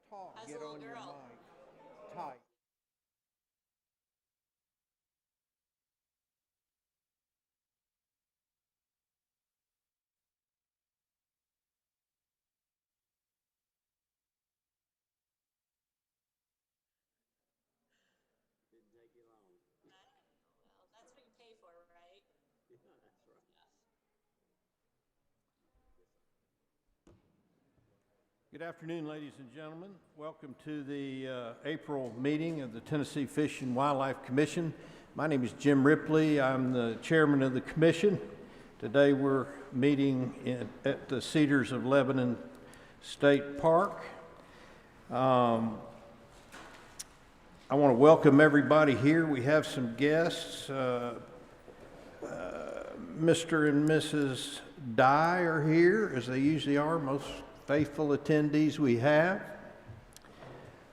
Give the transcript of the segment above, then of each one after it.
talk, How's get the on little your girl? mic. Tight. Didn't take you long. Well, that's what you pay for, right? Yeah, that's right. Good afternoon, ladies and gentlemen. Welcome to the April meeting of the Tennessee Fish and Wildlife Commission. My name is Jim Ripley. I'm the chairman of the commission. Today we're meeting at the Cedars of Lebanon State Park. I want to welcome everybody here. We have some guests. Mr. and Mrs. Dye are here, as they usually are, most faithful attendees we have.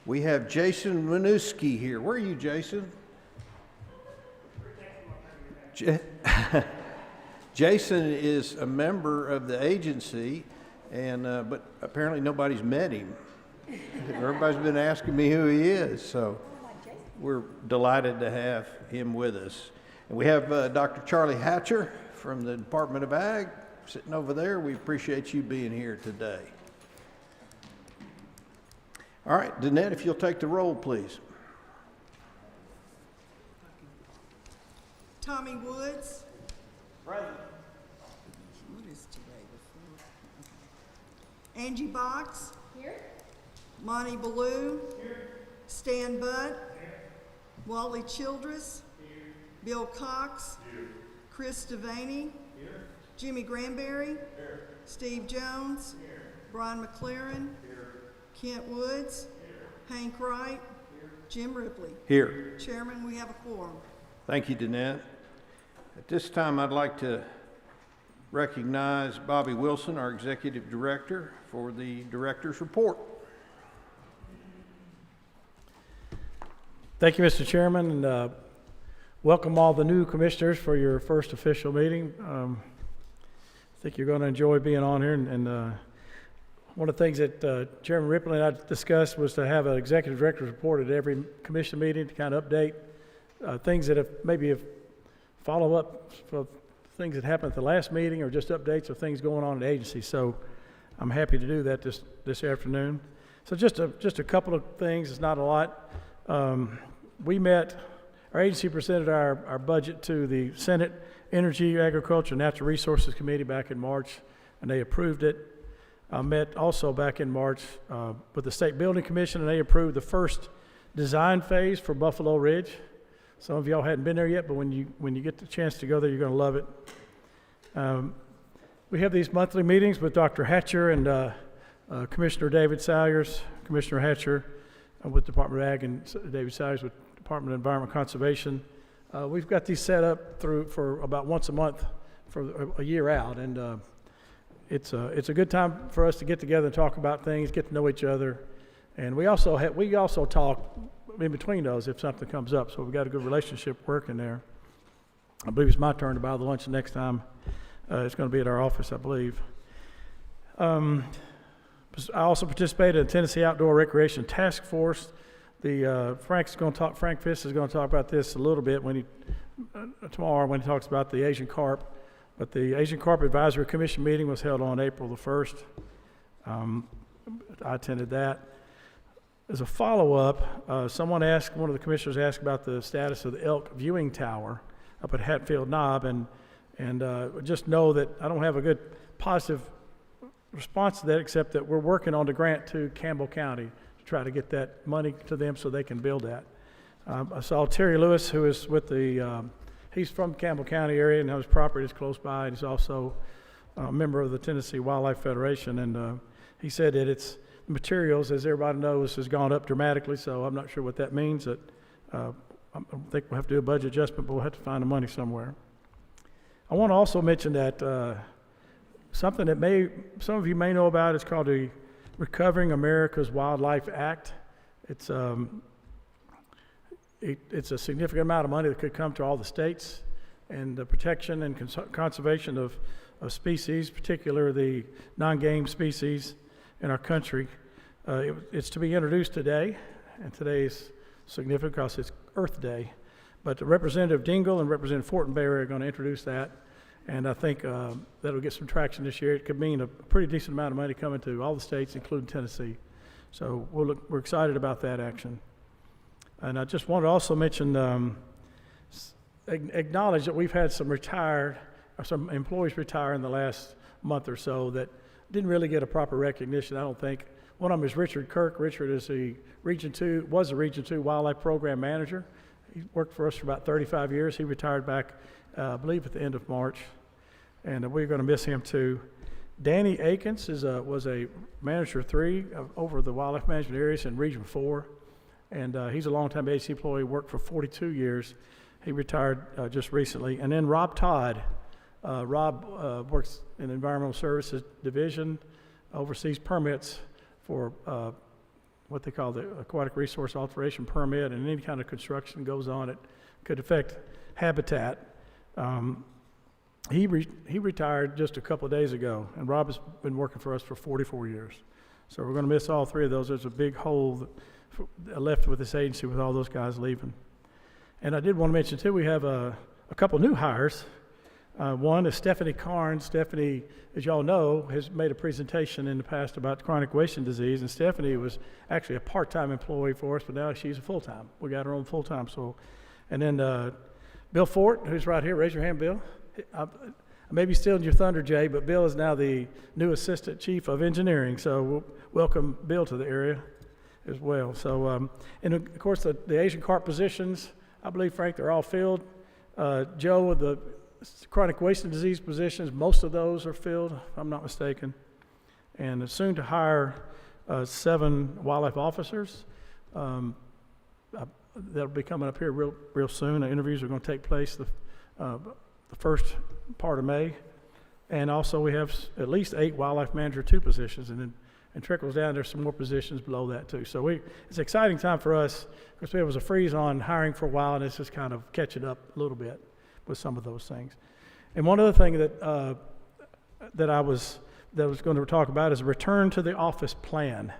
We have Jason Winooski here. Where are you, Jason? Jason is a member of the agency, and but apparently nobody's met him. Everybody's been asking me who he is, so we're delighted to have him with us. And we have Dr. Charlie Hatcher from the Department of Ag sitting over there. We appreciate you being here today. All right, Danette, if you'll take the roll, please. Tommy Woods. Present. What is today? Angie Box. Here? Monty Ballou. Here. Stan Budd. Here. Wally Childress. Here. Bill Cox. Here. Chris Devaney. Here. Jimmy Granberry. Here. Steve Jones. Here. Brian McLaren. Here. Kent Woods. Here. Hank Wright. Here. Jim Ripley. Here. Chairman, we have a quorum. Thank you, Danette. At this time, I'd like to recognize Bobby Wilson, our Executive Director, for the Director's Report. Thank you, Mr. Chairman, and welcome all the new commissioners for your first official meeting. I think you're going to enjoy being on here, and one of the things that Chairman Ripley and I discussed was to have an executive director's report at every commission meeting to kind of update things that have follow up for things that happened at the last meeting, or just updates of things going on in the agency. So I'm happy to do that this afternoon. So just a couple of things. It's not a lot. We met. Our agency presented our budget to the Senate Energy, Agriculture, and Natural Resources Committee back in March, and they approved it. I met also back in March with the State Building Commission, and they approved the first design phase for Buffalo Ridge. Some of y'all hadn't been there yet, but when you get the chance to go there, you're going to love it. We have these monthly meetings with Dr. Hatcher and Commissioner David Salyers, Commissioner Hatcher with Department of Ag, and David Salyers with Department of Environment Conservation. We've got these set up for about once a month for a year out, and it's a good time for us to get together and talk about things, get to know each other, and we also talk in between those if something comes up. So we've got a good relationship working there. I believe it's my turn to buy the lunch the next time. It's going to be at our office, I believe. I also participated in the Tennessee Outdoor Recreation Task Force. Frank Fiss is going to talk about this a little bit tomorrow when he talks about the Asian carp. But the Asian Carp Advisory Commission meeting was held on April the 1st. I attended that. As a follow-up, one of the commissioners asked about the status of the elk viewing tower up at Hatfield Knob, and just know that I don't have a good positive response to that, except that we're working on the grant to Campbell County to try to get that money to them so they can build that. I saw Terry Lewis, who is with he's from Campbell County area, and his property is close by, and he's also a member of the Tennessee Wildlife Federation, and he said that materials, as everybody knows, has gone up dramatically, so I'm not sure what that means. I think we'll have to do a budget adjustment, but we'll have to find the money somewhere. I want to also mention that something that some of you may know about is called the Recovering America's Wildlife Act. It's a significant amount of money that could come to all the states, and the protection and conservation of species, particularly the non-game species in our country. It's to be introduced today, and today is significant because it's Earth Day. But Representative Dingell and Representative Fortenberry are going to introduce that, and I think that'll get some traction this year. It could mean a pretty decent amount of money coming to all the states, including Tennessee. So we're excited about that action. And I just want to also mention, acknowledge that we've had some employees retire in the last month or so that didn't really get a proper recognition, I don't think. One of them is Richard Kirk. Richard is was a Region 2 Wildlife Program Manager. He worked for us for about 35 years. He retired back, I believe, at the end of March, and we're going to miss him too. Danny Akins was a Manager 3 over the wildlife management areas in Region 4, and he's a longtime agency employee, worked for 42 years. He retired just recently. And then Rob Todd. Rob works in Environmental Services Division, oversees permits for what they call the Aquatic Resource Alteration Permit, and any kind of construction goes on it could affect habitat. He retired just a couple of days ago, and Rob has been working for us for 44 years. So we're going to miss all three of those. There's a big hole left with this agency with all those guys leaving. And I did want to mention, too, we have a couple new hires. One is Stephanie Carnes. Stephanie, as y'all know, has made a presentation in the past about chronic wasting disease, and Stephanie was actually a part-time employee for us, but now she's a full-time. We got her on full-time. So, and then Bill Fort, who's right here. Raise your hand, Bill. I may be stealing your thunder, Jay, but Bill is now the new Assistant Chief of Engineering, so we'll welcome Bill to the area as well. So, and of course, the Asian carp positions, I believe, Frank, they're all filled. Joe, with the chronic wasting disease positions, most of those are filled, if I'm not mistaken. And soon to hire 7 wildlife officers. That'll be coming up here real soon. The interviews are going to take place the first part of May. And also we have at least 8 wildlife manager 2 positions, and trickles down, there's some more positions below that too. So it's an exciting time for us, because there was a freeze on hiring for a while, and it's just kind of catching up a little bit with some of those things. And one other thing that I was going to talk about is a return to the office plan.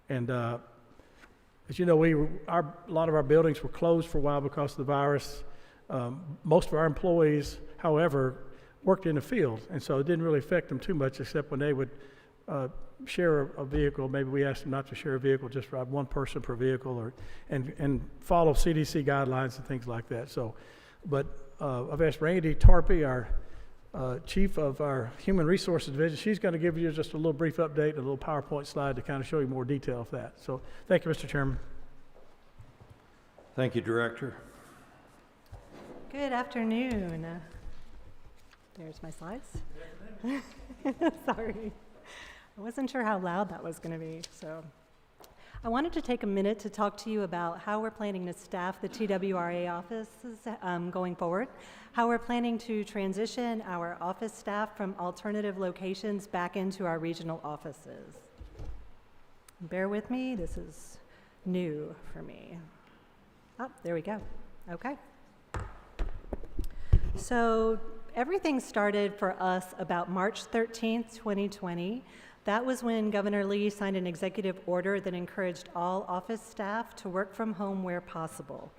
And as you know, a lot of our buildings were closed for a while because of the virus. Most of our employees, however, worked in the field, and so it didn't really affect them too much, except when they would share a vehicle. Maybe we asked them not to share a vehicle, just drive one person per vehicle, and follow CDC guidelines and things like that. So, but I've asked Randy Tarpey, our chief of our Human Resources Division. She's going to give you just a little brief update, a little PowerPoint slide to kind of show you more detail of that. So thank you, Mr. Chairman. Thank you, Director. Good afternoon. There's my slides. Sorry. I wasn't sure how loud that was going to be, so. I wanted to take a minute to talk to you about how we're planning to staff the TWRA offices going forward, how we're planning to transition our office staff from alternative locations back into our regional offices. Bear with me, this is new for me. Oh, there we go. Okay. So everything started for us about March 13th, 2020. That was when Governor Lee signed an executive order that encouraged all office staff to work from home where possible.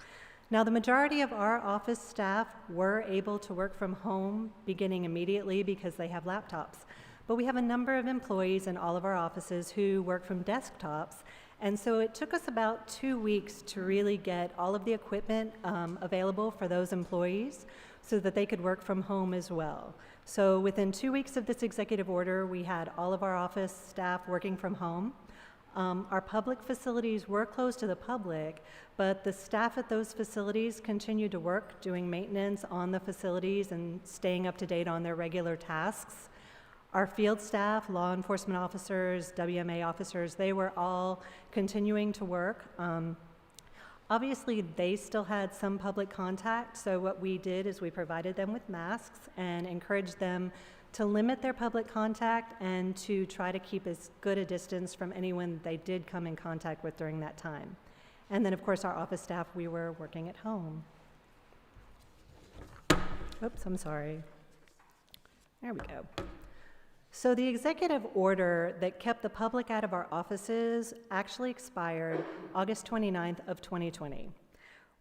Now, the majority of our office staff were able to work from home beginning immediately because they have laptops. But we have a number of employees in all of our offices who work from desktops, and so it took us about 2 weeks to really get all of the equipment available for those employees so that they could work from home as well. So within 2 weeks of this executive order, we had all of our office staff working from home. Our public facilities were closed to the public, but the staff at those facilities continued to work doing maintenance on the facilities and staying up to date on their regular tasks. Our field staff, law enforcement officers, WMA officers, they were all continuing to work. Obviously, they still had some public contact, so what we did is we provided them with masks and encouraged them to limit their public contact and to try to keep as good a distance from anyone they did come in contact with during that time. And then, of course, our office staff, we were working at home. Oops, I'm sorry. There we go. So the executive order that kept the public out of our offices actually expired August 29th of 2020.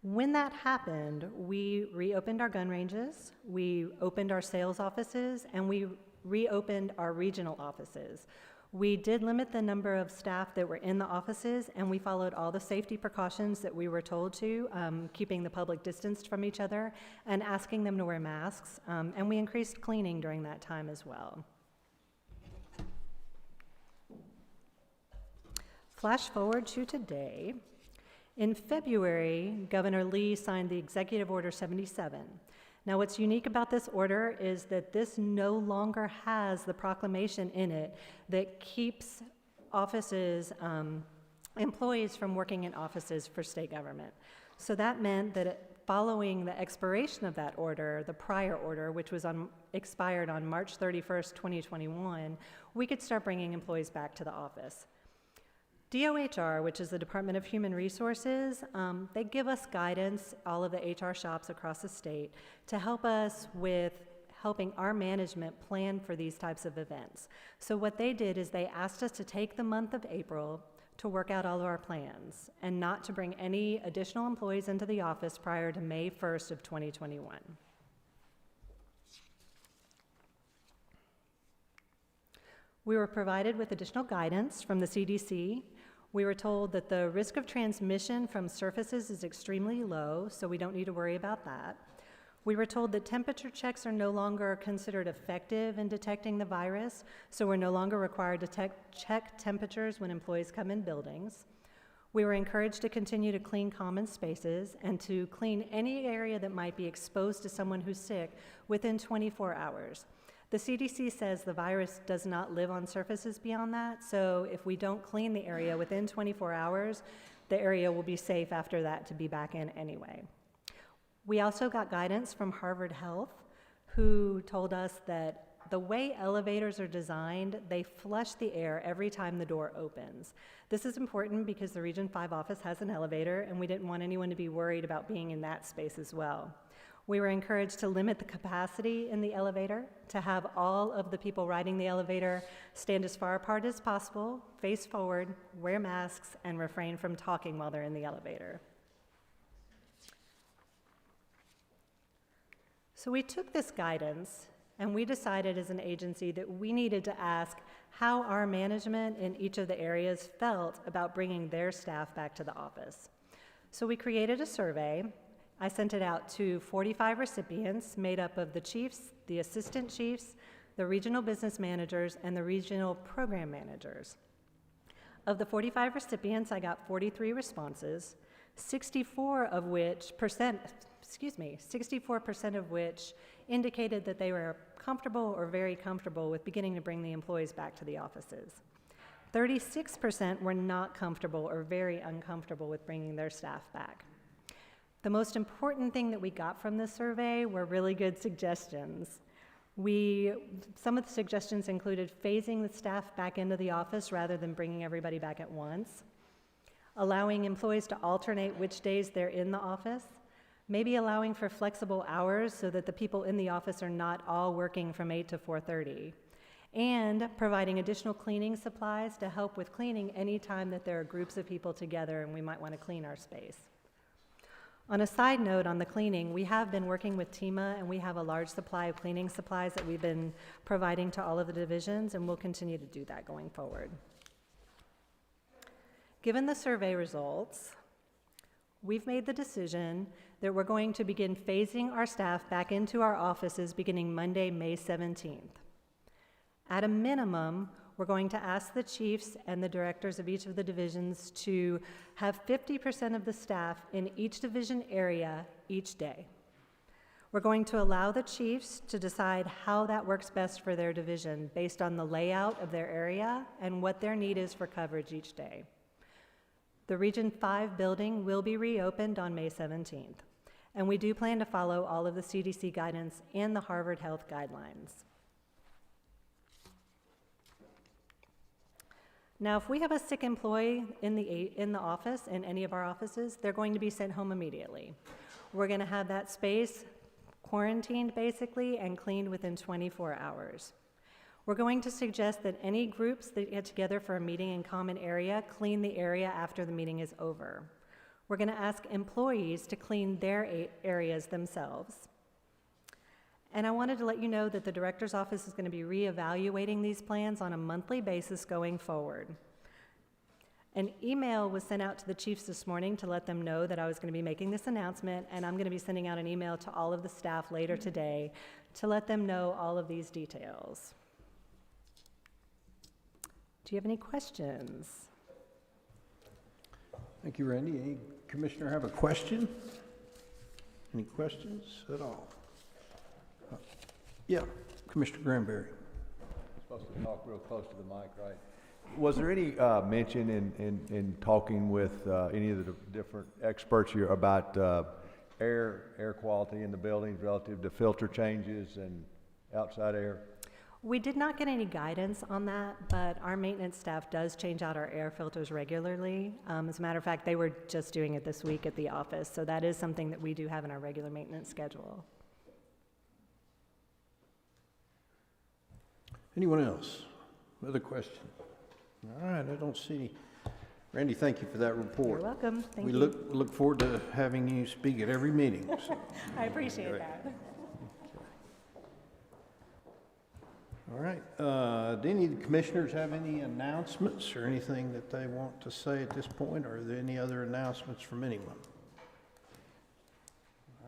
When that happened, we reopened our gun ranges, we opened our sales offices, and we reopened our regional offices. We did limit the number of staff that were in the offices, and we followed all the safety precautions that we were told to, keeping the public distanced from each other and asking them to wear masks, and we increased cleaning during that time as well. Flash forward to today. In February, Governor Lee signed the Executive Order 77. Now, what's unique about this order is that this no longer has the proclamation in it that keeps offices, employees from working in offices for state government. So that meant that following the expiration of that order, the prior order, which was expired on March 31st, 2021, we could start bringing employees back to the office. DOHR, which is the Department of Human Resources, they give us guidance, all of the HR shops across the state, to help us with helping our management plan for these types of events. So what they did is they asked us to take the month of April to work out all of our plans and not to bring any additional employees into the office prior to May 1st of 2021. We were provided with additional guidance from the CDC. We were told that the risk of transmission from surfaces is extremely low, so we don't need to worry about that. We were told that temperature checks are no longer considered effective in detecting the virus, so we're no longer required to check temperatures when employees come in buildings. We were encouraged to continue to clean common spaces and to clean any area that might be exposed to someone who's sick within 24 hours. The CDC says the virus does not live on surfaces beyond that, so if we don't clean the area within 24 hours, the area will be safe after that to be back in anyway. We also got guidance from Harvard Health, who told us that the way elevators are designed, they flush the air every time the door opens. This is important because the Region 5 office has an elevator, and we didn't want anyone to be worried about being in that space as well. We were encouraged to limit the capacity in the elevator, to have all of the people riding the elevator stand as far apart as possible, face forward, wear masks, and refrain from talking while they're in the elevator. So we took this guidance and we decided as an agency that we needed to ask how our management in each of the areas felt about bringing their staff back to the office. So we created a survey. I sent it out to 45 recipients made up of the chiefs, the assistant chiefs, the regional business managers, and the regional program managers. Of the 45 recipients, I got 43 responses, 64% of which indicated that they were comfortable or very comfortable with beginning to bring the employees back to the offices. 36% were not comfortable or very uncomfortable with bringing their staff back. The most important thing that we got from this survey were really good suggestions. Some of the suggestions included phasing the staff back into the office rather than bringing everybody back at once, allowing employees to alternate which days they're in the office, maybe allowing for flexible hours so that the people in the office are not all working from 8 to 4:30, and providing additional cleaning supplies to help with cleaning any time that there are groups of people together and we might want to clean our space. On a side note on the cleaning, we have been working with TEMA and we have a large supply of cleaning supplies that we've been providing to all of the divisions, and we'll continue to do that going forward. Given the survey results, we've made the decision that we're going to begin phasing our staff back into our offices beginning Monday, May 17th. At a minimum, we're going to ask the chiefs and the directors of each of the divisions to have 50% of the staff in each division area each day. We're going to allow the chiefs to decide how that works best for their division based on the layout of their area and what their need is for coverage each day. The Region 5 building will be reopened on May 17th, and we do plan to follow all of the CDC guidance and the Harvard Health guidelines. Now, if we have a sick employee in the office, in any of our offices, they're going to be sent home immediately. We're going to have that space quarantined, basically, and cleaned within 24 hours. We're going to suggest that any groups that get together for a meeting in common area clean the area after the meeting is over. We're going to ask employees to clean their areas themselves. And I wanted to let you know that the director's office is going to be reevaluating these plans on a monthly basis going forward. An email was sent out to the chiefs this morning to let them know that I was going to be making this announcement, and I'm going to be sending out an email to all of the staff later today to let them know all of these details. Do you have any questions? Thank you, Randy. Any commissioner have a question? Any questions at all? Yeah, Commissioner Granberry. Supposed to talk real close to the mic, right? Was there any mention in talking with any of the different experts here about air quality in the buildings relative to filter changes and outside air? We did not get any guidance on that, but our maintenance staff does change out our air filters regularly. As a matter of fact, they were just doing it this week at the office, so that is something that we do have in our regular maintenance schedule. Anyone else? Other questions? All right, I don't see any. Randy, thank you for that report. You're welcome. Thank We you. look forward to having you speak at every meeting. So. I appreciate Great. that. All right, do any of the commissioners have any announcements or anything that they want to say at this point? Or are there any other announcements from anyone?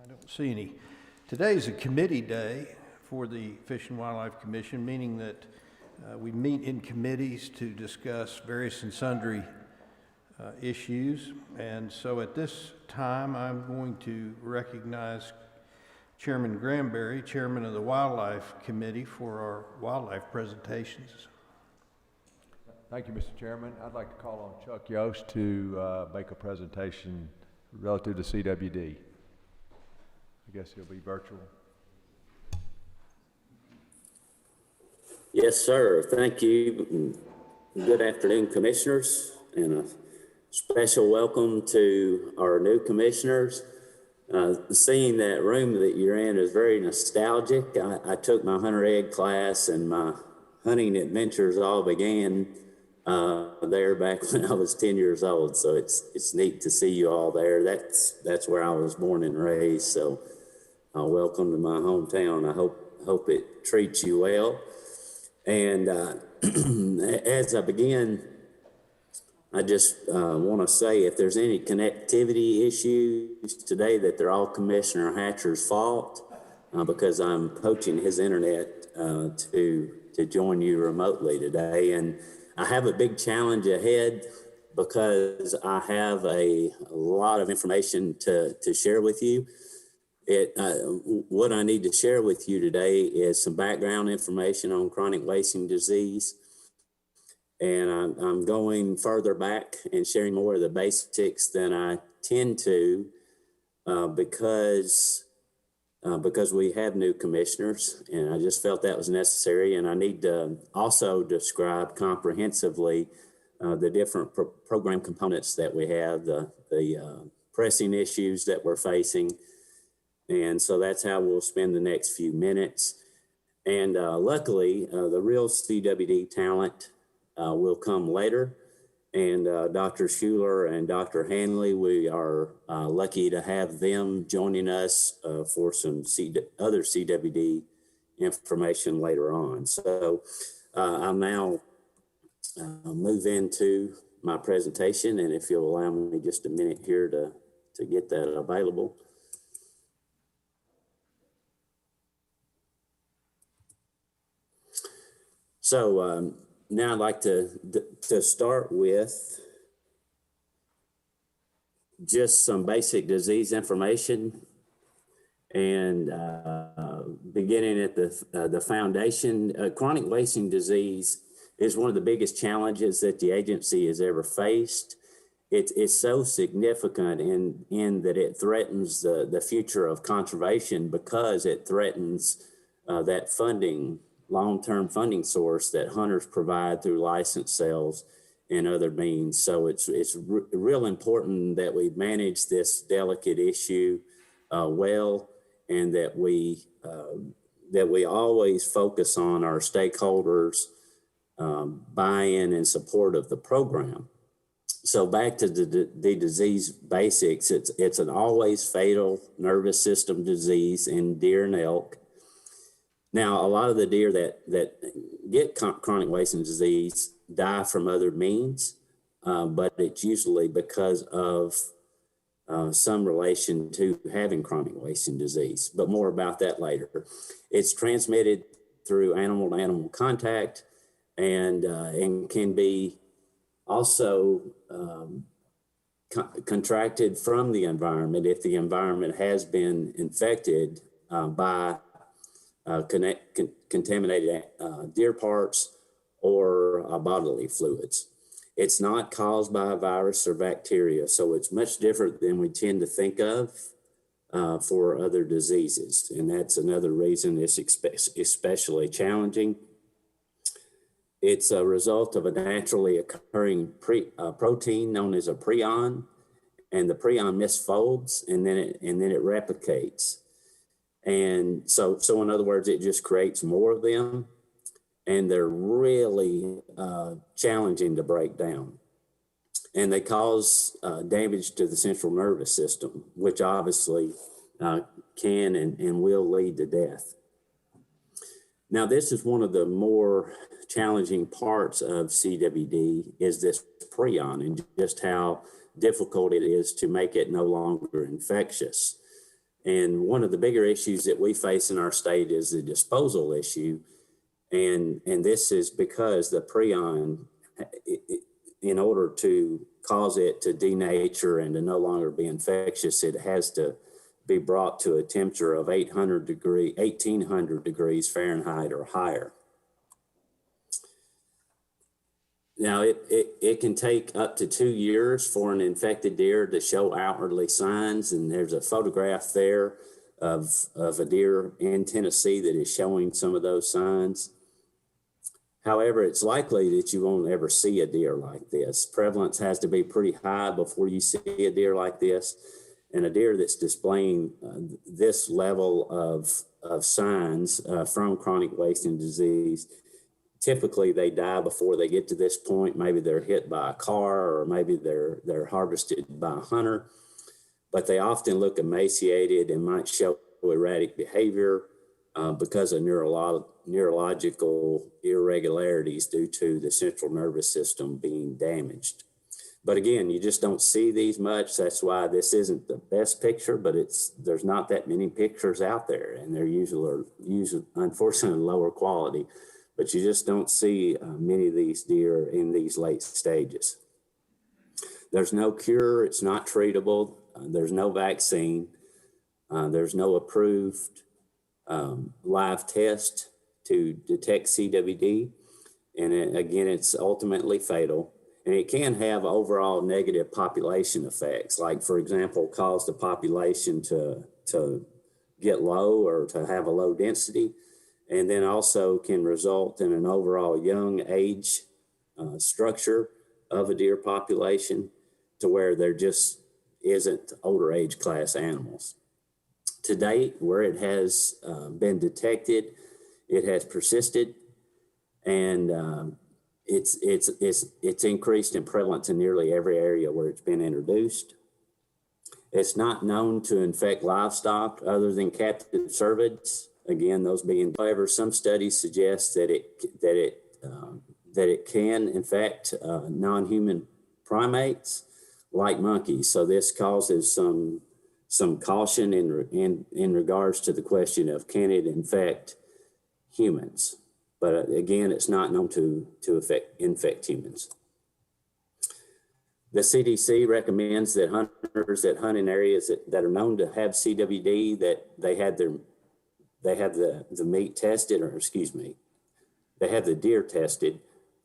I don't see any. Today is a committee day for the Fish and Wildlife Commission, meaning that we meet in committees to discuss various and sundry issues. And so at this time, I'm going to recognize Chairman Granberry, Chairman of the Wildlife Committee, for our wildlife presentations. Thank you, Mr. Chairman. I'd like to call on Chuck Yoest to make a presentation relative to CWD. I guess he'll be virtual. Yes, sir. Thank you. Good afternoon, commissioners, and a special welcome to our new commissioners. Seeing that room that you're in is very nostalgic. I took my hunter ed class, and my hunting adventures all began there back when I was 10 years old. So it's neat to see you all there. That's where I was born and raised. So welcome to my hometown. I hope it treats you well. And as I begin, I just want to say if there's any connectivity issues today, that they're all Commissioner Hatcher's fault, because I'm poaching his internet to join you remotely today. And I have a big challenge ahead because I have a lot of information to share with you. What I need to share with you today is some background information on chronic wasting disease. And I'm going further back and sharing more of the basics than I tend to because we have new commissioners, and I just felt that was necessary. And I need to also describe comprehensively the different program components that we have, the pressing issues that we're facing. And so that's how we'll spend the next few minutes. And luckily, the real CWD talent will come later. And Dr. Schuler and Dr. Hanley, we are lucky to have them joining us for some other CWD information later on. So I'll now move into my presentation. And if you'll allow me just a minute here to get that available. So now I'd like to start with just some basic disease information, and beginning at the foundation. Chronic wasting disease is one of the biggest challenges that the agency has ever faced. It's so significant in that it threatens the future of conservation, because it threatens that long-term funding source that hunters provide through license sales and other means. So it's real important that we manage this delicate issue well, and that we that we always focus on our stakeholders' buy-in and support of the program. So back to the disease basics, it's an always fatal nervous system disease in deer and elk. Now, a lot of the deer that get chronic wasting disease die from other means, but it's usually because of some relation to having chronic wasting disease, but more about that later. It's transmitted through animal-to-animal contact and can be also contracted from the environment if the environment has been infected by contaminated deer parts or bodily fluids. It's not caused by a virus or bacteria, so it's much different than we tend to think of for other diseases. And that's another reason it's especially challenging. It's a result of a naturally occurring protein known as a prion, and the prion misfolds and then it replicates. And so in other words, it just creates more of them, and they're really challenging to break down. And they cause damage to the central nervous system, which obviously can and will lead to death. Now, this is one of the more challenging parts of CWD is this prion and just how difficult it is to make it no longer infectious. And one of the bigger issues that we face in our state is the disposal issue. And this is because the prion, in order to cause it to denature and to no longer be infectious, it has to be brought to a temperature of 1800 degrees Fahrenheit or higher. Now, it can take up to 2 years for an infected deer to show outwardly signs, and there's a photograph there of a deer in Tennessee that is showing some of those signs. However, it's likely that you won't ever see a deer like this. Prevalence has to be pretty high before you see a deer like this. And a deer that's displaying this level of signs from chronic wasting disease, typically they die before they get to this point. Maybe they're hit by a car, or maybe they're harvested by a hunter, but they often look emaciated and might show erratic behavior because of neurological irregularities due to the central nervous system being damaged. But again, you just don't see these much. That's why this isn't the best picture, but there's not that many pictures out there, and they're usually unfortunately lower quality. But you just don't see many of these deer in these late stages. There's no cure, it's not treatable, there's no vaccine, there's no approved live test to detect CWD. And again, it's ultimately fatal. And it can have overall negative population effects, like, for example, cause the population to get low or to have a low density, and then also can result in an overall young age structure of a deer population to where there just isn't older age class animals. To date, where it has been detected, it has persisted, and it's increased in prevalence in nearly every area where it's been introduced. It's not known to infect livestock other than captive cervids. Again, those being, however, some studies suggest that it can infect non-human primates like monkeys. So this causes some caution in regards to the question of, can it infect humans? But again, it's not known to infect humans. The CDC recommends that hunters that hunt in areas that are known to have CWD, that they have the meat tested, or excuse me, they have the deer tested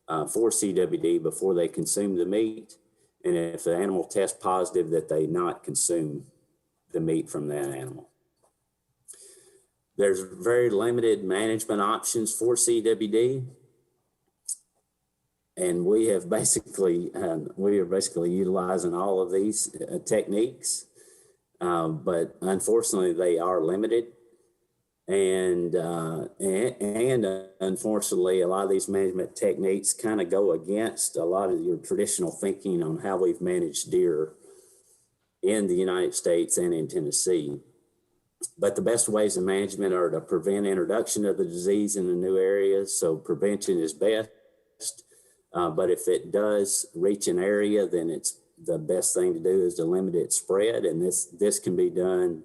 for CWD before they consume the meat. And if the animal tests positive, that they not consume the meat from that animal. There's very limited management options for CWD, and we are basically utilizing all of these techniques, but unfortunately they are limited. And unfortunately, a lot of these management techniques kind of go against a lot of your traditional thinking on how we've managed deer in the United States and in Tennessee. But the best ways of management are to prevent introduction of the disease in the new areas. So prevention is best. But if it does reach an area, then it's the best thing to do is to limit its spread. And this can be done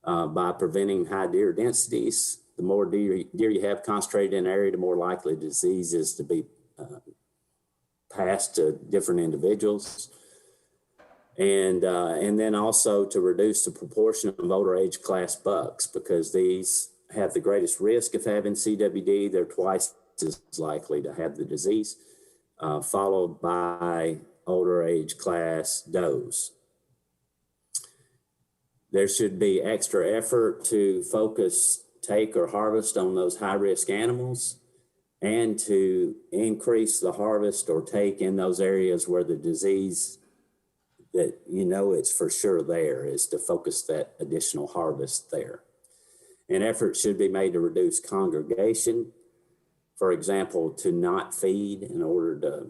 by preventing high deer densities. The more deer you have concentrated in an area, the more likely disease is to be passed to different individuals. And then also to reduce the proportion of older age class bucks, because these have the greatest risk of having CWD. They're twice as likely to have the disease, followed by older age class does. There should be extra effort to focus, take, or harvest on those high-risk animals, and to increase the harvest or take in those areas where the disease that it's for sure there, is to focus that additional harvest there. And effort should be made to reduce congregation, for example, to not feed in order to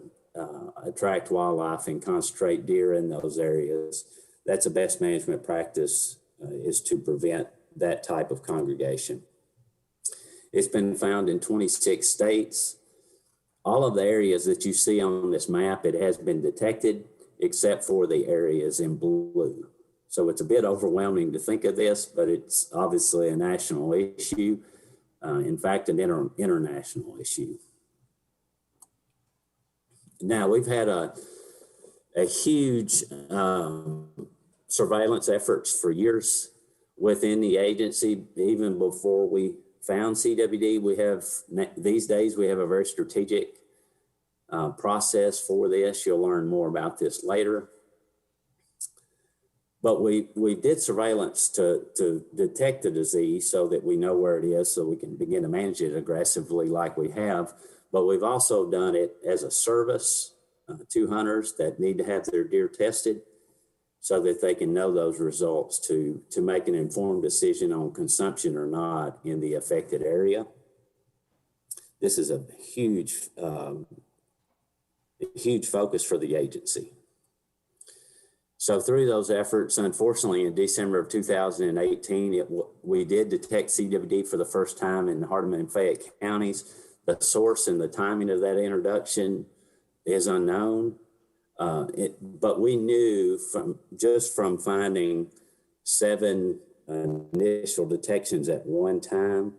attract wildlife and concentrate deer in those areas. That's a best management practice, is to prevent that type of congregation. It's been found in 26 states. All of the areas that you see on this map, it has been detected, except for the areas in blue. So it's a bit overwhelming to think of this, but it's obviously a national issue. In fact, an international issue. Now, we've had a huge surveillance efforts for years within the agency. Even before we found CWD, these days we have a very strategic process for this. You'll learn more about this later. But we did surveillance to detect the disease so that we know where it is, so we can begin to manage it aggressively like we have. But we've also done it as a service to hunters that need to have their deer tested so that they can know those results to make an informed decision on consumption or not in the affected area. This is a huge focus for the agency. So through those efforts, unfortunately, in December of 2018, we did detect CWD for the first time in Hardeman and Fayette counties. The source and the timing of that introduction is unknown. But we knew from finding 7 initial detections at one time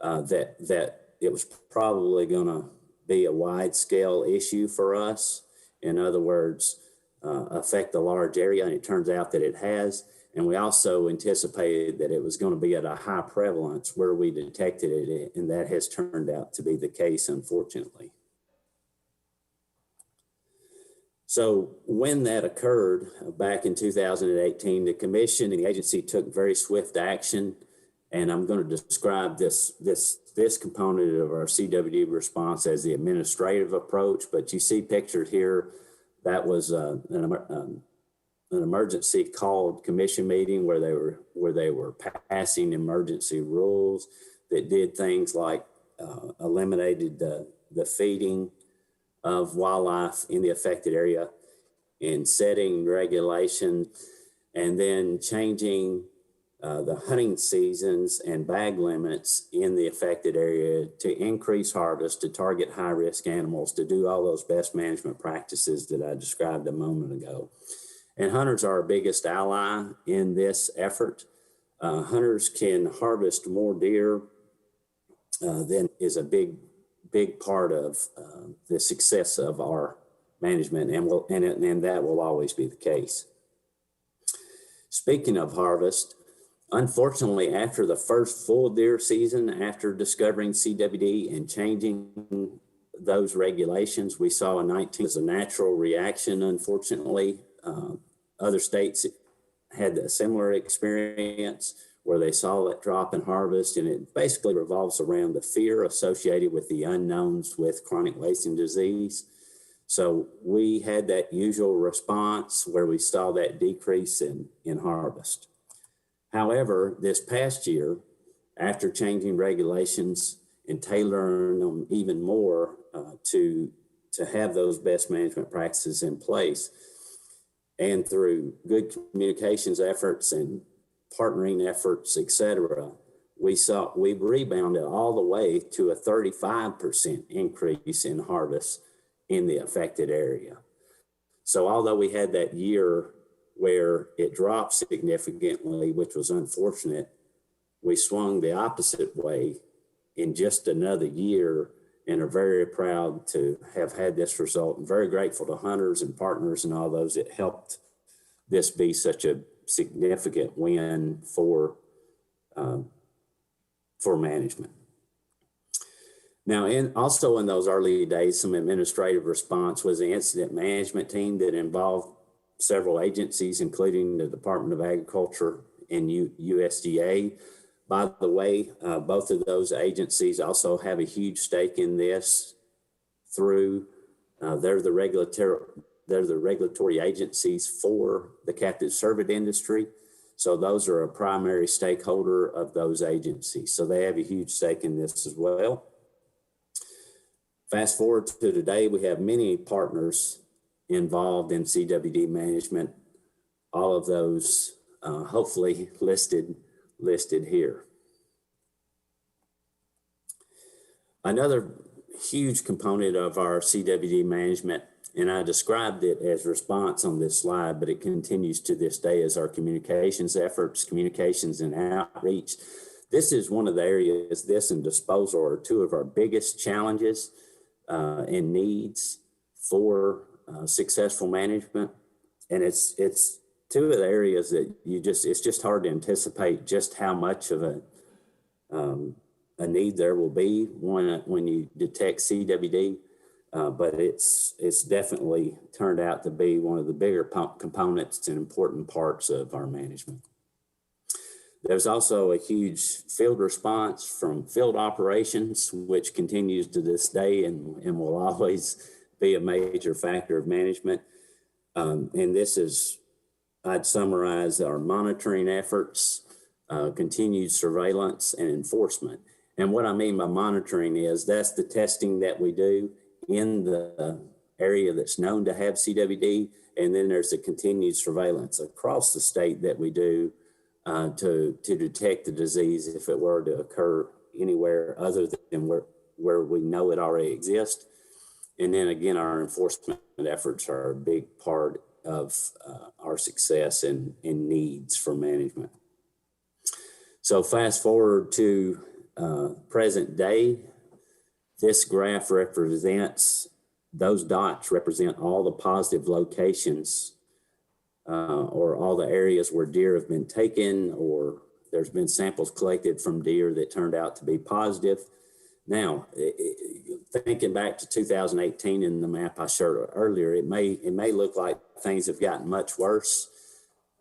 that it was probably going to be a wide scale issue for us. In other words, affect a large area, and it turns out that it has. And we also anticipated that it was going to be at a high prevalence where we detected it, and that has turned out to be the case, unfortunately. So when that occurred back in 2018, the commission and the agency took very swift action, and I'm going to describe this component of our CWD response as the administrative approach. But you see pictured here, that was an emergency called commission meeting where they were passing emergency rules that did things like eliminated the feeding of wildlife in the affected area and setting regulation, and then changing the hunting seasons and bag limits in the affected area to increase harvest, to target high-risk animals, to do all those best management practices that I described a moment ago. And hunters are our biggest ally in this effort. Hunters can harvest more deer than is a big part of the success of our management, and that will always be the case. Speaking of harvest, unfortunately, after the first full deer season, after discovering CWD and changing those regulations, we saw a 19 as a natural reaction. Unfortunately, other states had a similar experience where they saw that drop in harvest, and it basically revolves around the fear associated with the unknowns with chronic wasting disease. So we had that usual response where we saw that decrease in harvest. However, this past year, after changing regulations and tailoring them even more to have those best management practices in place. And through good communications efforts and partnering efforts, et cetera, we rebounded all the way to a 35% increase in harvest in the affected area. So although we had that year where it dropped significantly, which was unfortunate, we swung the opposite way in just another year and are very proud to have had this result, and very grateful to hunters and partners and all those that helped this be such a significant win for management. Now, also in those early days, some administrative response was the incident management team that involved several agencies, including the Department of Agriculture and USDA. By the way, both of those agencies also have a huge stake in this through, they're the regulatory agencies for the captive cervid industry. So those are a primary stakeholder of those agencies. So they have a huge stake in this as well. Fast forward to today, we have many partners involved in CWD management, all of those hopefully listed here. Another huge component of our CWD management, and I described it as response on this slide, but it continues to this day, as our communications efforts, communications and outreach. This is one of the areas, this and disposal are two of our biggest challenges and needs for successful management. And it's two of the areas that it's just hard to anticipate just how much of a need there will be when you detect CWD, but it's definitely turned out to be one of the bigger components and important parts of our management. There's also a huge field response from field operations, which continues to this day and will always be a major factor of management. And this is, I'd summarize our monitoring efforts, continued surveillance and enforcement. And what I mean by monitoring is that's the testing that we do in the area that's known to have CWD. And then there's the continued surveillance across the state that we do to detect the disease if it were to occur anywhere other than where we know it already exists. And then again, our enforcement efforts are a big part of our success and needs for management. So fast forward to present day, this graph represents, those dots represent all the positive locations or all the areas where deer have been taken or there's been samples collected from deer that turned out to be positive. Now, thinking back to 2018 in the map I showed earlier, it may look like things have gotten much worse.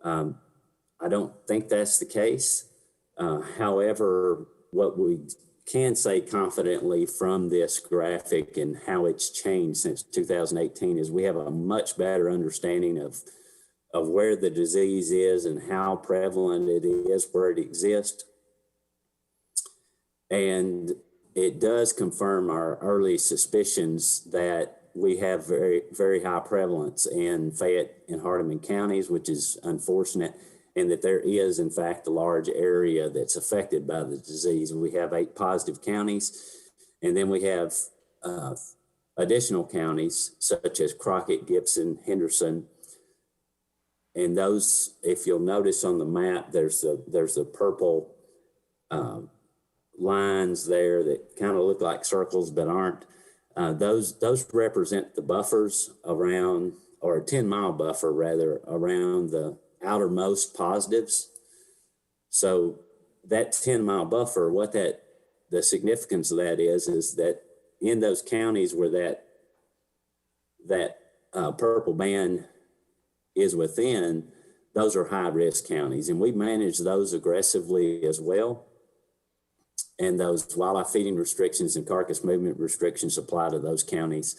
I don't think that's the case. However, what we can say confidently from this graphic and how it's changed since 2018 is we have a much better understanding of where the disease is and how prevalent it is, where it exists. And it does confirm our early suspicions that we have very, very high prevalence in Fayette and Hardeman counties, which is unfortunate, and that there is, in fact, a large area that's affected by the disease. We have 8 positive counties, and then we have additional counties such as Crockett, Gibson, Henderson. And those, if you'll notice on the map, there's the purple lines there that kind of look like circles but aren't. Those represent the buffers around, or a 10-mile buffer rather, around the outermost positives. So that 10-mile buffer, the significance of that is that in those counties where that purple band is within, those are high-risk counties, and we manage those aggressively as well. And those wildlife feeding restrictions and carcass movement restrictions apply to those counties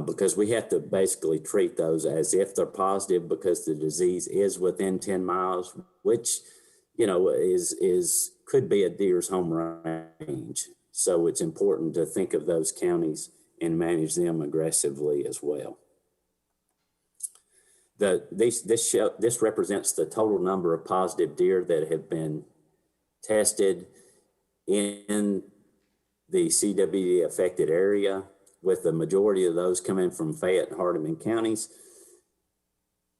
because we have to basically treat those as if they're positive because the disease is within 10 miles, which, you know, is could be a deer's home range. So it's important to think of those counties and manage them aggressively as well. This represents the total number of positive deer that have been tested in the CWD affected area, with the majority of those coming from Fayette and Hardeman counties.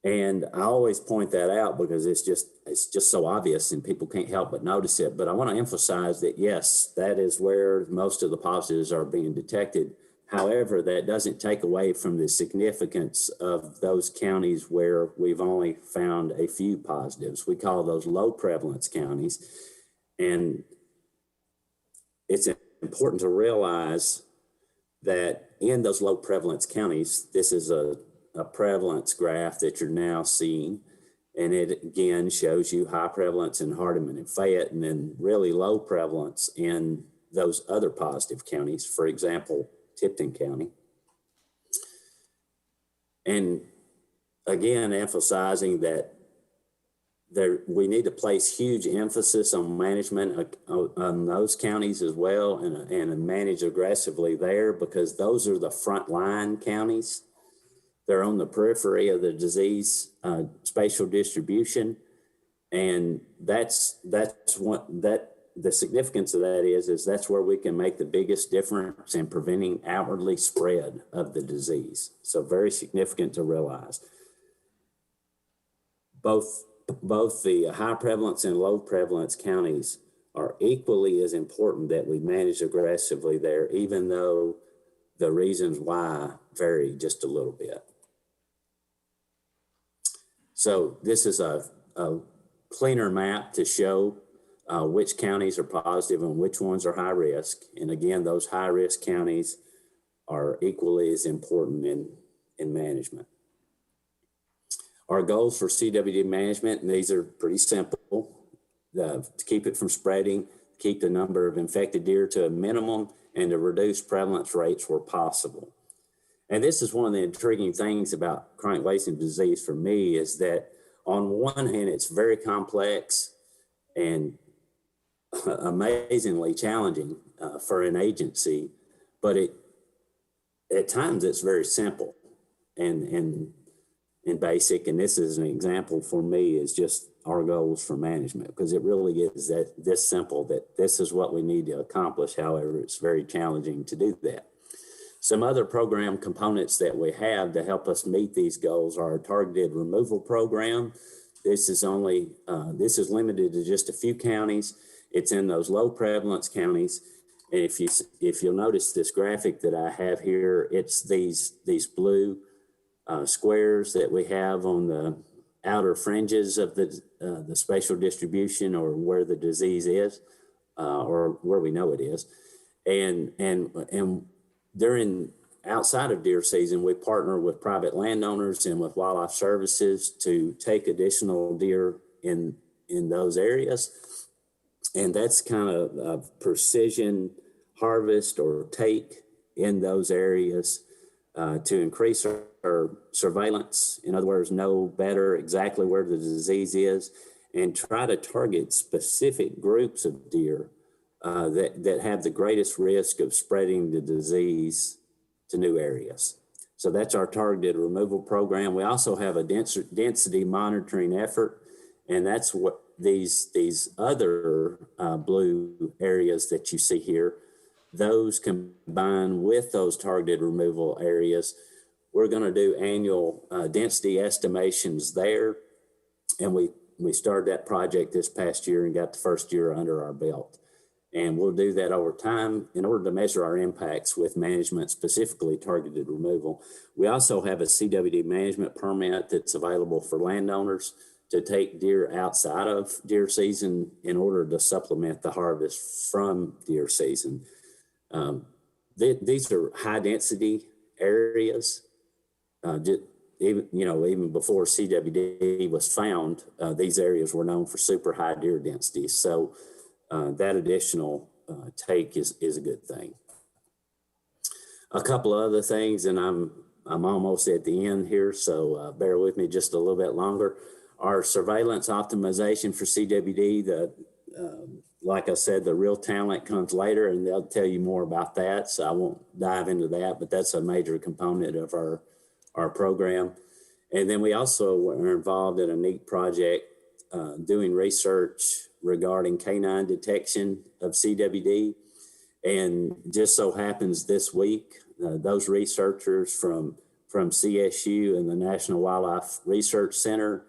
And I always point that out because it's just so obvious and people can't help but notice it. But I want to emphasize that yes, that is where most of the positives are being detected. However, that doesn't take away from the significance of those counties where we've only found a few positives. We call those low prevalence counties. And it's important to realize that in those low prevalence counties, this is a prevalence graph that you're now seeing. And it again shows you high prevalence in Hardeman and Fayette, and then really low prevalence in those other positive counties, for example, Tipton County. And again, emphasizing that we need to place huge emphasis on management on those counties as well, and manage aggressively there, because those are the frontline counties. They're on the periphery of the disease spatial distribution, and that's the significance of that is that's where we can make the biggest difference in preventing outwardly spread of the disease. So very significant to realize. Both the high prevalence and low prevalence counties are equally as important that we manage aggressively there, even though the reasons why vary just a little bit. So this is a cleaner map to show which counties are positive and which ones are high risk. And again, those high risk counties are equally as important in management. Our goals for CWD management, and these are pretty simple, to keep it from spreading, keep the number of infected deer to a minimum, and to reduce prevalence rates where possible. And this is one of the intriguing things about chronic wasting disease for me, is that on one hand, it's very complex and amazingly challenging for an agency, but at times it's very simple and basic. And this is an example for me is just our goals for management, because it really is this simple, that this is what we need to accomplish. However, it's very challenging to do that. Some other program components that we have to help us meet these goals are our targeted removal program. This is limited to just a few counties. It's in those low prevalence counties. And if you'll notice this graphic that I have here, it's these blue squares that we have on the outer fringes of the spatial distribution, or where the disease is, or where we know it is. And during outside of deer season, we partner with private landowners and with wildlife services to take additional deer in those areas. And that's kind of a precision harvest or take in those areas to increase our surveillance. In other words, know better exactly where the disease is, and try to target specific groups of deer that have the greatest risk of spreading the disease to new areas. So that's our targeted removal program. We also have a density monitoring effort, and that's what these other blue areas that you see here, those combined with those targeted removal areas. We're going to do annual density estimations there, and we started that project this past year and got the first year under our belt. And we'll do that over time in order to measure our impacts with management, specifically targeted removal. We also have a CWD management permit that's available for landowners to take deer outside of deer season in order to supplement the harvest from deer season. These are high density areas. Even before CWD was found, these areas were known for super high deer densities. So that additional take is a good thing. A couple of other things, and I'm almost at the end here, so bear with me just a little bit longer. Our surveillance optimization for CWD, like I said, the real talent comes later, and they'll tell you more about that. So I won't dive into that, but that's a major component of our program. And then we also are involved in a neat project doing research regarding canine detection of CWD. And just so happens this week, those researchers from CSU and the National Wildlife Research Center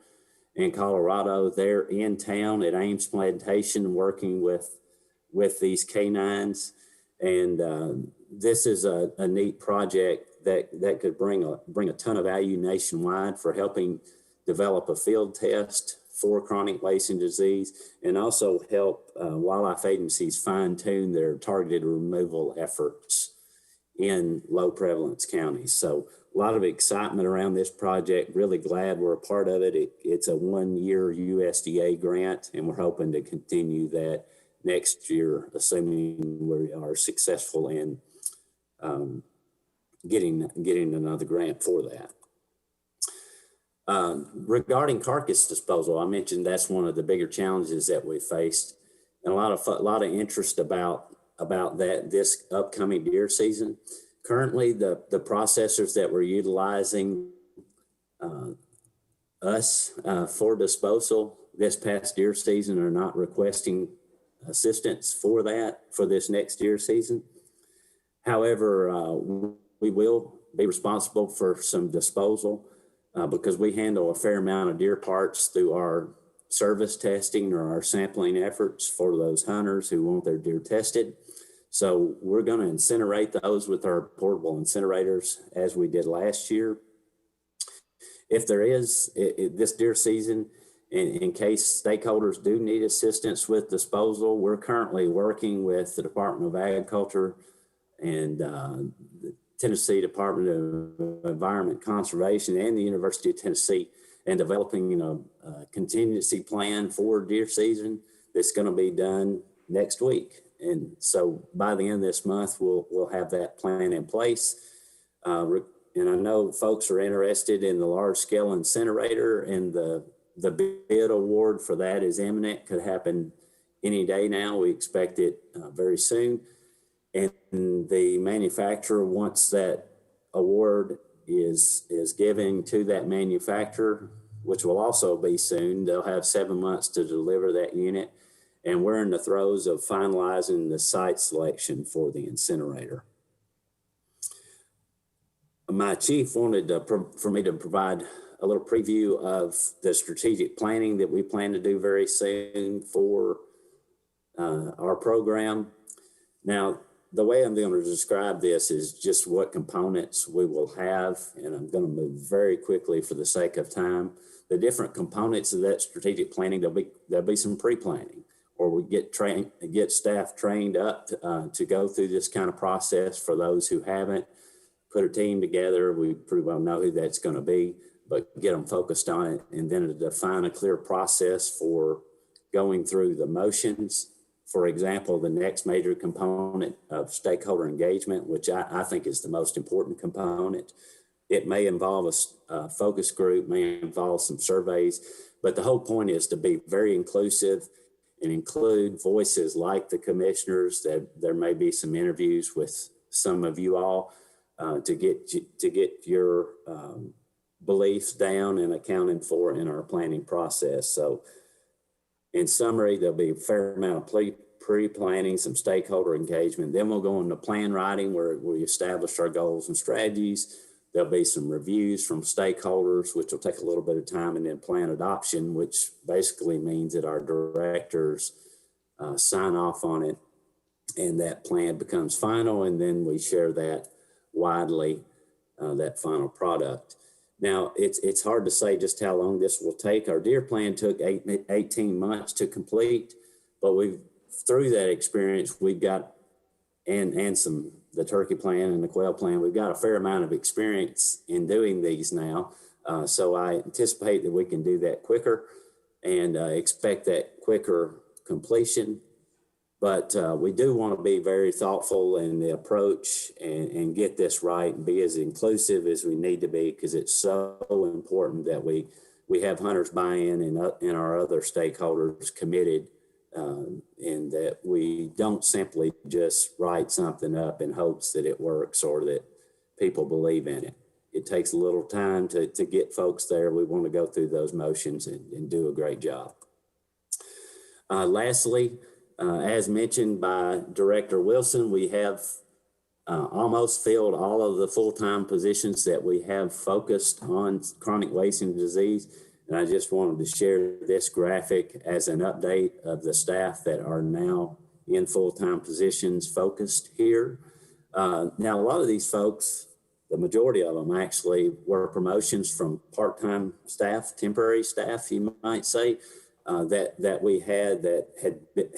in Colorado, they're in town at Ames Plantation working with these canines. And this is a neat project that could bring a ton of value nationwide for helping develop a field test for chronic wasting disease, and also help wildlife agencies fine-tune their targeted removal efforts in low prevalence counties. So a lot of excitement around this project. Really glad we're a part of it. It's a 1-year USDA grant, and we're hoping to continue that next year, assuming we are successful in getting another grant for that. Regarding carcass disposal, I mentioned that's one of the bigger challenges that we faced, and a lot of interest about that this upcoming deer season. Currently, the processors that we're utilizing for disposal this past deer season are not requesting assistance for this next deer season. However, we will be responsible for some disposal because we handle a fair amount of deer parts through our service testing or our sampling efforts for those hunters who want their deer tested. So we're going to incinerate those with our portable incinerators as we did last year. If there is this deer season, in case stakeholders do need assistance with disposal, we're currently working with the Department of Agriculture and the Tennessee Department of Environment Conservation and the University of Tennessee, and developing a contingency plan for deer season that's going to be done next week. And so by the end of this month, we'll have that plan in place. And I know folks are interested in the large scale incinerator, and the bid award for that is imminent. Could happen any day now. We expect it very soon. And the manufacturer, once that award is given to that manufacturer, which will also be soon, they'll have 7 months to deliver that unit. And we're in the throes of finalizing the site selection for the incinerator. My chief wanted for me to provide a little preview of the strategic planning that we plan to do very soon for our program. Now, the way I'm going to describe this is just what components we will have, and I'm going to move very quickly for the sake of time. The different components of that strategic planning, there'll be some pre-planning, or we get staff trained up to go through this kind of process. For those who haven't, put a team together. We pretty well know who that's going to be, but get them focused on it, and then to define a clear process for going through the motions. For example, the next major component of stakeholder engagement, which I think is the most important component. It may involve a focus group, may involve some surveys, but the whole point is to be very inclusive and include voices like the commissioners. That there may be some interviews with some of you all to get your beliefs down and accounted for in our planning process. So in summary, there'll be a fair amount of pre-planning, some stakeholder engagement. Then we'll go into plan writing where we establish our goals and strategies. There'll be some reviews from stakeholders, which will take a little bit of time, and then plan adoption, which basically means that our directors sign off on it and that plan becomes final, and then we share that widely, that final product. Now, it's hard to say just how long this will take. Our deer plan took 18 months to complete, but through that experience, we've got, and the turkey plan and the quail plan, we've got a fair amount of experience in doing these now. So I anticipate that we can do that quicker, and expect that quicker completion. But we do want to be very thoughtful in the approach and get this right and be as inclusive as we need to be, because it's so important that we have hunters buy-in and our other stakeholders committed and that we don't simply just write something up in hopes that it works or that people believe in it. It takes a little time to get folks there. We want to go through those motions and do a great job. Lastly, as mentioned by Director Wilson, we have almost filled all of the full-time positions that we have focused on chronic wasting disease. And I just wanted to share this graphic as an update of the staff that are now in full-time positions focused here. Now, a lot of these folks, the majority of them actually were promotions from part-time staff, temporary staff, you might say, that we had that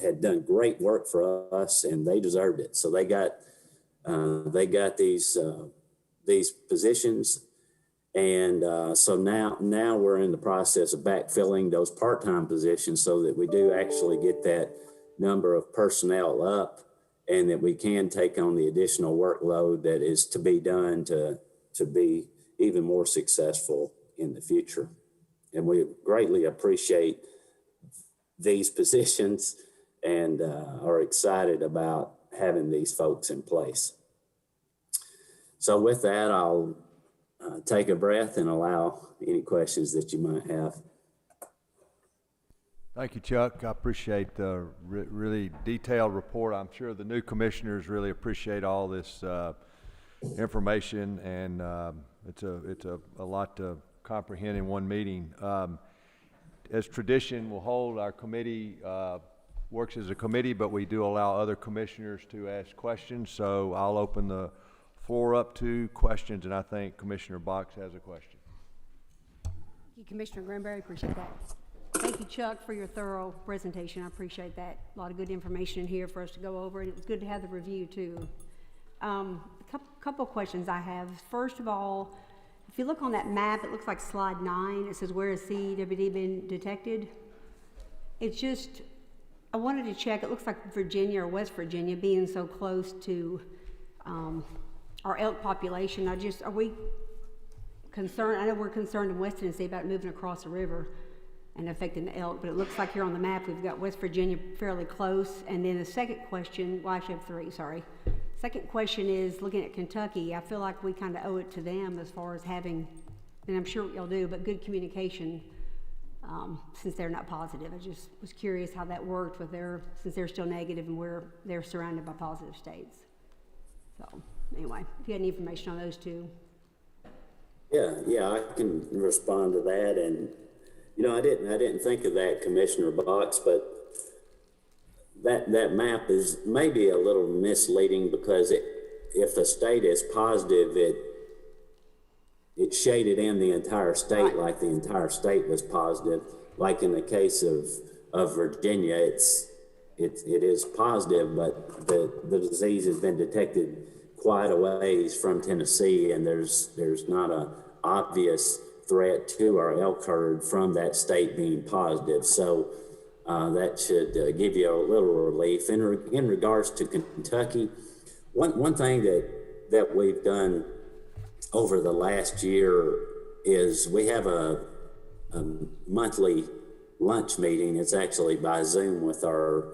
had done great work for us, and they deserved it. So they got these positions, and so now we're in the process of backfilling those part-time positions so that we do actually get that number of personnel up, and that we can take on the additional workload that is to be done to be even more successful in the future. And we greatly appreciate these positions and are excited about having these folks in place. So with that, I'll take a breath and allow any questions that you might have. Thank you, Chuck. I appreciate the really detailed report. I'm sure the new commissioners really appreciate all this information, and it's a lot to comprehend in one meeting. As tradition, we'll hold our committee, works as a committee, but we do allow other commissioners to ask questions. So I'll open the floor up to questions, and I think Commissioner Box has a question. Thank you, Commissioner Granberry, appreciate that. Thank you, Chuck, for your thorough presentation. I appreciate that. A lot of good information in here for us to go over, and it was good to have the review too. A couple of questions I have. First of all, if you look on that map, it looks like slide 9. It says, where has CWD been detected? It's just, I wanted to check, it looks like Virginia or West Virginia being so close to our elk population. Are we concerned? I know we're concerned in West Tennessee about moving across the river and affecting the elk, but it looks like here on the map we've got West Virginia fairly close. And then the second question, well, I actually have 3, sorry. Second question is, looking at Kentucky, I feel like we kind of owe it to them as far as having, and I'm sure y'all do, but good communication since they're not positive. I just was curious how that worked with since they're still negative and they're surrounded by positive states. So anyway, if you had any information on those two. Yeah, I can respond to that. And you know, I didn't think of that, Commissioner Box, but that map is maybe a little misleading because if a state is positive, it shaded in the entire state, right, like the entire state was positive. Like in the case of Virginia, it is positive, but the disease has been detected quite a ways from Tennessee, and there's not a obvious threat to our elk herd from that state being positive. So that should give you a little relief. In regards to Kentucky, one thing that we've done over the last year is we have a monthly lunch meeting. It's actually by Zoom with our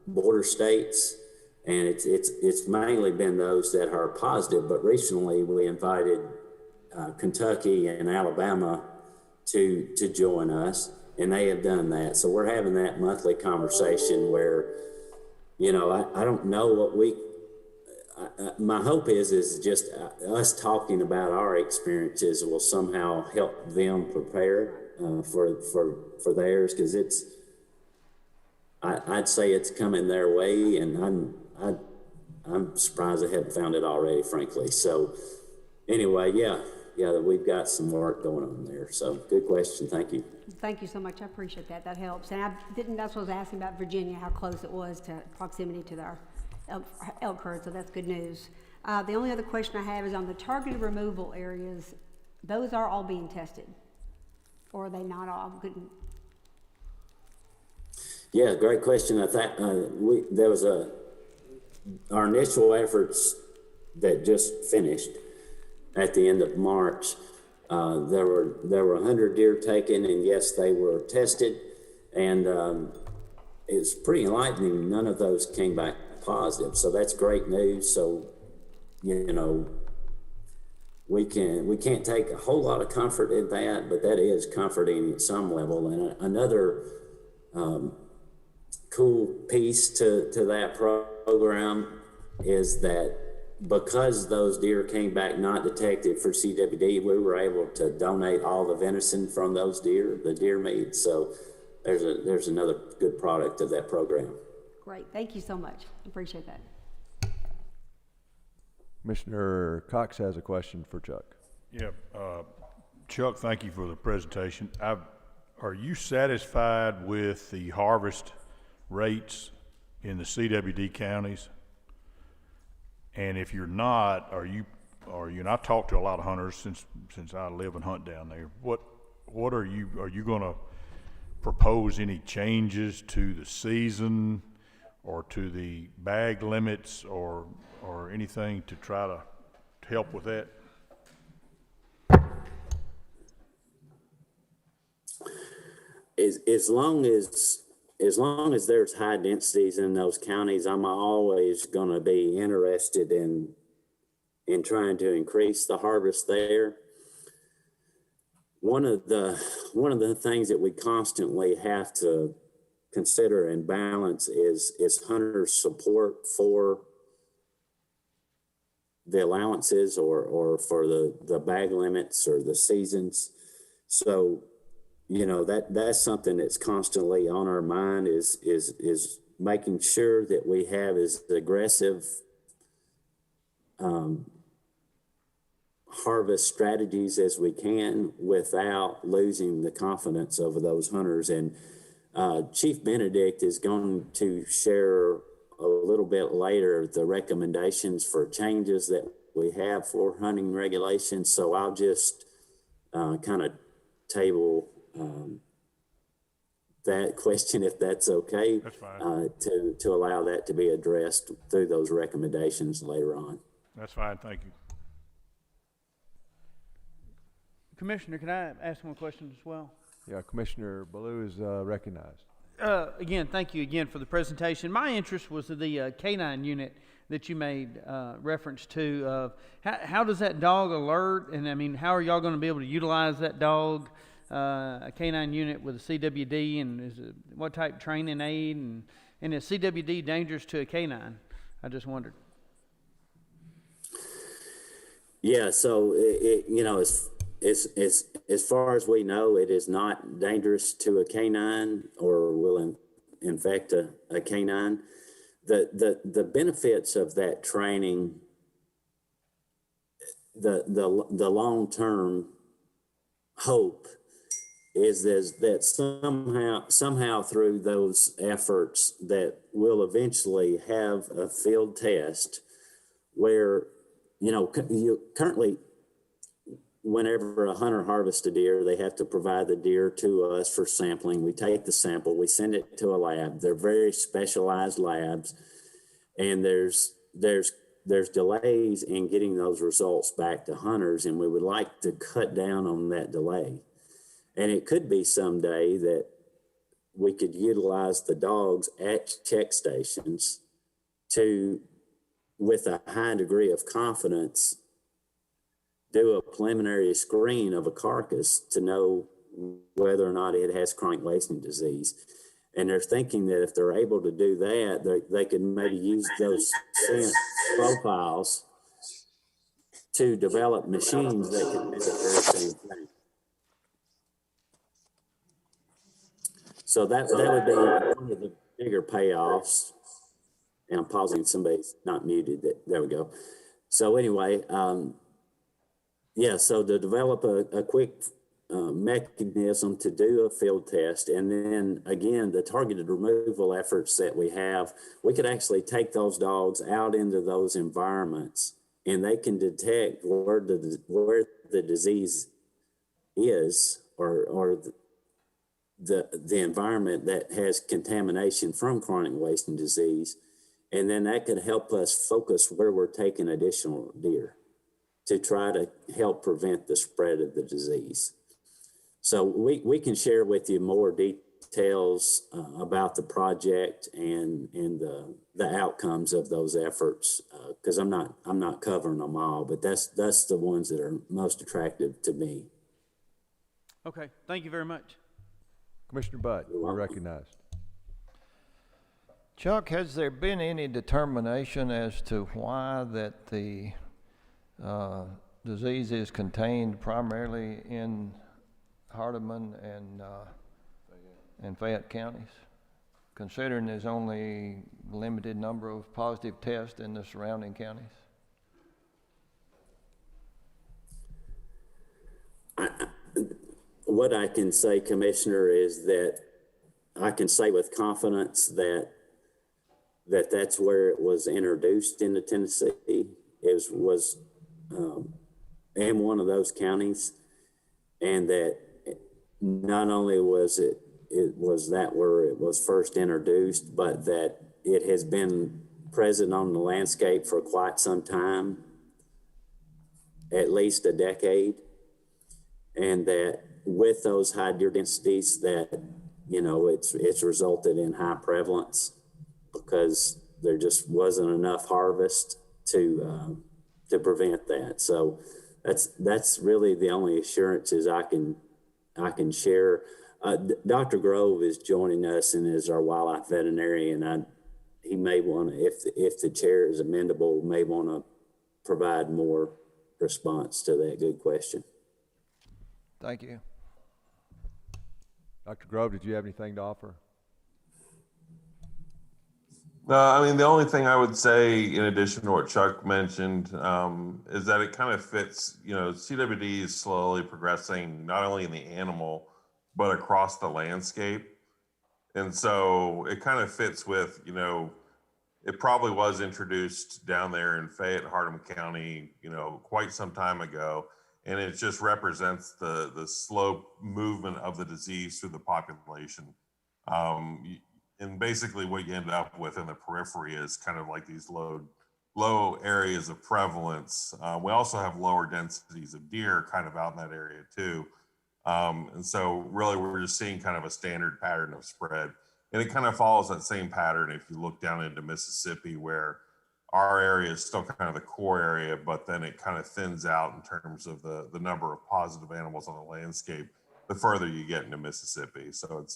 border states, and it's mainly been those that are positive, but recently we invited Kentucky and Alabama to join us, and they have done that. So we're having that monthly conversation where, you know, I don't know what my hope is just us talking about our experiences will somehow help them prepare for theirs, because I'd say it's coming their way, and I'm surprised they haven't found it already, frankly. So anyway, yeah, we've got some work going on there. So good question. Thank you. Thank you so much. I appreciate that. That helps. And that's what I was asking about Virginia, how close it was to proximity to our elk herd. So that's good news. The only other question I have is on the targeted removal areas. Those are all being tested, or are they not all? Yeah, great question. I think there was our initial efforts that just finished at the end of March. There were 100 deer taken, and yes, they were tested. And it's pretty enlightening. None of those came back positive, so that's great news. So, you know, we can't take a whole lot of comfort in that, but that is comforting at some level. And another cool piece to that program is that because those deer came back not detected for CWD, we were able to donate all the venison from those deer, the deer meat. So there's another good product of that program. Great, thank you so much. Appreciate that. Commissioner Cox has a question for Chuck. Yeah, Chuck, thank you for the presentation. Are you satisfied with the harvest rates in the CWD counties? And if you're not, are you? And I talk to a lot of hunters since I live and hunt down there. What are you going to propose any changes to the season or to the bag limits or anything to try to help with that? As long as there's high densities in those counties, I'm always going to be interested in trying to increase the harvest there. One of the things that we constantly have to consider and balance is hunters' support for the allowances or for the bag limits or the seasons. So, you know, that's something that's constantly on our mind is making sure that we have as aggressive harvest strategies as we can without losing the confidence of those hunters. And Chief Benedict is going to share a little bit later the recommendations for changes that we have for hunting regulations. So I'll just kind of table that question, if that's okay. That's fine. To allow that to be addressed through those recommendations later on. That's fine, thank you. Commissioner, can I ask one question as well? Yeah, Commissioner Ballou is recognized. Again, thank you again for the presentation. My interest was the canine unit that you made reference to. How does that dog alert? And I mean, how are y'all going to be able to utilize that dog, a canine unit with a CWD? And what type training aid? And is CWD dangerous to a canine? I just wondered. Yeah, so you know, as far as we know, it is not dangerous to a canine or will infect a canine. The benefits of that training, the long-term hope is that somehow through those efforts that we'll eventually have a field test where, you know, currently, whenever a hunter harvests a deer, they have to provide the deer to us for sampling. We take the sample, we send it to a lab. They're very specialized labs, and there's delays in getting those results back to hunters, and we would like to cut down on that delay. And it could be someday that we could utilize the dogs at check stations to, with a high degree of confidence, do a preliminary screen of a carcass to know whether or not it has chronic wasting disease. And they're thinking that if they're able to do that, they could maybe use those scent profiles to develop machines that can do the very same thing. So that would be one of the bigger payoffs. And I'm pausing, somebody's not muted. There we go. So anyway, yeah, so to develop a quick mechanism to do a field test, and then again, the targeted removal efforts that we have, we could actually take those dogs out into those environments, and they can detect where the disease is, or the environment that has contamination from chronic wasting disease, and then that could help us focus where we're taking additional deer to try to help prevent the spread of the disease. So we can share with you more details details about the project and the outcomes of those efforts, because I'm not covering them all, but that's the ones that are most attractive to me. Okay, thank you very much. Commissioner Butt, you're recognized. Chuck, has there been any determination as to why that the disease is contained primarily in Hardeman and Fayette counties, considering there's only a limited number of positive tests in the surrounding counties? What I can say, Commissioner, is that I can say with confidence that that's where it was introduced into Tennessee. It was in one of those counties, and that not only was it was that where it was first introduced, but that it has been present on the landscape for quite some time, at least a decade, and that with those high deer densities that, you know, it's resulted in high prevalence because there just wasn't enough harvest to prevent that. So that's really the only assurances I can share. Dr. Grove is joining us and is our wildlife veterinarian. He may want to, if the chair is amendable, may want to provide more response to that good question. Thank you. Dr. Grove, did you have anything to offer? No, I mean, the only thing I would say in addition to what Chuck mentioned is that it kind of fits, you know, CWD is slowly progressing not only in the animal, but across the landscape. And so it kind of fits with, you know, it probably was introduced down there in Fayette, Hardeman County, you know, quite some time ago. And it just represents the slow movement of the disease through the population. And basically what you end up with in the periphery is kind of like these low areas of prevalence. We also have lower densities of deer kind of out in that area too. And so really we're just seeing kind of a standard pattern of spread. And it kind of follows that same pattern if you look down into Mississippi, where our area is still kind of the core area, but then it kind of thins out in terms of the number of positive animals on the landscape the further you get into Mississippi. So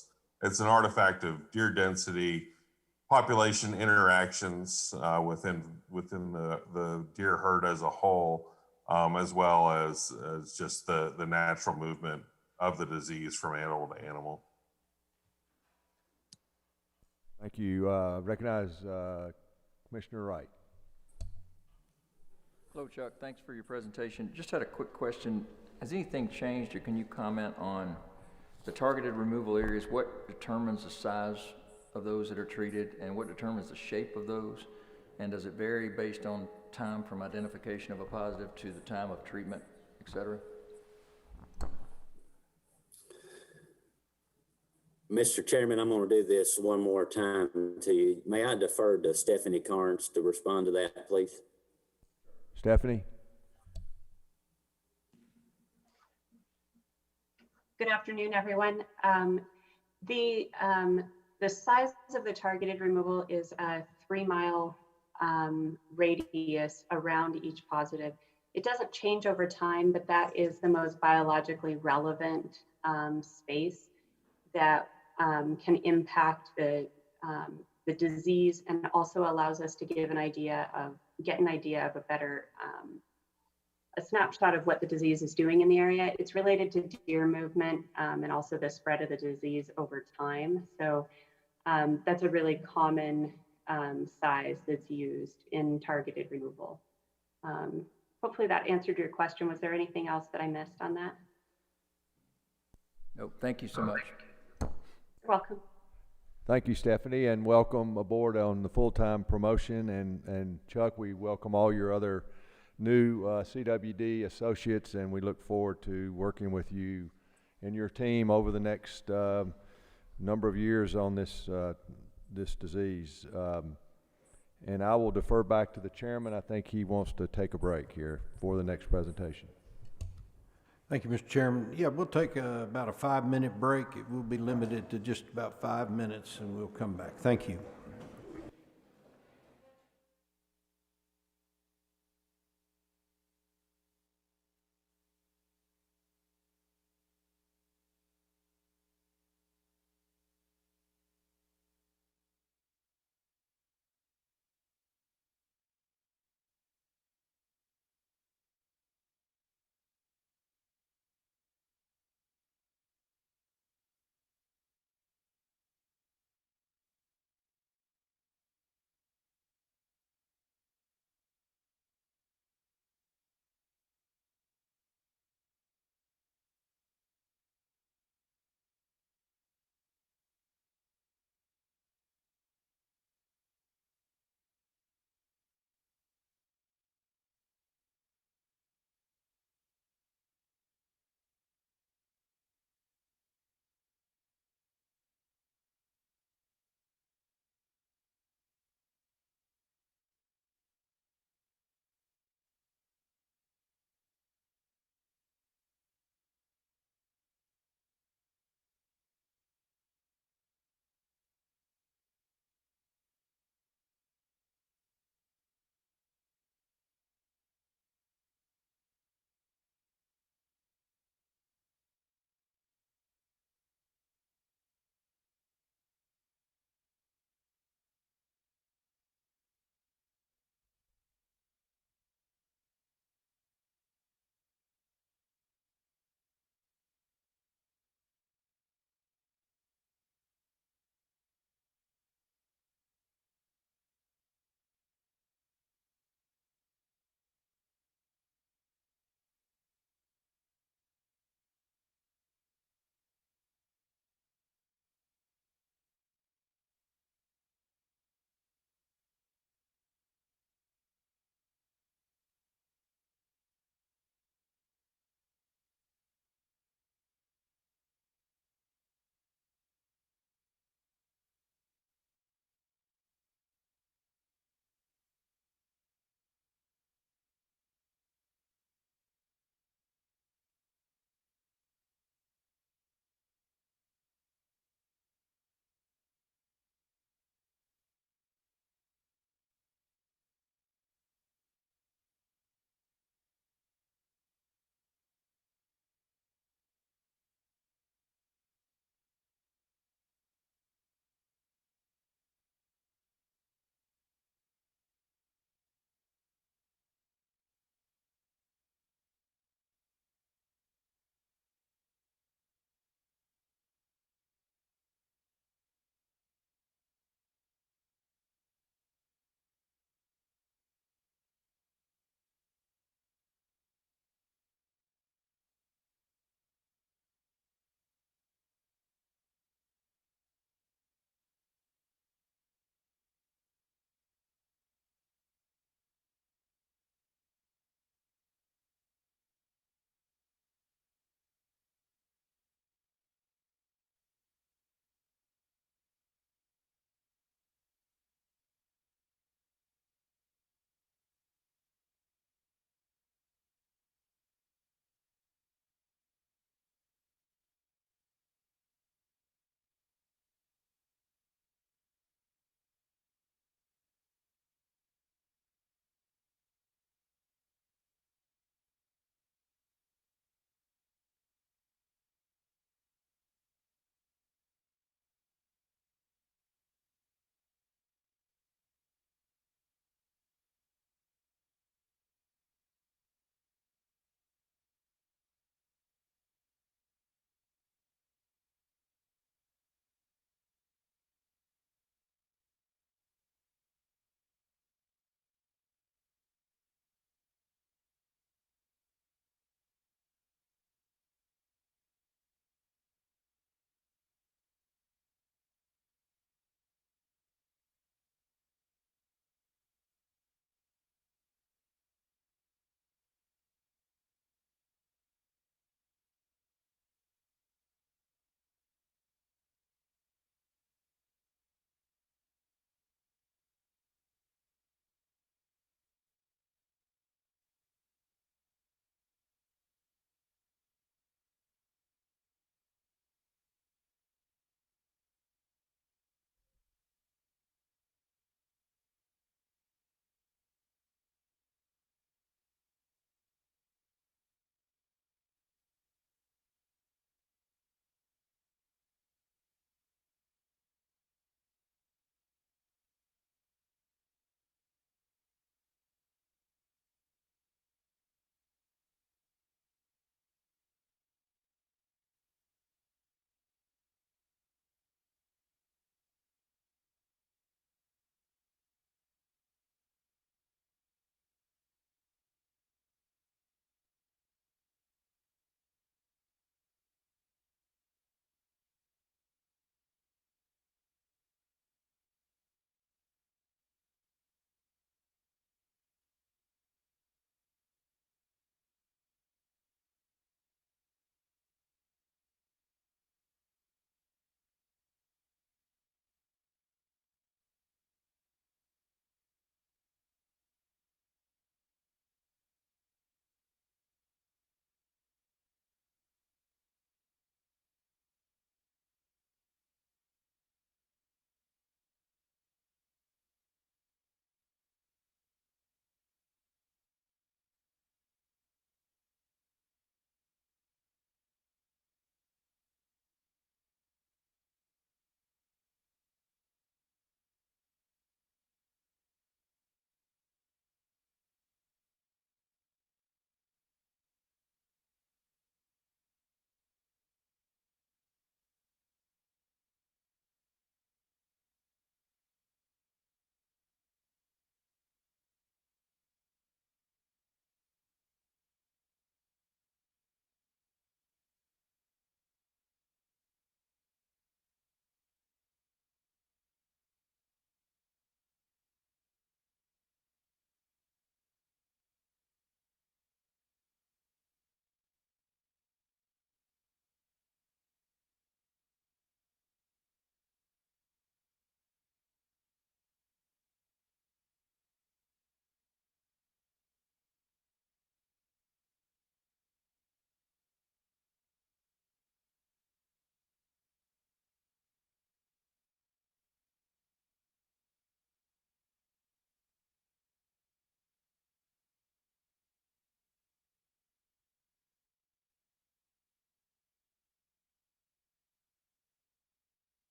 it's an artifact of deer density, population interactions within the deer herd as a whole, as well as just the natural movement of the disease from animal to animal. Thank you. Recognize Commissioner Wright. Hello, Chuck. Thanks for your presentation. Just had a quick question. Has anything changed, or can you comment on the targeted removal areas? What determines the size of those that are treated, and what determines the shape of those? And does it vary based on time from identification of a positive to the time of treatment, et cetera? Mr. Chairman, I'm going to do this one more time to you. May I defer to Stephanie Carnes to respond to that, please? Stephanie? Good afternoon, everyone. The size of the targeted removal is a 3-mile radius around each positive. It doesn't change over time, but that is the most biologically relevant space that can impact the disease, and also allows us to get an idea of a better a snapshot of what the disease is doing in the area. It's related to deer movement and also the spread of the disease over time. So that's a really common size that's used in targeted removal. Hopefully that answered your question. Was there anything else that I missed on that? Nope. Thank you so much. You're welcome. Thank you, Stephanie, and welcome aboard on the full-time promotion. And Chuck, we welcome all your other new CWD associates, and we look forward to working with you and your team over the next number of years on this disease. And I will defer back to the chairman. I think he wants to take a break here for the next presentation. Thank you, Mr. Chairman. Yeah, we'll take about a 5-minute break. It will be limited to just about 5 minutes, and we'll come back. Thank you.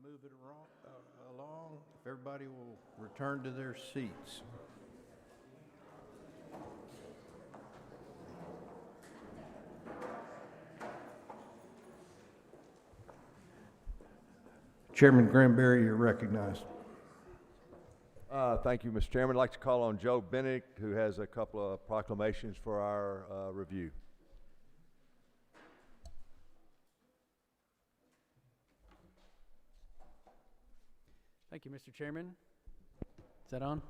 move it along, if everybody will return to their seats. Chairman Granberry, you're recognized. Thank you, Mr. Chairman. I'd like to call on Joe Benedict, who has a couple of proclamations for our review. Thank you, Mr. Chairman. Is that on?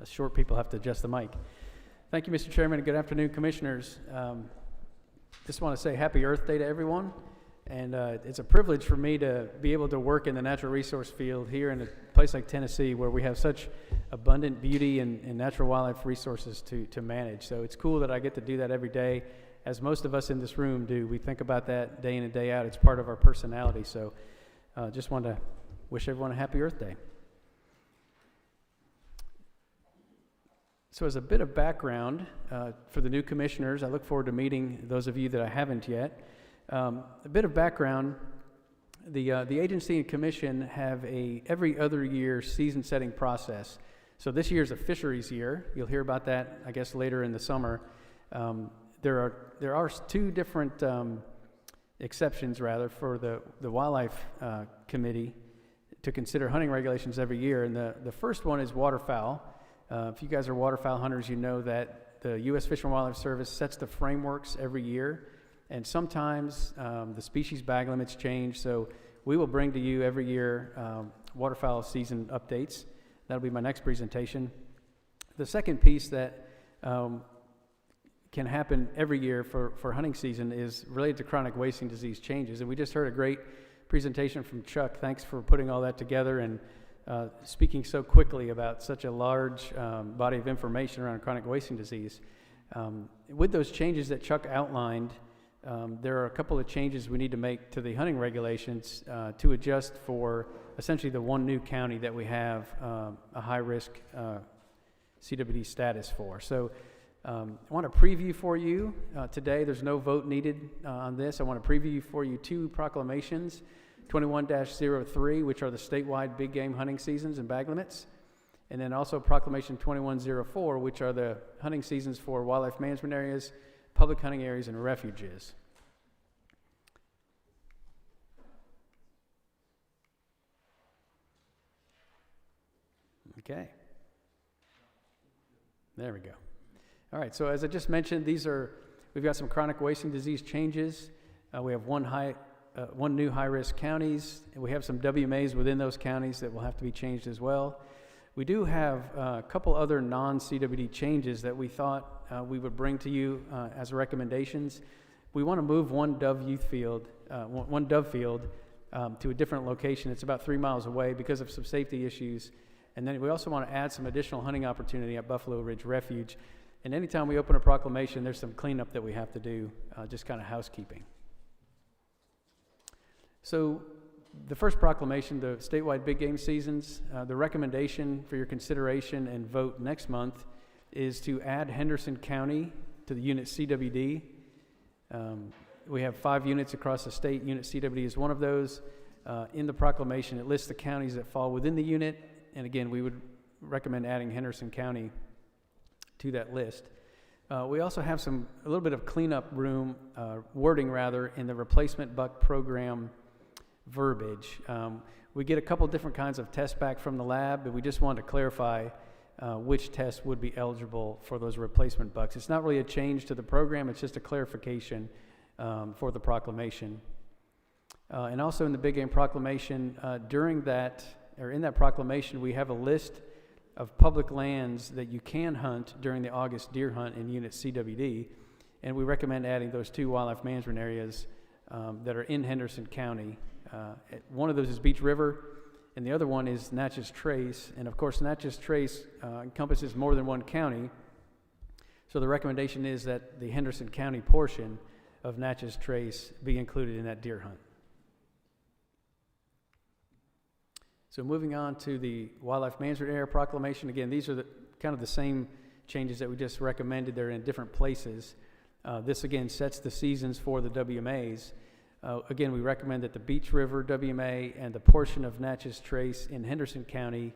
Us short people have to adjust the mic. Thank you, Mr. Chairman, and good afternoon, Commissioners. Just want to say Happy Earth Day to everyone. And it's a privilege for me to be able to work in the natural resource field here in a place like Tennessee, where we have such abundant beauty and natural wildlife resources to manage. So it's cool that I get to do that every day, as most of us in this room do. We think about that day in and day out. It's part of our personality. So just want to wish everyone a happy Earth Day. So as a bit of background for the new commissioners, I look forward to meeting those of you that I haven't yet. A bit of background, the agency and commission have a every other year season setting process. So this year's a fisheries year. You'll hear about that, I guess, later in the summer. There are two different exceptions, rather, for the wildlife committee to consider hunting regulations every year. And the first one is waterfowl. If you guys are waterfowl hunters, you know that the U.S. Fish and Wildlife Service sets the frameworks every year. And sometimes the species bag limits change, so we will bring to you every year waterfowl season updates. That'll be my next presentation. The second piece that can happen every year for hunting season is related to chronic wasting disease changes. And we just heard a great presentation from Chuck. Thanks for putting all that together and speaking so quickly about such a large body of information around chronic wasting disease. With those changes that Chuck outlined, there are a couple of changes we need to make to the hunting regulations to adjust for essentially the one new county that we have a high-risk CWD status for. So I want to preview for you today. There's no vote needed on this. I want to preview for you two proclamations, 21-03, which are the statewide big game hunting seasons and bag limits, and then also Proclamation 21-04, which are the hunting seasons for wildlife management areas, public hunting areas, and refuges. Okay. There we go. All right, so as I just mentioned, we've got some chronic wasting disease changes. We have one new high-risk counties, and we have some WMAs within those counties that will have to be changed as well. We do have a couple other non-CWD changes that we thought we would bring to you as recommendations. We want to move one dove field to a different location. It's about 3 miles away because of some safety issues. And then we also want to add some additional hunting opportunity at Buffalo Ridge Refuge. And anytime we open a proclamation, there's some cleanup that we have to do, just kind of housekeeping. So the first proclamation, the statewide big game seasons, the recommendation for your consideration and vote next month is to add Henderson County to the unit CWD. We have 5 units across the state. Unit CWD is one of those. In the proclamation, it lists the counties that fall within the unit. And again, we would recommend adding Henderson County to that list. We also have a little bit of cleanup wording in the replacement buck program verbiage. We get a couple different kinds of tests back from the lab, but we just wanted to clarify which tests would be eligible for those replacement bucks. It's not really a change to the program, it's just a clarification for the proclamation. And also in the big game proclamation, in that proclamation, we have a list of public lands that you can hunt during the August deer hunt in unit CWD, and we recommend adding those 2 wildlife management areas that are in Henderson County. One of those is Beach River, and the other one is Natchez Trace. And of course, Natchez Trace encompasses more than one county. So the recommendation is that the Henderson County portion of Natchez Trace be included in that deer hunt. So moving on to the Wildlife Management Area Proclamation. Again, these are kind of the same changes that we just recommended. They're in different places. This again sets the seasons for the WMAs. Again, we recommend that the Beach River WMA and the portion of Natchez Trace in Henderson County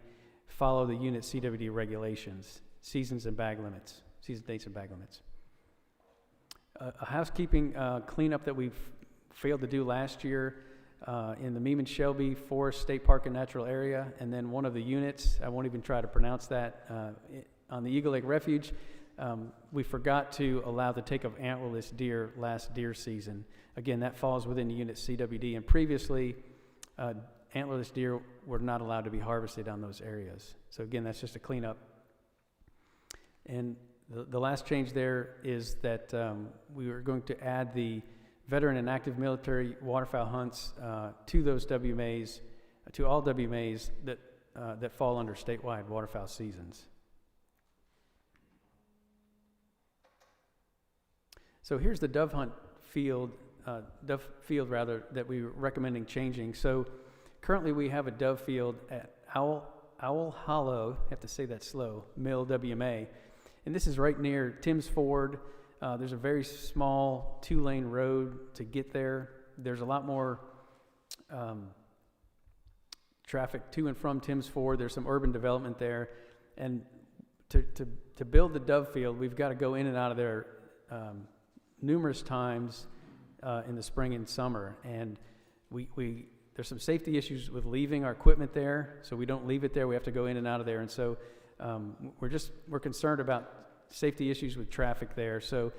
follow the unit CWD regulations, seasons and bag limits, season dates and bag limits. A housekeeping cleanup that we've failed to do last year in the Meeman Shelby Forest State Park and Natural Area, and then one of the units, I won't even try to pronounce that, on the Eagle Lake Refuge, we forgot to allow the take of antlerless deer last deer season. Again, that falls within the unit CWD, and previously, antlerless deer were not allowed to be harvested on those areas. So again, that's just a cleanup. And the last change there is that we are going to add the veteran and active military waterfowl hunts to those WMAs, to all WMAs that fall under statewide waterfowl seasons. So here's the dove field that we're recommending changing. So currently we have a dove field at Owl Hollow, I have to say that slow, Mill WMA. And this is right near Tim's Ford. There's a very small 2-lane road to get there. There's a lot more traffic to and from Tim's Ford. There's some urban development there. And to build the dove field, we've got to go in and out of there numerous times in the spring and summer. And there's some safety issues with leaving our equipment there, so we don't leave it there. We have to go in and out of there. And so we're concerned about safety issues with traffic there. So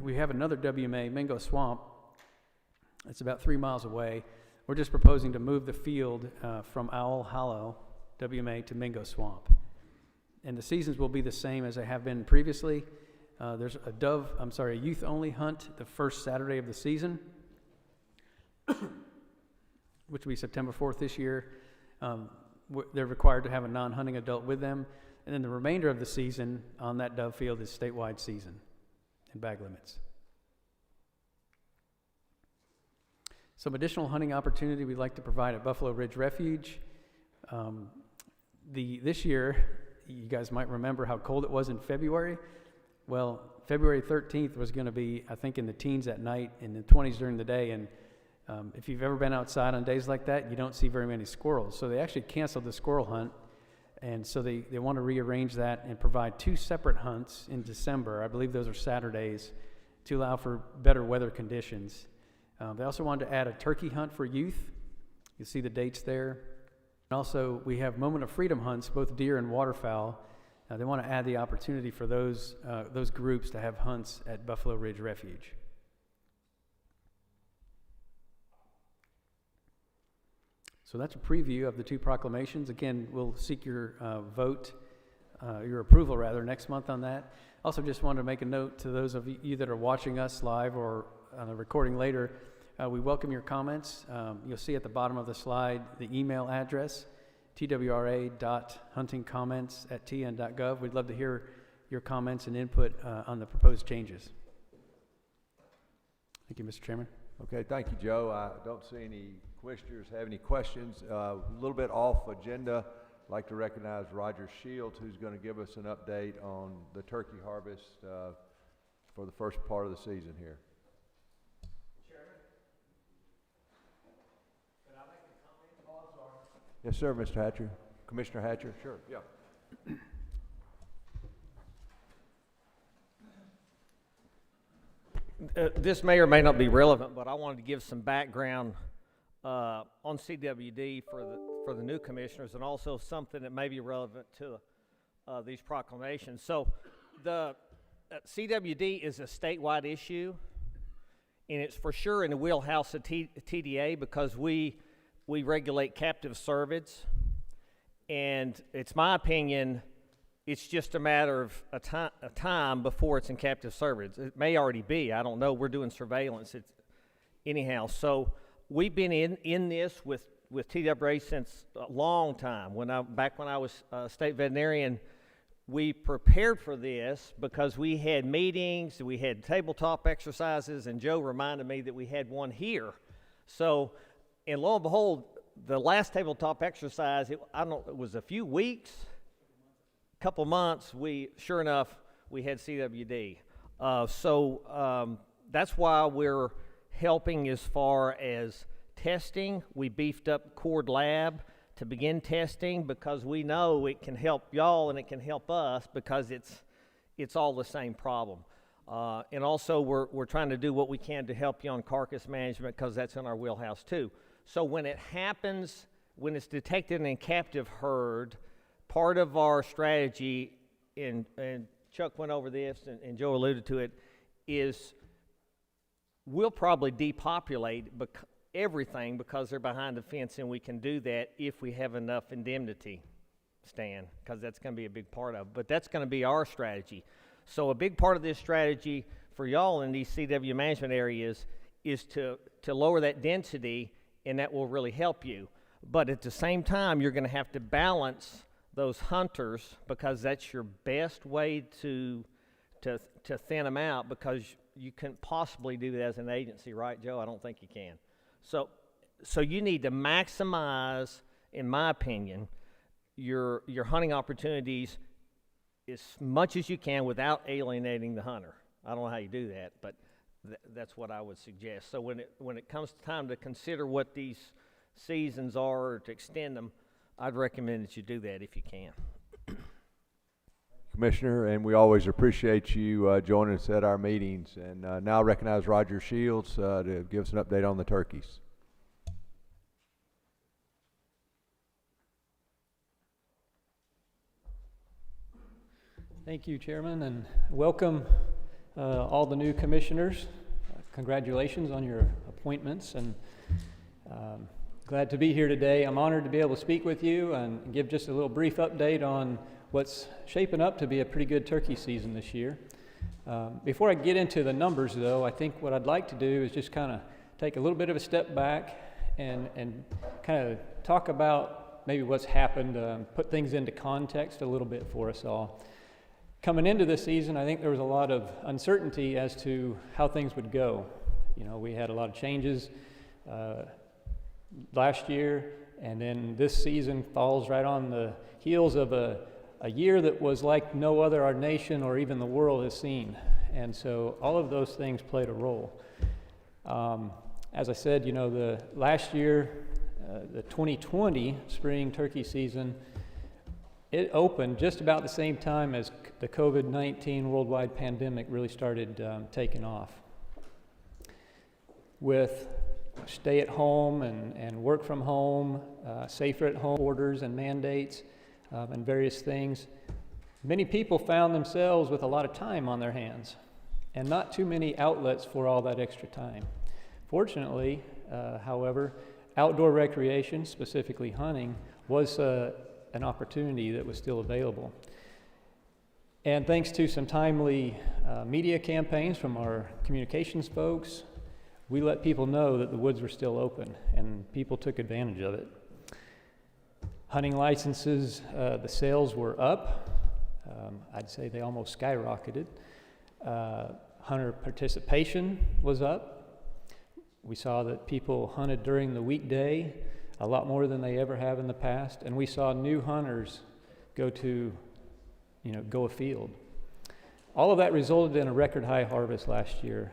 we have another WMA, Mingo Swamp. It's about 3 miles away. We're just proposing to move the field from Owl Hollow WMA to Mingo Swamp. And the seasons will be the same as they have been previously. There's a youth-only hunt the first Saturday of the season, which will be September 4th this year. They're required to have a non-hunting adult with them. And then the remainder of the season on that dove field is statewide season and bag limits. Some additional hunting opportunity we'd like to provide at Buffalo Ridge Refuge. This year, you guys might remember how cold it was in February. Well, February 13th was going to be, I think, in the teens at night, in the 20s during the day. And if you've ever been outside on days like that, you don't see very many squirrels. So they actually canceled the squirrel hunt. And so they want to rearrange that and provide 2 separate hunts in December. I believe those are Saturdays to allow for better weather conditions. They also wanted to add a turkey hunt for youth. You'll see the dates there. And also, we have Moment of Freedom hunts, both deer and waterfowl. They want to add the opportunity for those groups to have hunts at Buffalo Ridge Refuge. So that's a preview of the 2 proclamations. Again, we'll seek your your approval next month on that. Also just wanted to make a note to those of you that are watching us live or on a recording later, we welcome your comments. You'll see at the bottom of the slide the email address, twra.huntingcomments@tn.gov. We'd love to hear your comments and input on the proposed changes. Thank you, Mr. Chairman. Okay, thank you, Joe. I don't see any commissioners have any questions. A little bit off agenda. I'd like to recognize Roger Shields, who's going to give us an update on the turkey harvest for the first part of the season here. Chairman, can I make a comment? Oh, I'm sorry. Yes, sir, Mr. Hatcher. Commissioner Hatcher, sure, yeah. This may or may not be relevant, but I wanted to give some background on CWD for the new commissioners, and also something that may be relevant to these proclamations. So the CWD is a statewide issue, and it's for sure in the wheelhouse of TDA because we regulate captive cervids, and it's my opinion it's just a matter of a time before it's in captive cervids. It may already be. I don't know. We're doing surveillance. Anyhow, so we've been in this with TWRA since a long time. Back when I was state veterinarian, we prepared for this because we had meetings, we had tabletop exercises, and Joe reminded me that we had one here. So, and lo and behold, the last tabletop exercise, it was a few weeks, couple months, sure enough, we had CWD. So that's why we're helping as far as testing. We beefed up Cord Lab to begin testing because we know it can help y'all and it can help us because it's all the same problem. And also we're trying to do what we can to help you on carcass management because that's in our wheelhouse too. So when it happens, when it's detected in a captive herd, part of our strategy, and Chuck went over this and Joe alluded to it, is we'll probably depopulate everything because they're behind the fence, and we can do that if we have enough indemnity, Stan, because that's going to be a big part of it. But that's going to be our strategy. So a big part of this strategy for y'all in these CW management areas is to lower that density, and that will really help you. But at the same time, you're going to have to balance those hunters because that's your best way to thin them out, because you couldn't possibly do that as an agency, right, Joe? I don't think you can. So you need to maximize, in my opinion, your hunting opportunities as much as you can without alienating the hunter. I don't know how you do that, but that's what I would suggest. So when it comes time to consider what these seasons are or to extend them, I'd recommend that you do that if you can. Commissioner, and we always appreciate you joining us at our meetings. And now I recognize Roger Shields to give us an update on the turkeys. Thank you, Chairman, and welcome all the new commissioners. Congratulations on your appointments, and glad to be here today. I'm honored to be able to speak with you and give just a little brief update on what's shaping up to be a pretty good turkey season this year. Before I get into the numbers, though, I think what I'd like to do is just kind of take a little bit of a step back and kind of talk about maybe what's happened, put things into context a little bit for us all. Coming into this season, I think there was a lot of uncertainty as to how things would go. You know, we had a lot of changes last year, and then this season falls right on the heels of a year that was like no other our nation or even the world has seen. And so all of those things played a role. As I said, you know, the last year, the 2020 spring turkey season, it opened just about the same time as the COVID-19 worldwide pandemic really started taking off. With stay at home and work from home, safer at home orders and mandates, and various things, many people found themselves with a lot of time on their hands and not too many outlets for all that extra time. Fortunately, however, outdoor recreation, specifically hunting, was an opportunity that was still available. And thanks to some timely media campaigns from our communications folks, we let people know that the woods were still open, and people took advantage of it. Hunting licenses, the sales were up. I'd say they almost skyrocketed. Hunter participation was up. We saw that people hunted during the weekday a lot more than they ever have in the past, and we saw new hunters go afield. All of that resulted in a record high harvest last year,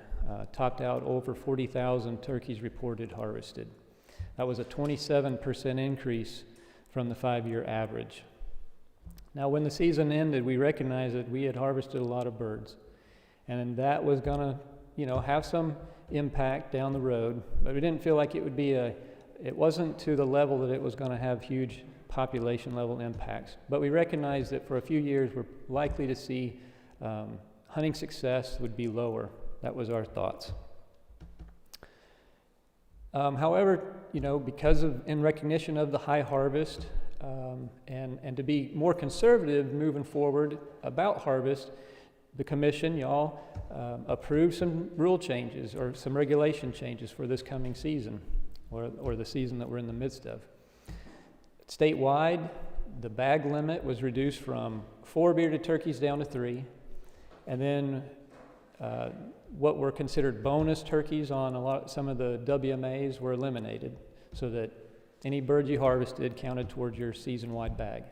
topped out over 40,000 turkeys reported harvested. That was a 27% increase from the 5-year average. Now, when the season ended, we recognized that we had harvested a lot of birds, and that was gonna, have some impact down the road, but we didn't feel like it wasn't to the level that it was gonna have huge population level impacts. But we recognized that for a few years, we're likely to see hunting success would be lower. That was our thoughts. However, because in recognition of the high harvest and to be more conservative moving forward about harvest, the commission, y'all, approved some rule changes or some regulation changes for this coming season or the season that we're in the midst of. Statewide, the bag limit was reduced from 4 bearded turkeys down to 3, and then what were considered bonus turkeys on some of the WMAs were eliminated, so that any birds you harvested counted towards your season-wide bag.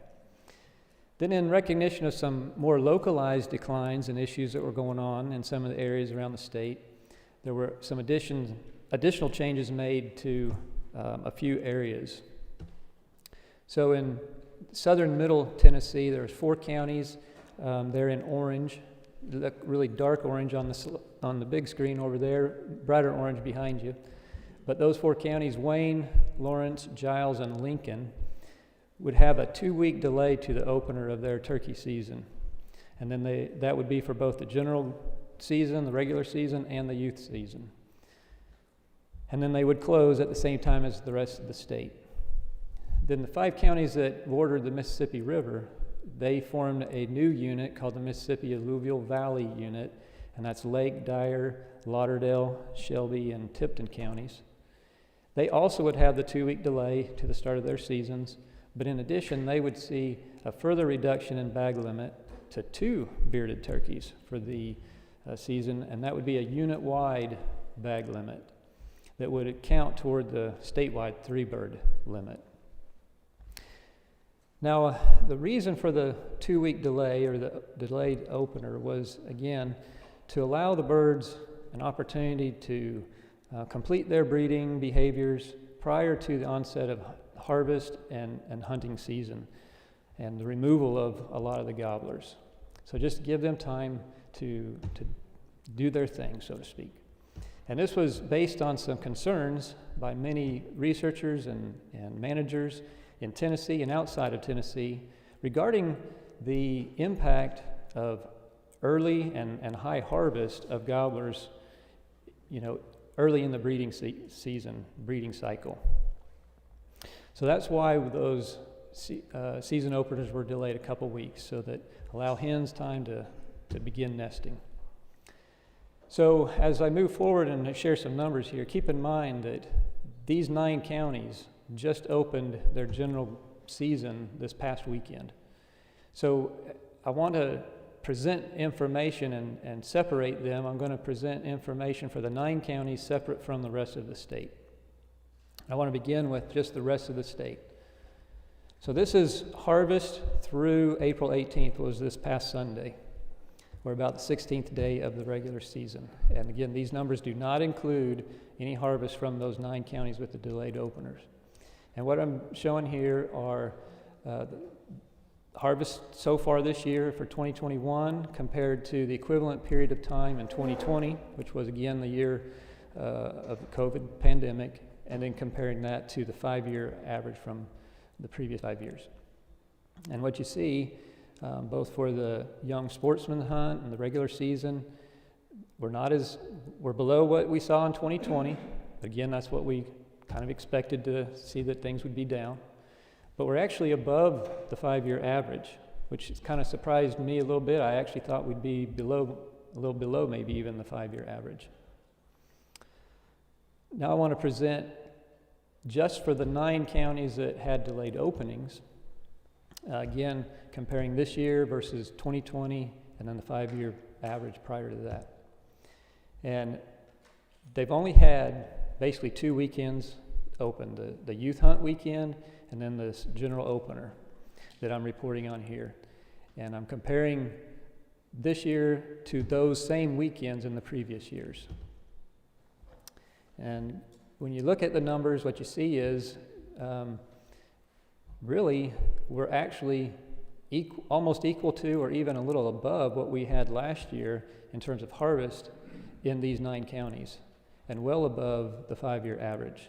Then, in recognition of some more localized declines and issues that were going on in some of the areas around the state, there were some additions additional changes made to a few areas. So in southern middle Tennessee, there's 4 counties. They're in orange. They look really dark orange on the big screen over there, brighter orange behind you. But those 4 counties, Wayne, Lawrence, Giles, and Lincoln, would have a 2-week delay to the opener of their turkey season. And then that would be for both the general season, the regular season, and the youth season. And then they would close at the same time as the rest of the state. Then the 5 counties that bordered the Mississippi River, they formed a new unit called the Mississippi Alluvial Valley Unit, and that's Lake, Dyer, Lauderdale, Shelby, and Tipton counties. They also would have the 2-week delay to the start of their seasons, but in addition, they would see a further reduction in bag limit to 2 bearded turkeys for the season, and that would be a unit-wide bag limit that would count toward the statewide 3-bird limit. Now, the reason for the 2-week delay or the delayed opener was, again, to allow the birds an opportunity to complete their breeding behaviors prior to the onset of harvest and hunting season and the removal of a lot of the gobblers. So just give them time to do their thing, so to speak. And this was based on some concerns by many researchers and managers in Tennessee and outside of Tennessee regarding the impact of early and high harvest of gobblers, early in the breeding season, breeding cycle. So that's why those season openers were delayed a couple weeks, so that allow hens time to begin nesting. So as I move forward and share some numbers here, keep in mind that these 9 counties just opened their general season this past weekend. So I want to present information and separate them. I'm going to present information for the 9 counties separate from the rest of the state. I want to begin with just the rest of the state. So this is harvest through April 18th, was this past Sunday. We're about the 16th day of the regular season. And again, these numbers do not include any harvest from those 9 counties with the delayed openers. And what I'm showing here are the harvest so far this year for 2021 compared to the equivalent period of time in 2020, which was again the year of the COVID pandemic, and then comparing that to the 5-year average from the previous 5 years. And what you see, both for the young sportsman hunt and the regular season, we're below what we saw in 2020. Again, that's what we kind of expected to see, that things would be down. But we're actually above the 5-year average, which kind of surprised me a little bit. I actually thought we'd be a little below maybe even the 5-year average. Now I want to present just for the 9 counties that had delayed openings, again, comparing this year versus 2020 and then the 5-year average prior to that. And they've only had basically 2 weekends open, the youth hunt weekend and then this general opener that I'm reporting on here. And I'm comparing this year to those same weekends in the previous years. And when you look at the numbers, what you see is really we're actually almost equal to or even a little above what we had last year in terms of harvest in these 9 counties, and well above the 5-year average.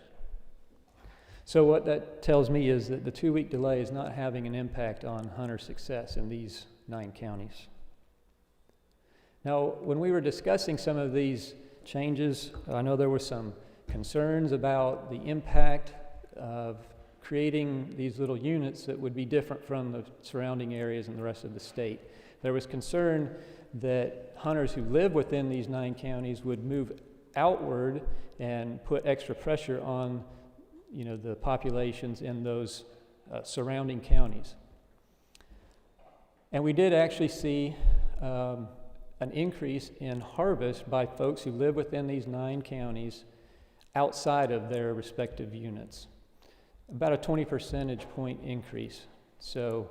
So what that tells me is that the 2-week delay is not having an impact on hunter success in these 9 counties. Now, when we were discussing some of these changes, I know there were some concerns about the impact of creating these little units that would be different from the surrounding areas and the rest of the state. There was concern that hunters who live within these 9 counties would move outward and put extra pressure on the populations in those surrounding counties. And we did actually see an increase in harvest by folks who live within these 9 counties outside of their respective units. About a 20 percentage point increase. So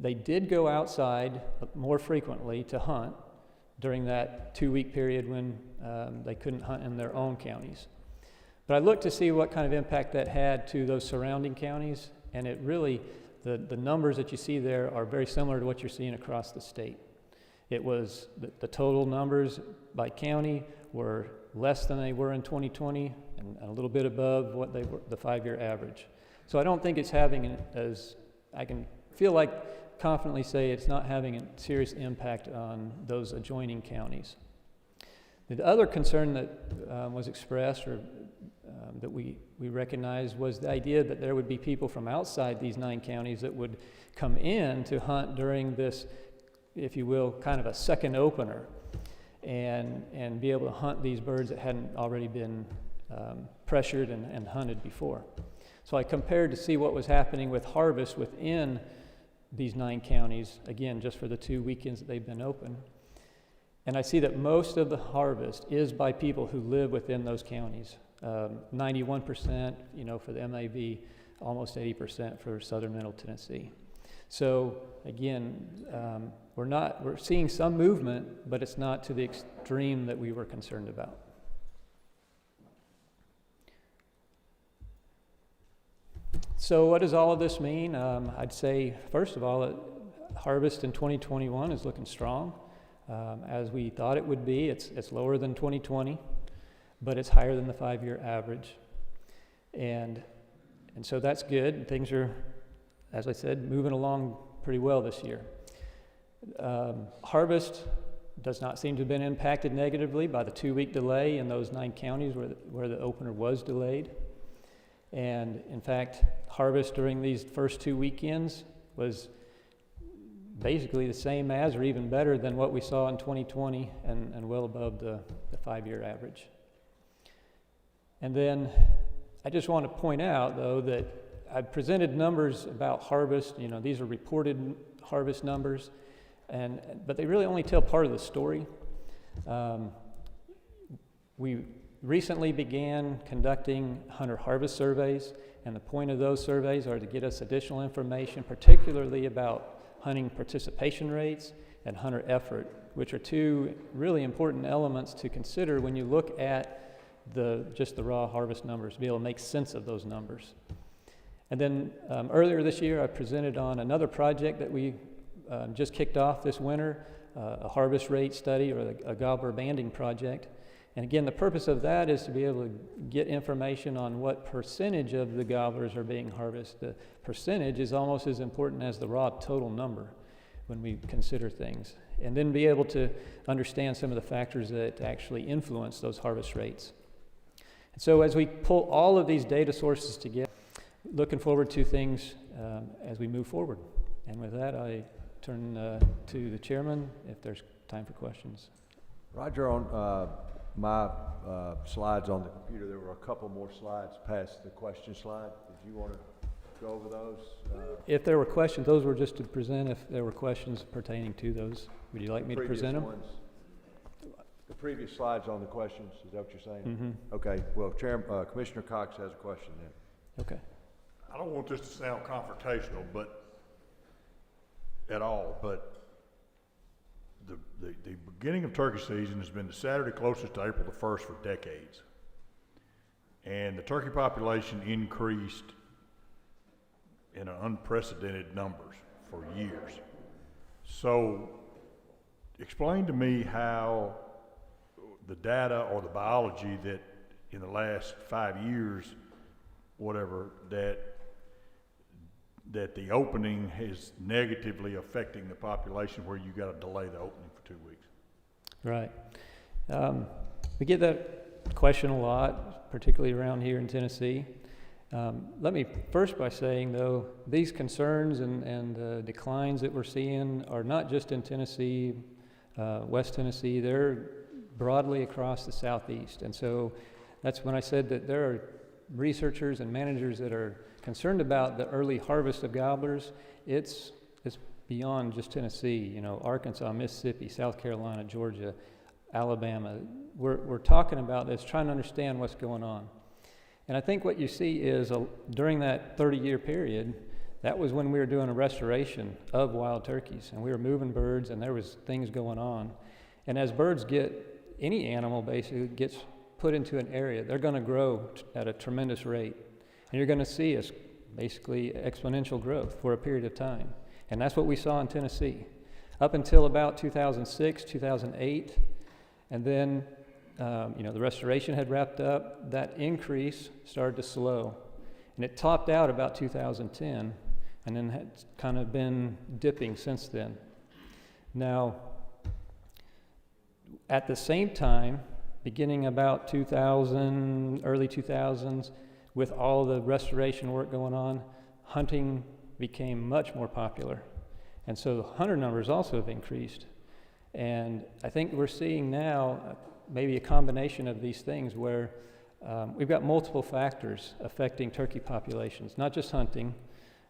they did go outside more frequently to hunt during that 2-week period when they couldn't hunt in their own counties. But I looked to see what kind of impact that had to those surrounding counties, and it really, the numbers that you see there are very similar to what you're seeing across the state. It was, the total numbers by county were less than they were in 2020 and a little bit above what they were, the 5-year average. So I don't think it's having, I can feel like confidently say it's not having a serious impact on those adjoining counties. The other concern that was expressed or that we recognized was the idea that there would be people from outside these 9 counties that would come in to hunt during this, if you will, kind of a second opener and be able to hunt these birds that hadn't already been pressured and hunted before. So I compared to see what was happening with harvest within these 9 counties, again, just for the 2 weekends that they've been open. And I see that most of the harvest is by people who live within those counties. 91%, for the MAV, almost 80% for southern middle Tennessee. So again, we're seeing some movement, but it's not to the extreme that we were concerned about. So what does all of this mean? I'd say, first of all, that harvest in 2021 is looking strong. As we thought it would be, it's lower than 2020, but it's higher than the 5-year average. And so that's good. Things are, as I said, moving along pretty well this year. Harvest does not seem to have been impacted negatively by the 2-week delay in those 9 counties where the opener was delayed. And in fact, harvest during these first 2 weekends was basically the same as or even better than what we saw in 2020 and well above the 5-year average. And then I just want to point out, though, that I've presented numbers about harvest. These are reported harvest numbers, but they really only tell part of the story. We recently began conducting hunter harvest surveys, and the point of those surveys are to get us additional information, particularly about hunting participation rates and hunter effort, which are 2 really important elements to consider when you look at just the raw harvest numbers, to be able to make sense of those numbers. And then earlier this year, I presented on another project that we just kicked off this winter, a harvest rate study or a gobbler banding project. And again, the purpose of that is to be able to get information on what percentage of the gobblers are being harvested. The percentage is almost as important as the raw total number when we consider things. And then be able to understand some of the factors that actually influence those harvest rates. And so as we pull all of these data sources together, looking forward to things as we move forward. And with that, I turn to the chairman if there's time for questions. Roger, on my slides on the computer, there were a couple more slides past the question slide. Did you want to go over those? If there were questions, those were just to present. If there were questions pertaining to those, would you like me to present them? The previous slides on the questions, is that what you're saying? Mm-hmm. Okay, well, Commissioner Cox has a question then. Okay. I don't want this to sound confrontational, but at all, but the beginning of turkey season has been the Saturday closest to April the 1st for decades. And the turkey population increased in unprecedented numbers for years. So explain to me how the data or the biology that in the last 5 years, whatever, that the opening is negatively affecting the population where you got to delay the opening for 2 weeks. Right. We get that question a lot, particularly around here in Tennessee. Let me first by saying, though, these concerns and the declines that we're seeing are not just in Tennessee, West Tennessee, they're broadly across the Southeast. And so that's when I said that there are researchers and managers that are concerned about the early harvest of gobblers. It's beyond just Tennessee, Arkansas, Mississippi, South Carolina, Georgia, Alabama. We're talking about this, trying to understand what's going on. And I think what you see is during that 30-year period, that was when we were doing a restoration of wild turkeys, and we were moving birds, and there was things going on. And as birds any animal basically gets put into an area, they're going to grow at a tremendous rate. And you're going to see us basically exponential growth for a period of time. And that's what we saw in Tennessee up until about 2006, 2008. And then, the restoration had wrapped up. That increase started to slow. And it topped out about 2010 and then had kind of been dipping since then. Now, at the same time, beginning about 2000, early 2000s, with all the restoration work going on, hunting became much more popular. And so the hunter numbers also have increased. And I think we're seeing now maybe a combination of these things where we've got multiple factors affecting turkey populations, not just hunting.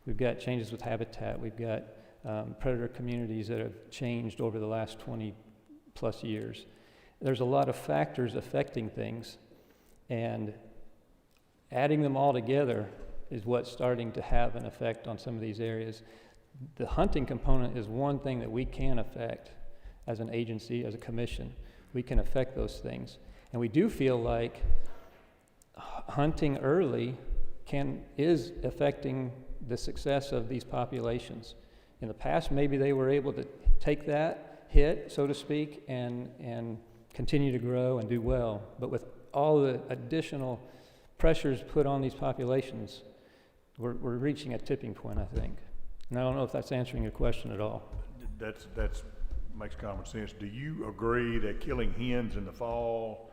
We've got changes with habitat. We've got predator communities that have changed over the last 20 plus years. There's a lot of factors affecting things, and adding them all together is what's starting to have an effect on some of these areas. The hunting component is one thing that we can affect as an agency, as a commission. We can affect those things. And we do feel like hunting early is affecting the success of these populations. In the past, maybe they were able to take that hit, so to speak, and continue to grow and do well. But with all the additional pressures put on these populations, we're reaching a tipping point, I think. And I don't know if that's answering your question at all. That's makes common sense. Do you agree that killing hens in the fall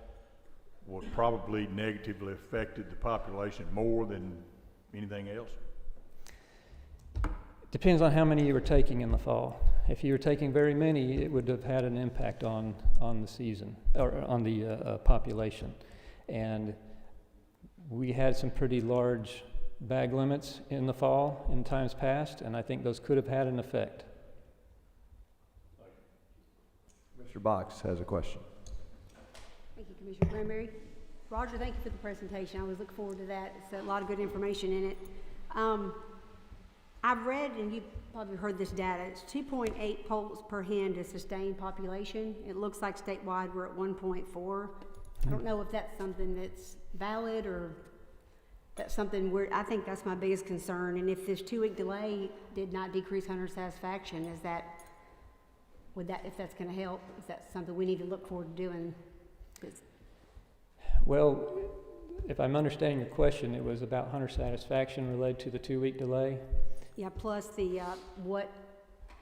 would probably negatively affected the population more than anything else? Depends on how many you were taking in the fall. If you were taking very many, it would have had an impact on the season, or on the population. And we had some pretty large bag limits in the fall in times past, and I think those could have had an effect. Mr. Box has a question. Thank you, Commissioner Granberry. Roger, thank you for the presentation. I always look forward to that. It's a lot of good information in it. I've read, and you've probably heard this data, it's 2.8 poults per hen to sustain population. It looks like statewide we're at 1.4. I don't know if that's something that's valid or that's something I think that's my biggest concern. And if this 2-week delay did not decrease hunter satisfaction, if that's going to help, is that something we need to look forward to doing? Well, if I'm understanding your question, it was about hunter satisfaction related to the 2-week delay. Yeah, plus the what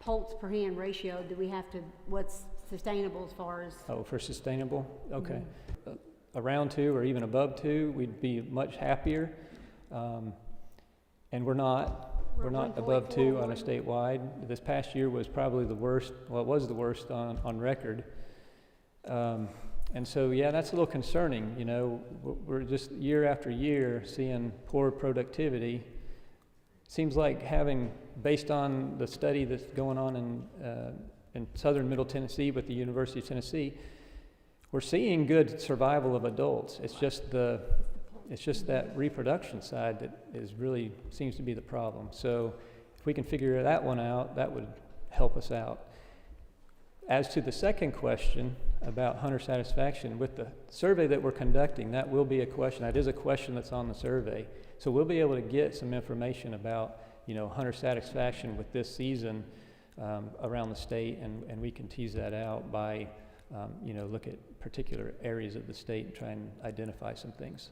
poults per hen ratio do we have to, what's sustainable as far as? Oh, for sustainable? Okay. Mm-hmm. Around 2 or even above 2, we'd be much happier. And we're not above 2 on a statewide. This past year was probably the worst, well, it was the worst on record. And so, yeah, that's a little concerning. You know, we're just year after year seeing poor productivity. Seems like based on the study that's going on in southern Middle Tennessee with the University of Tennessee, we're seeing good survival of adults. It's just that reproduction side that really seems to be the problem. So if we can figure that one out, that would help us out. As to the second question about hunter satisfaction, with the survey that we're conducting, that will be a question. That is a question that's on the survey. So we'll be able to get some information about, hunter satisfaction with this season around the state, and we can tease that out by, look at particular areas of the state and try and identify some things.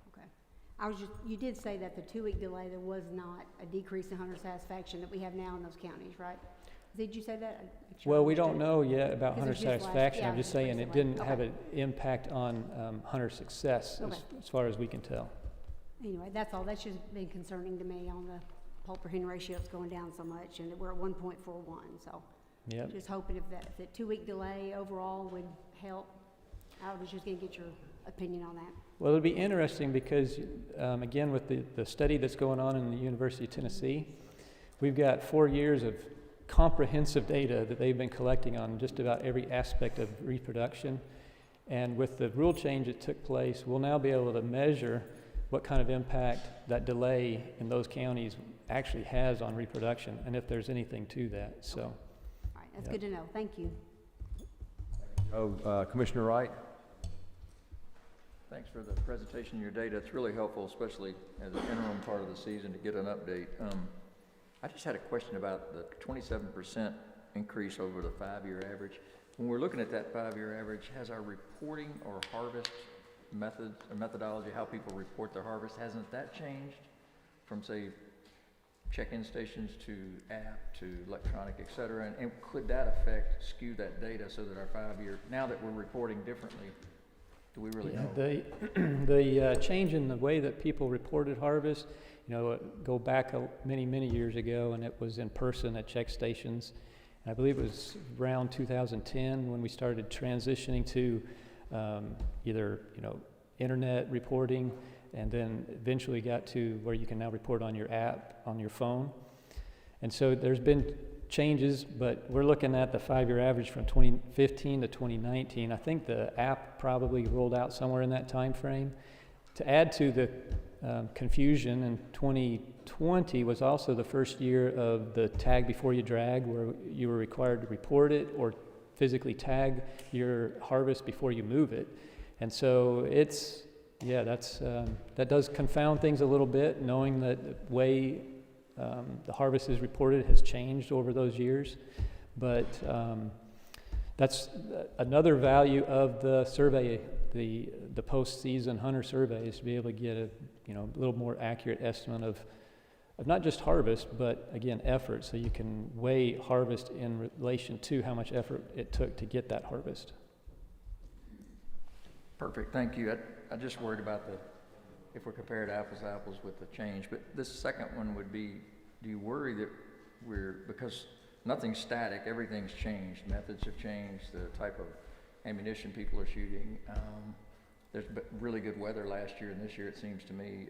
Okay. You did say that the 2-week delay, there was not a decrease in hunter satisfaction that we have now in those counties, right? Did you say that? Well, we don't know yet about hunter satisfaction. I'm just saying it didn't have an impact on hunter success as far as we can tell. Anyway, that's all. That's just been concerning to me on the poult per hen ratio. It's going down so much, and we're at 1.41. So, just hoping if that 2-week delay overall would help. I was just going to get your opinion on that. Well, it'll be interesting because, again, with the study that's going on in the University of Tennessee, we've got 4 years of comprehensive data that they've been collecting on just about every aspect of reproduction. And with the rule change that took place, we'll now be able to measure what kind of impact that delay in those counties actually has on reproduction, and if there's anything to that. So, all right, that's good to know. Thank you. Commissioner Wright. Thanks for the presentation of your data. It's really helpful, especially as an interim part of the season, to get an update. I just had a question about the 27% increase over the 5-year average. When we're looking at that 5-year average, has our reporting or harvest methods or methodology, how people report their harvest, hasn't that changed from, say, check-in stations to app to electronic, et cetera? And could that skew that data so that our 5-year, now that we're reporting differently, do we really know? The change in the way that people reported harvest, go back many, many years ago, and it was in person at check stations. I believe it was around 2010 when we started transitioning to either internet reporting, and then eventually got to where you can now report on your app on your phone. And so there's been changes, but we're looking at the 5-year average from 2015 to 2019. I think the app probably rolled out somewhere in that time frame. To add to the confusion, in 2020 was also the first year of the tag before you drag, where you were required to report it or physically tag your harvest before you move it. And so that does confound things a little bit, knowing that the way the harvest is reported has changed over those years. But that's another value of the survey, the post-season hunter survey, is to be able to get a little more accurate estimate of not just harvest, but again, effort, so you can weigh harvest in relation to how much effort it took to get that harvest. Perfect, thank you. I just worried about if we're compared apples to apples with the change. But this second one would be, do you worry that because nothing's static, everything's changed, methods have changed, the type of ammunition people are shooting. There's been really good weather last year, and this year it seems to me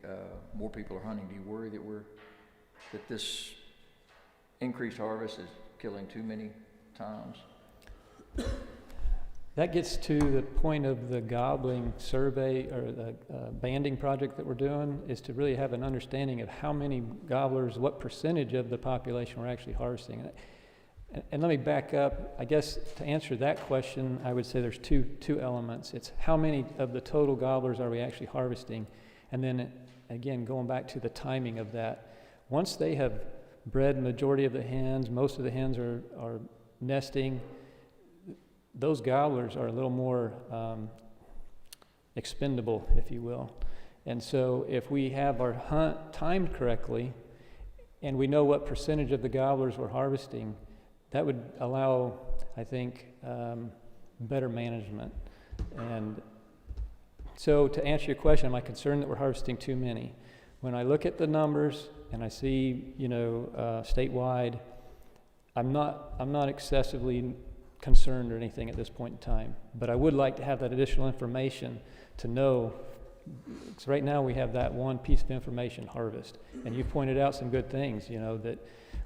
more people are hunting. Do you worry that this increased harvest is killing too many times? That gets to the point of the gobbling survey, or the banding project that we're doing, is to really have an understanding of how many gobblers, what percentage of the population we're actually harvesting. And let me back up. I guess to answer that question, I would say there's two elements. It's how many of the total gobblers are we actually harvesting? And then again, going back to the timing of that. Once they have bred majority of the hens, most of the hens are nesting, those gobblers are a little more expendable, if you will. And so if we have our hunt timed correctly, and we know what percentage of the gobblers we're harvesting, that would allow, I think, better management. And so to answer your question, am I concerned that we're harvesting too many? When I look at the numbers and I see, statewide, I'm not excessively concerned or anything at this point in time. But I would like to have that additional information to know, because right now we have that one piece of information, harvest. And you pointed out some good things, that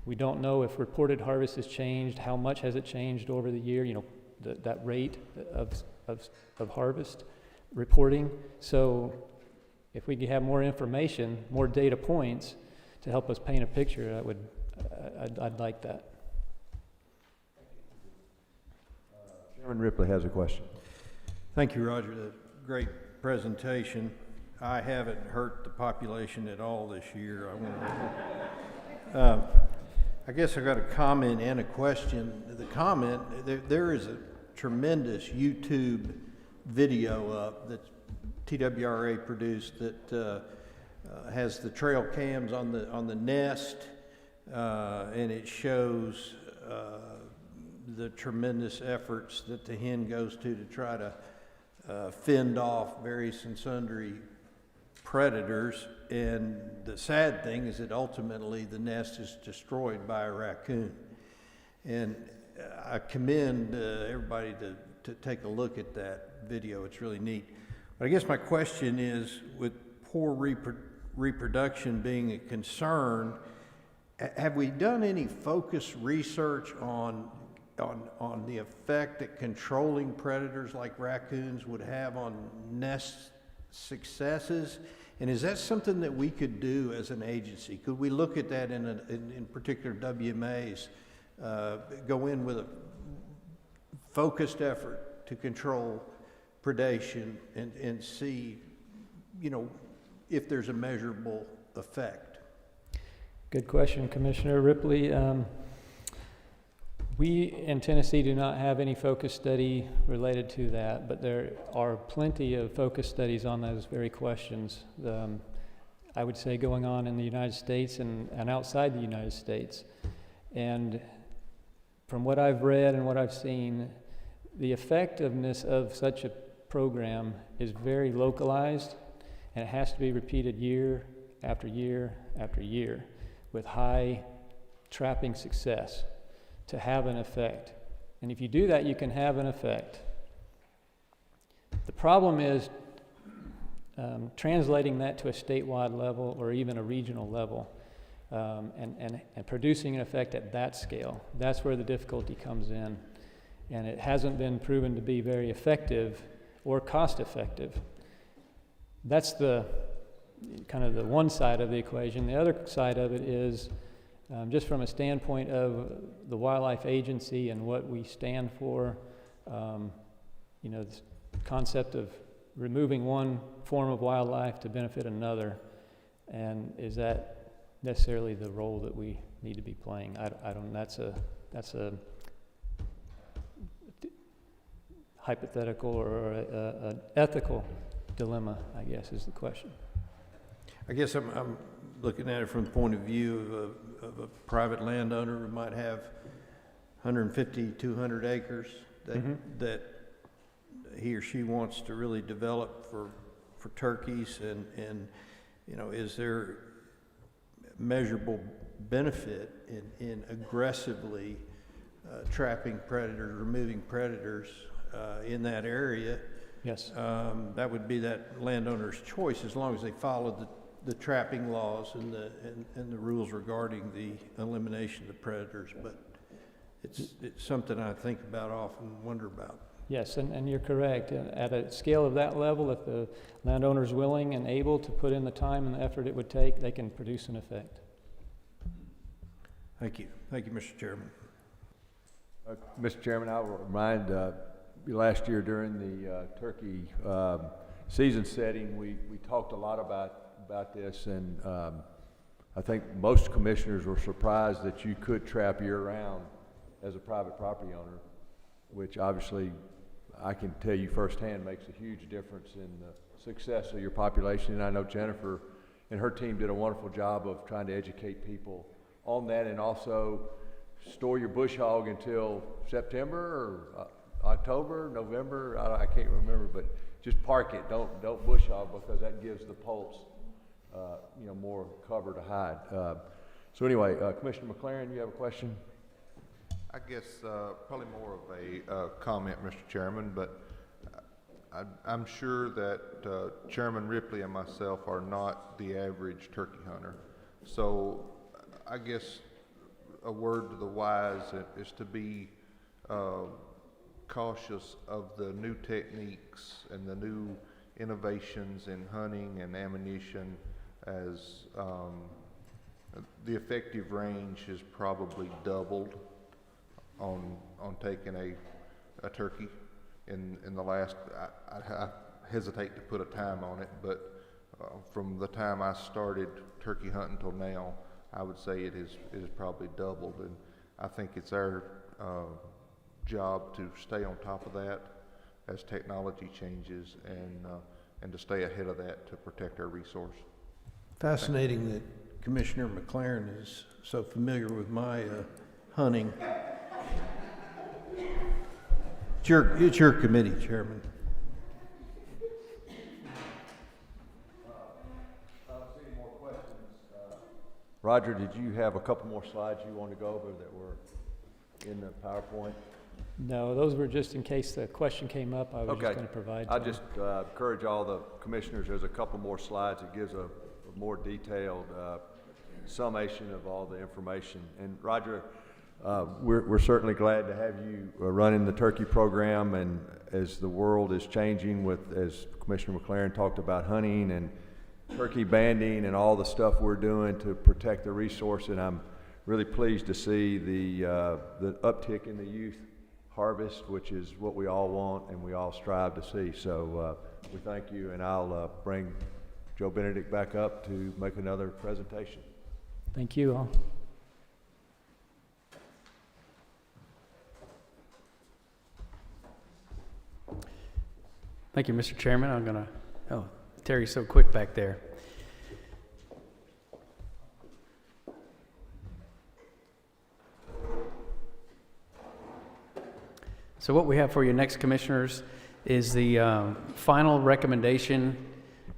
we don't know if reported harvest has changed, how much has it changed over the year, that rate of harvest reporting. So if we could have more information, more data points to help us paint a picture, I'd like that. Chairman Ripley has a question. Thank you, Roger. That's a great presentation. I haven't hurt the population at all this year. I guess I got a comment and a question. The comment, there is a tremendous YouTube video up that TWRA produced that has the trail cams on the nest, and it shows the tremendous efforts that the hen goes to try to fend off various and sundry predators. And the sad thing is that ultimately the nest is destroyed by a raccoon. And I commend everybody to take a look at that video. It's really neat. But I guess my question is, with poor reproduction being a concern, have we done any focused research on the effect that controlling predators like raccoons would have on nest successes? And is that something that we could do as an agency? Could we look at that in particular WMAs, go in with a focused effort to control predation and see, you know, if there's a measurable effect? Good question, Commissioner Ripley. We in Tennessee do not have any focus study related to that, but there are plenty of focus studies on those very questions. I would say going on in the United States and outside the United States. And from what I've read and what I've seen, the effectiveness of such a program is very localized, and it has to be repeated year after year after year with high trapping success to have an effect. And if you do that, you can have an effect. The problem is translating that to a statewide level or even a regional level, and producing an effect at that scale. That's where the difficulty comes in. And it hasn't been proven to be very effective or cost effective. That's the kind of the one side of the equation. The other side of it is just from a standpoint of the Wildlife Agency and what we stand for, you know, this concept of removing one form of wildlife to benefit another, and is that necessarily the role that we need to be playing? I don't. That's a hypothetical or an ethical dilemma, I guess, is the question. I guess I'm looking at it from the point of view of a private landowner who might have 150, 200 acres that he or she wants to really develop for turkeys, and you know, is there measurable benefit in aggressively trapping predators, removing predators in that area? Yes. That would be that landowner's choice, as long as they follow the trapping laws and the rules regarding the elimination of the predators. But it's something I think about often, wonder about. Yes, and you're correct. At a scale of that level, if the landowner is willing and able to put in the time and the effort it would take, they can produce an effect. Thank you. Thank you, Mr. Chairman. Mr. Chairman, I will remind last year during the turkey season setting, we talked a lot about this, and I think most commissioners were surprised that you could trap year-round as a private property owner, which obviously I can tell you firsthand makes a huge difference in the success of your population. And I know Jennifer and her team did a wonderful job of trying to educate people on that, and also store your bush hog until September or October, November, I can't remember, but just park it. Don't bush hog, because that gives the poults you know, more cover to hide. So anyway, Commissioner McLaren, you have a question? I guess probably more of a comment, Mr. Chairman, but I'm sure that Chairman Ripley and myself are not the average turkey hunter. So I guess a word to the wise is to be cautious of the new techniques and the new innovations in hunting and ammunition, as the effective range is probably doubled on taking a turkey in the last, I hesitate to put a time on it, but from the time I started turkey hunting till now, I would say it is probably doubled, and I think it's our job to stay on top of that as technology changes, and to stay ahead of that to protect our resource. Fascinating that Commissioner McLaren is so familiar with my hunting. It's your committee, Chairman. Any more questions? Roger, did you have a couple more slides you want to go over that were in the PowerPoint? No, those were just in case the question came up. I was just going to provide. I just encourage all the commissioners. There's a couple more slides that gives a more detailed summation of all the information. And Roger, we're certainly glad to have you running the turkey program, and as the world is changing with, as Commissioner McLaren talked about, hunting and turkey banding and all the stuff we're doing to protect the resource, and I'm really pleased to see the uptick in the youth harvest, which is what we all want and we all strive to see. So we thank you, and I'll bring Joe Benedict back up to make another presentation. Thank you all. Thank you, Mr. Chairman. I'm going to, oh, Terry's so quick back there. So what we have for you next, Commissioners, is the final recommendation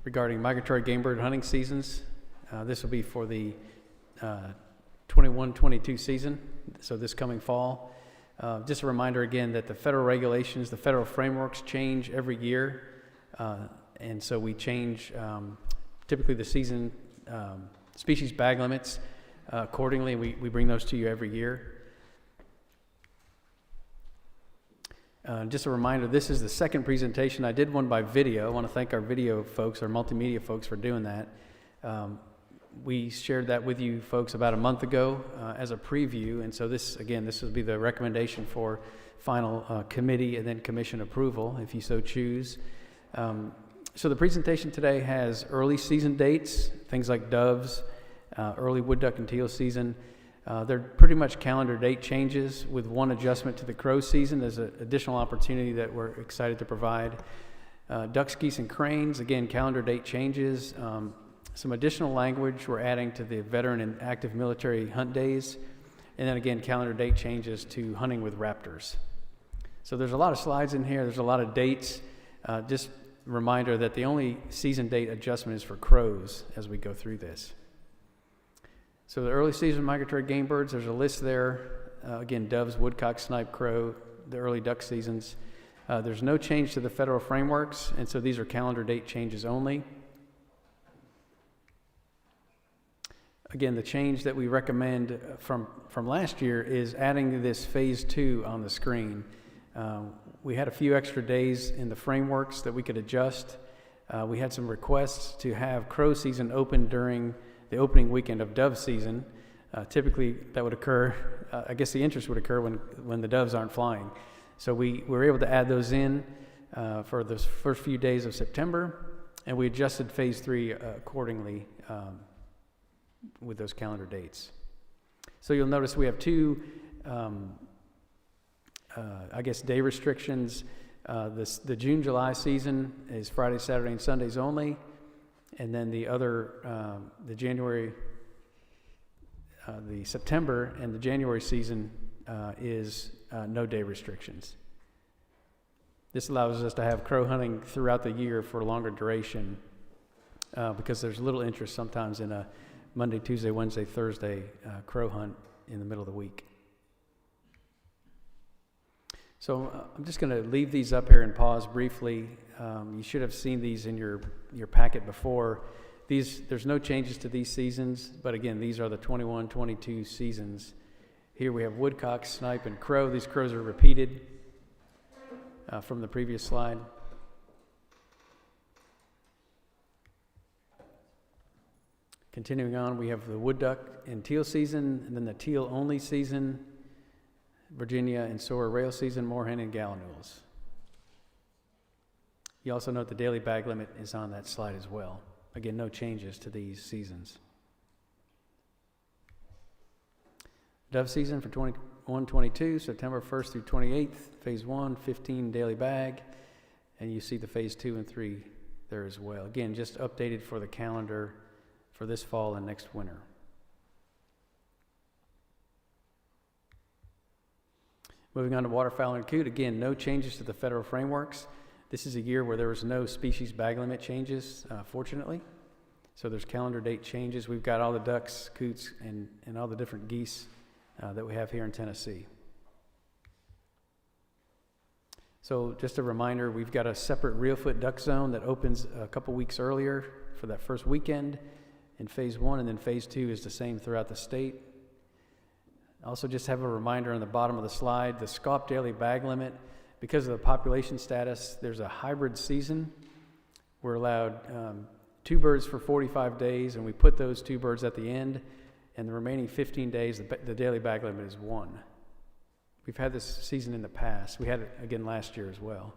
regarding migratory game bird hunting seasons. This will be for the 21-22 season, so this coming fall. Just a reminder again that the federal regulations, the federal frameworks change every year, and so we change typically the season species bag limits accordingly. We bring those to you every year. Just a reminder, this is the second presentation. I did one by video. I want to thank our video folks, our multimedia folks, for doing that. We shared that with you folks about a month ago as a preview, and so this will be the recommendation for final committee and then commission approval, if you so choose. So the presentation today has early season dates, things like doves, early wood duck and teal season. They're pretty much calendar date changes with one adjustment to the crow season. There's an additional opportunity that we're excited to provide. Ducks, geese, and cranes, again, calendar date changes. Some additional language we're adding to the veteran and active military hunt days. And then again, calendar date changes to hunting with raptors. So there's a lot of slides in here. There's a lot of dates. Just a reminder that the only season date adjustment is for crows as we go through this. So the early season migratory game birds, there's a list there. Again, doves, woodcock, snipe, crow, the early duck seasons. There's no change to the federal frameworks, and so these are calendar date changes only. Again, the change that we recommend from last year is adding this phase 2 on the screen. We had a few extra days in the frameworks that we could adjust. We had some requests to have crow season open during the opening weekend of dove season. Typically that would occur, I guess the interest would occur when the doves aren't flying. So we were able to add those in for the first few days of September, and we adjusted phase 3 accordingly with those calendar dates. So you'll notice we have two, day restrictions. The June-July season is Friday, Saturday, and Sundays only. And then the other, the September and the January season is no day restrictions. This allows us to have crow hunting throughout the year for a longer duration because there's little interest sometimes in a Monday, Tuesday, Wednesday, Thursday crow hunt in the middle of the week. So I'm just going to leave these up here and pause briefly. You should have seen these in your packet before. There's no changes to these seasons, but again, these are the 21-22 seasons. Here we have woodcock, snipe, and crow. These crows are repeated from the previous slide. Continuing on, we have the wood duck and teal season, and then the teal only season, Virginia and Sora rail season, moorhen, and gallinules. You also note the daily bag limit is on that slide as well. Again, no changes to these seasons. Dove season for 21-22, September 1st through 28th, phase 1, 15 daily bag, and you see the phase 2 and 3 there as well. Again, just updated for the calendar for this fall and next winter. Moving on to waterfowl and coot, again, no changes to the federal frameworks. This is a year where there was no species bag limit changes, fortunately. So there's calendar date changes. We've got all the ducks, coots, and all the different geese that we have here in Tennessee. So just a reminder, we've got a separate reelfoot duck zone that opens a couple weeks earlier for that first weekend in phase 1, and then phase 2 is the same throughout the state. Also just have a reminder on the bottom of the slide, the SCOP daily bag limit, because of the population status, there's a hybrid season. We're allowed 2 birds for 45 days, and we put those 2 birds at the end, and the remaining 15 days, the daily bag limit is 1. We've had this season in the past. We had it again last year as well.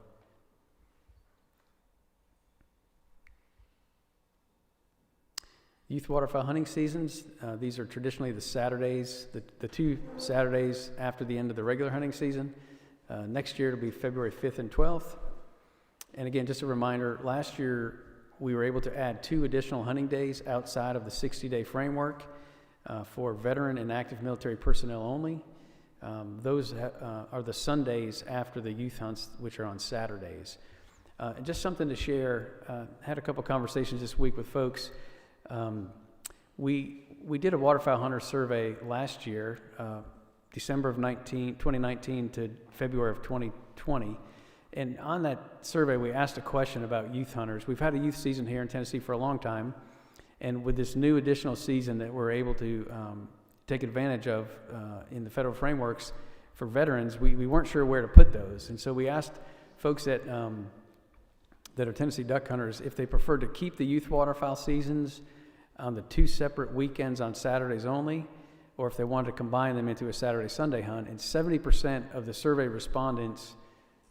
Youth waterfowl hunting seasons, these are traditionally the Saturdays, the 2 Saturdays after the end of the regular hunting season. Next year it'll be February 5th and 12th. And again, just a reminder, last year we were able to add 2 additional hunting days outside of the 60-day framework for veteran and active military personnel only. Those are the Sundays after the youth hunts, which are on Saturdays. And just something to share, had a couple conversations this week with folks. We did a waterfowl hunter survey last year, December of 2019 to February of 2020. And on that survey, we asked a question about youth hunters. We've had a youth season here in Tennessee for a long time. And with this new additional season that we're able to take advantage of in the federal frameworks for veterans, we weren't sure where to put those. And so we asked folks that are Tennessee duck hunters if they preferred to keep the youth waterfowl seasons on the 2 separate weekends on Saturdays only, or if they wanted to combine them into a Saturday-Sunday hunt. And 70% of the survey respondents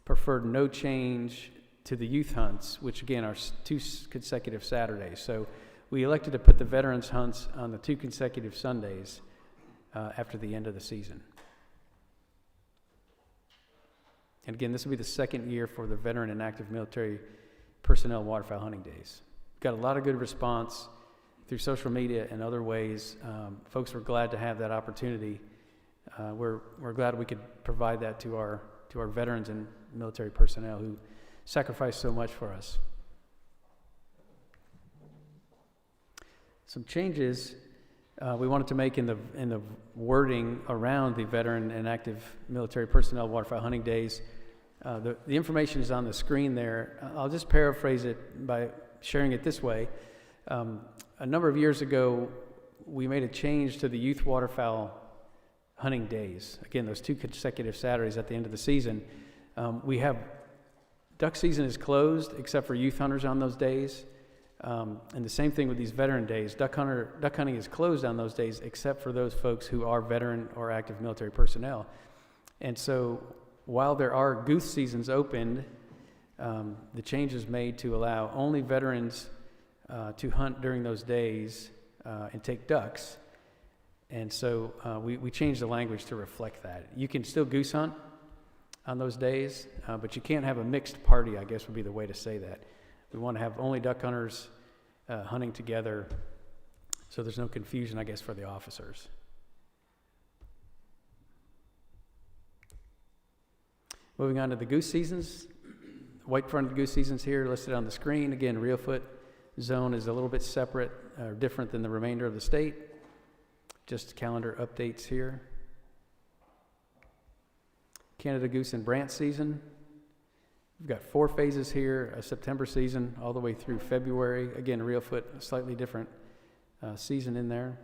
preferred no change to the youth hunts, which again are 2 consecutive Saturdays. So we elected to put the veterans hunts on the 2 consecutive Sundays after the end of the season. And again, this will be the 2nd year for the veteran and active military personnel waterfowl hunting days. Got a lot of good response through social media and other ways. Folks were glad to have that opportunity. We're glad we could provide that to our veterans and military personnel who sacrifice so much for us. Some changes we wanted to make in the wording around the veteran and active military personnel waterfowl hunting days. The information is on the screen there. I'll just paraphrase it by sharing it this way. A number of years ago, we made a change to the youth waterfowl hunting days. Again, those 2 consecutive Saturdays at the end of the season. Duck season is closed except for youth hunters on those days. And the same thing with these veteran days. Duck hunting is closed on those days except for those folks who are veteran or active military personnel. And so while there are goose seasons opened, the change is made to allow only veterans to hunt during those days and take ducks. And so we changed the language to reflect that. You can still goose hunt on those days, but you can't have a mixed party, I guess would be the way to say that. We want to have only duck hunters hunting together so there's no confusion, I guess, for the officers. Moving on to the goose seasons. White-fronted goose seasons here listed on the screen. Again, Reelfoot zone is a little bit separate or different than the remainder of the state. Just calendar updates here. Canada goose and brant season. We've got 4 phases here, a September season all the way through February. Again, Reelfoot, a slightly different season in there.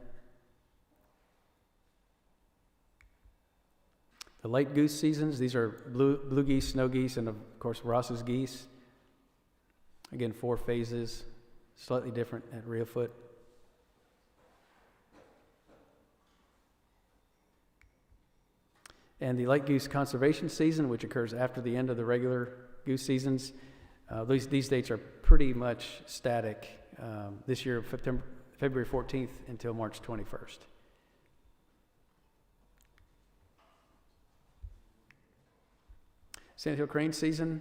The light goose seasons, these are blue geese, snow geese, and of course Ross's geese. Again, 4 phases, slightly different at Reelfoot. And the light goose conservation season, which occurs after the end of the regular goose seasons. These dates are pretty much static this year, February 14th until March 21st. Sandhill crane season.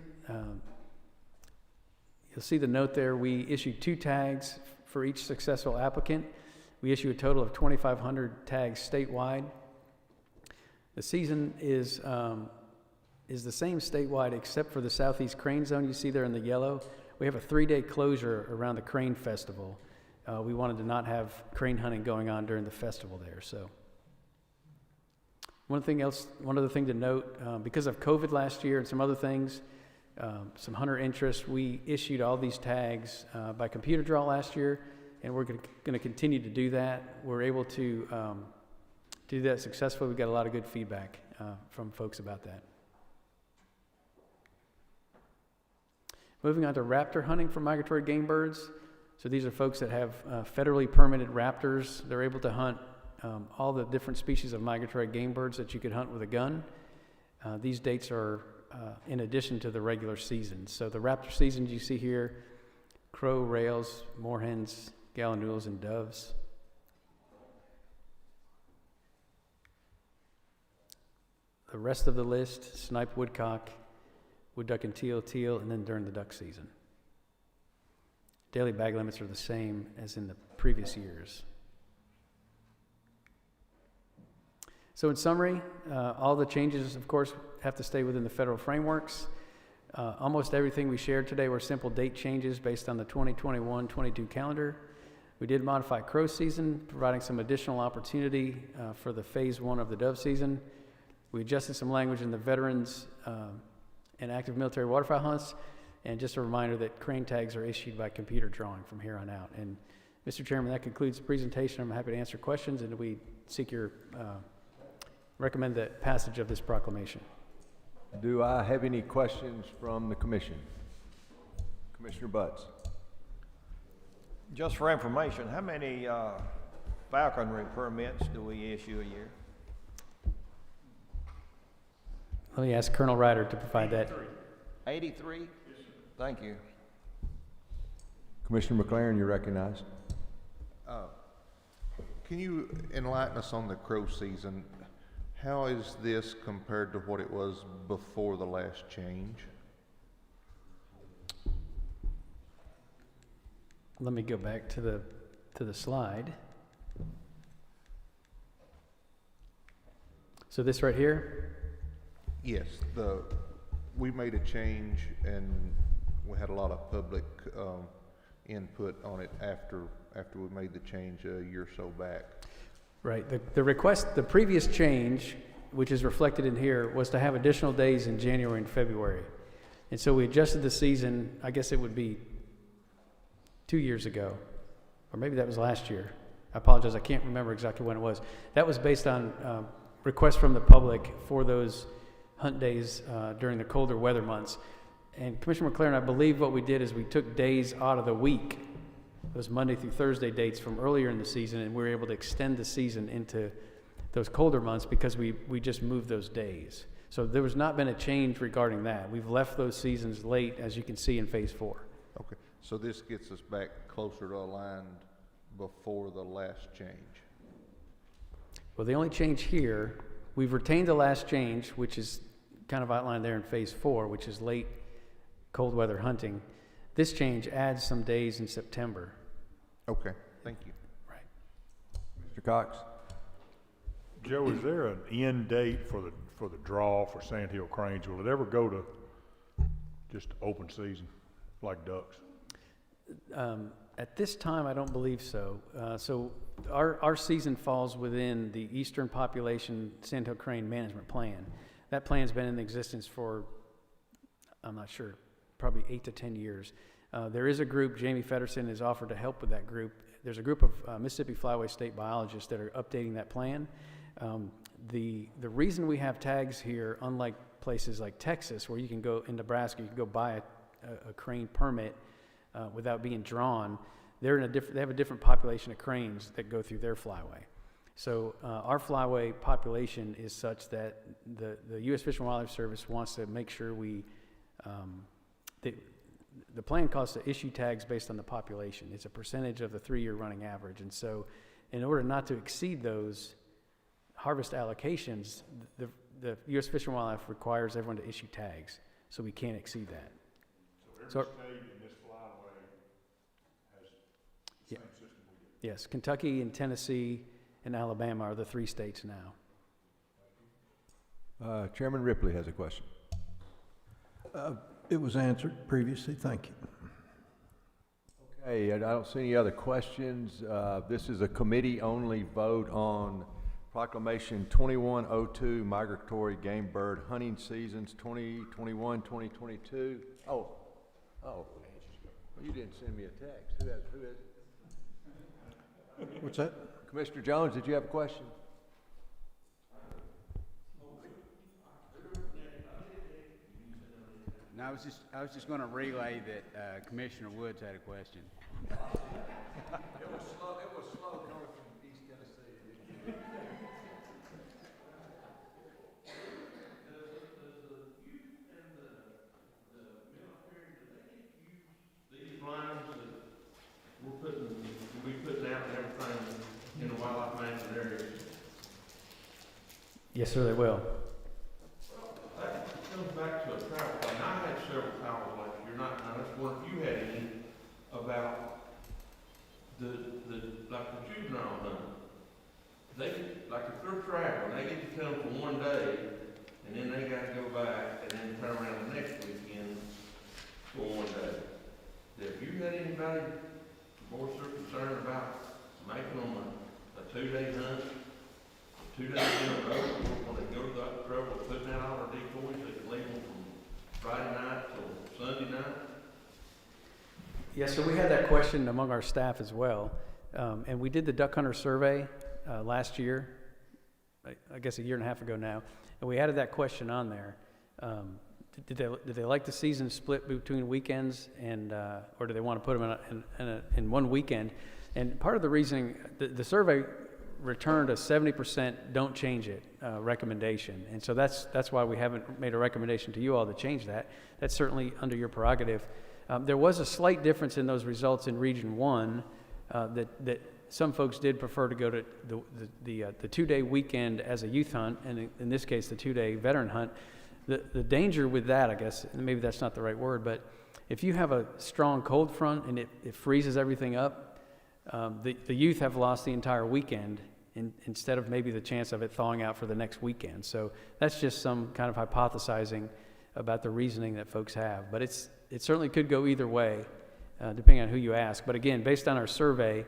You'll see the note there. We issued 2 tags for each successful applicant. We issue a total of 2,500 tags statewide. The season is the same statewide except for the southeast crane zone you see there in the yellow. We have a 3-day closure around the crane festival. We wanted to not have crane hunting going on during the festival there. So one other thing to note, because of COVID last year and some other things, some hunter interest, we issued all these tags by computer draw last year, and we're going to continue to do that. We're able to do that successfully. We got a lot of good feedback from folks about that. Moving on to raptor hunting for migratory game birds. So these are folks that have federally permitted raptors. They're able to hunt all the different species of migratory game birds that you could hunt with a gun. These dates are in addition to the regular season. So the raptor seasons you see here: crow, rails, moorhens, gallinules, and doves. The rest of the list: snipe, woodcock, wood duck and teal, and then during the duck season. Daily bag limits are the same as in the previous years. So in summary, all the changes, of course, have to stay within the federal frameworks. Almost everything we shared today were simple date changes based on the 2021-22 calendar. We did modify crow season, providing some additional opportunity for the phase 1 of the dove season. We adjusted some language in the veterans and active military waterfowl hunts. And just a reminder that crane tags are issued by computer drawing from here on out. And Mr. Chairman, that concludes the presentation. I'm happy to answer questions, and we seek your recommend the passage of this proclamation. Do I have any questions from the commission? Commissioner Butts. Just for information, how many falconry permits do we issue a year? Let me ask Colonel Ryder to provide 83. That. 83? Thank you. Commissioner McLaren, you're recognized. Can you enlighten us on the crow season? How is this compared to what it was before the last change? Let me go back to the slide. So this right here? Yes, we made a change and we had a lot of public input on it after we made the change a year or so back. Right. The request, the previous change, which is reflected in here, was to have additional days in January and February. And so we adjusted the season, I guess it would be 2 years ago, or maybe that was last year. I apologize, I can't remember exactly when it was. That was based on requests from the public for those hunt days during the colder weather months. And Commissioner McLaren, I believe what we did is we took days out of the week, those Monday through Thursday dates from earlier in the season, and we were able to extend the season into those colder months because we just moved those days. So there has not been a change regarding that. We've left those seasons late, as you can see in phase 4. Okay, so this gets us back closer to aligned before the last change. Well, the only change here, we've retained the last change, which is kind of outlined there in phase 4, which is late cold weather hunting. This change adds some days in September. Okay, thank you. Right. Mr. Cox. Joe, is there an end date for the draw for sandhill cranes? Will it ever go to just open season like ducks? At this time, I don't believe so. So our season falls within the Eastern Population Sandhill Crane Management Plan. That plan's been in existence for, I'm not sure, probably 8 to 10 years. There is a group, Jamie Feddersen has offered to help with that group. There's a group of Mississippi Flyway State biologists that are updating that plan. The reason we have tags here, unlike places like Texas, where you can go, in Nebraska, you can go buy a crane permit without being drawn, they have a different population of cranes that go through their flyway. So our flyway population is such that the U.S. Fish and Wildlife Service wants to make sure the plan calls to issue tags based on the population. It's a percentage of the 3-year running average. And so in order not to exceed those harvest allocations, the U.S. Fish and Wildlife requires everyone to issue tags. So we can't exceed that. So every state in this flyway has the same system we do? Yes, Kentucky and Tennessee and Alabama are the 3 states now. Chairman Ripley has a question. It was answered previously. Thank you. Okay, and I don't see any other questions. This is a committee-only vote on Proclamation 2102, Migratory Gamebird Hunting Seasons 2021-2022. Oh, well, you didn't send me a text. Who is it? What's that? Commissioner Jones, did you have a question? No, I was just going to relay that Commissioner Woods had a question. It was slow coming from East Tennessee. areas? Yes, sir, they will. That comes back to a travel thing. I had several calls last year, not, I just wonder if you had any about like the juvenile hunt. They, like if they're traveling, they get to come for one day, and then they gotta go back, and then turn around the next weekend for one day. Have you had anybody voice their concern about making them a 2-day hunt, 2 days in a row, when they go to that trouble of putting out all their decoys, they can leave them from Friday night till Sunday night? Yes, so we had that question among our staff as well. And we did the duck hunter survey last year, I guess a year and a half ago now, and we added that question on there. Did they like the season split between weekends, and or do they want to put them in one weekend? And part of the reasoning, the survey returned a 70% don't change it recommendation, and so that's why we haven't made a recommendation to you all to change that. That's certainly under your prerogative. There was a slight difference in those results in Region 1 that some folks did prefer to go to the 2-day weekend as a youth hunt, and in this case, the 2-day veteran hunt. The danger with that, I guess, and maybe that's not the right word, but if you have a strong cold front and it freezes everything up, the youth have lost the entire weekend instead of maybe the chance of it thawing out for the next weekend. So that's just some kind of hypothesizing about the reasoning that folks have. But it certainly could go either way, depending on who you ask. But again, based on our survey,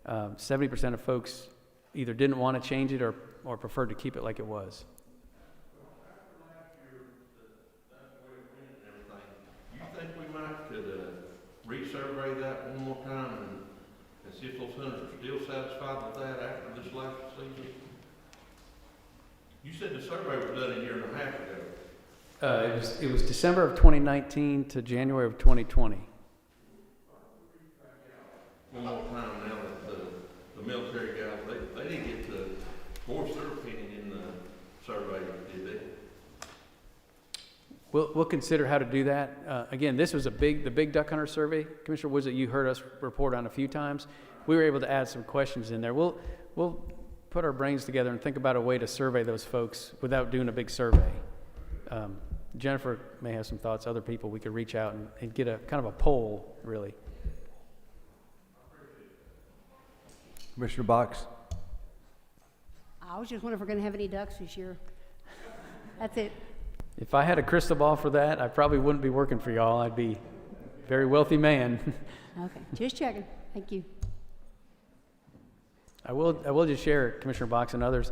70% of folks either didn't want to change it or preferred to keep it like it was. You think we might could resurvey that one more time and see if those hunters are still satisfied with that after this last season? You said the survey was done a year and a half ago. It was December of 2019 to January of 2020. One more time now that the military guys, they didn't get to voice their opinion in the survey, did they? We'll consider how to do that. Again, this was the big duck hunter survey, Commissioner Woods, that you heard us report on a few times. We were able to add some questions in there. We'll put our brains together and think about a way to survey those folks without doing a big survey. Jennifer may have some thoughts. Other people we could reach out and get a kind of a poll, really. Commissioner Box? I was just wondering if we're going to have any ducks this year. That's it. If I had a crystal ball for that, I probably wouldn't be working for y'all. I'd be a very wealthy man. Okay, just checking. Thank you. I will just share, Commissioner Box and others,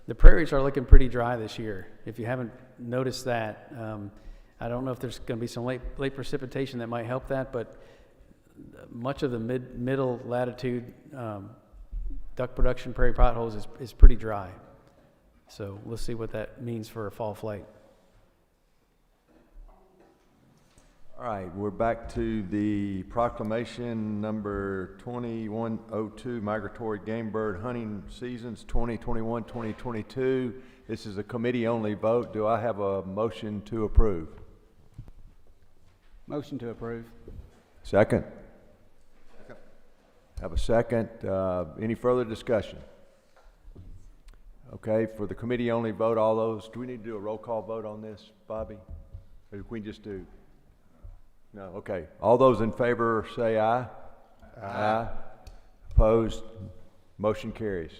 the prairies are looking pretty dry this year. If you haven't noticed that, I don't know if there's going to be some late precipitation that might help that, but much of the middle latitude duck production prairie potholes is pretty dry. So we'll see what that means for a fall flight. All right, we're back to the proclamation number 2102, Migratory Gamebird Hunting Seasons 2021-2022. This is a committee-only vote. Do I have a motion to approve? Motion to approve. Second? Have a second. Any further discussion? Okay, for the committee-only vote, all those, do we need to do a roll call vote on this, Bobby? Or can we just do? No, okay. All those in favor say aye. Aye. Opposed? Motion carries.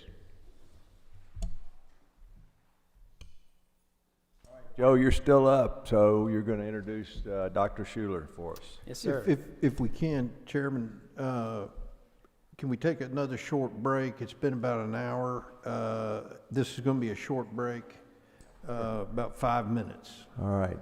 Joe, you're still up, so you're going to introduce Dr. Schuler for us. Yes, sir. If we can, Chairman, can we take another short break? It's been about an hour. This is going to be a short break, about 5 minutes. All right.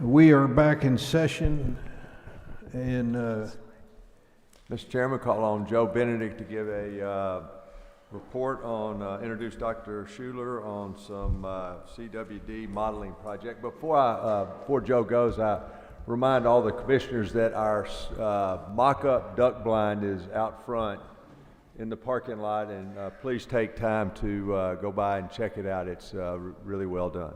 We are back in session, and Mr. Chairman, call on Joe Benedict to give a report on, introduce Dr. Schuler on some CWD modeling project. Before Joe goes, I remind all the commissioners that our mock-up duck blind is out front in the parking lot, and please take time to go by and check it out. It's really well done.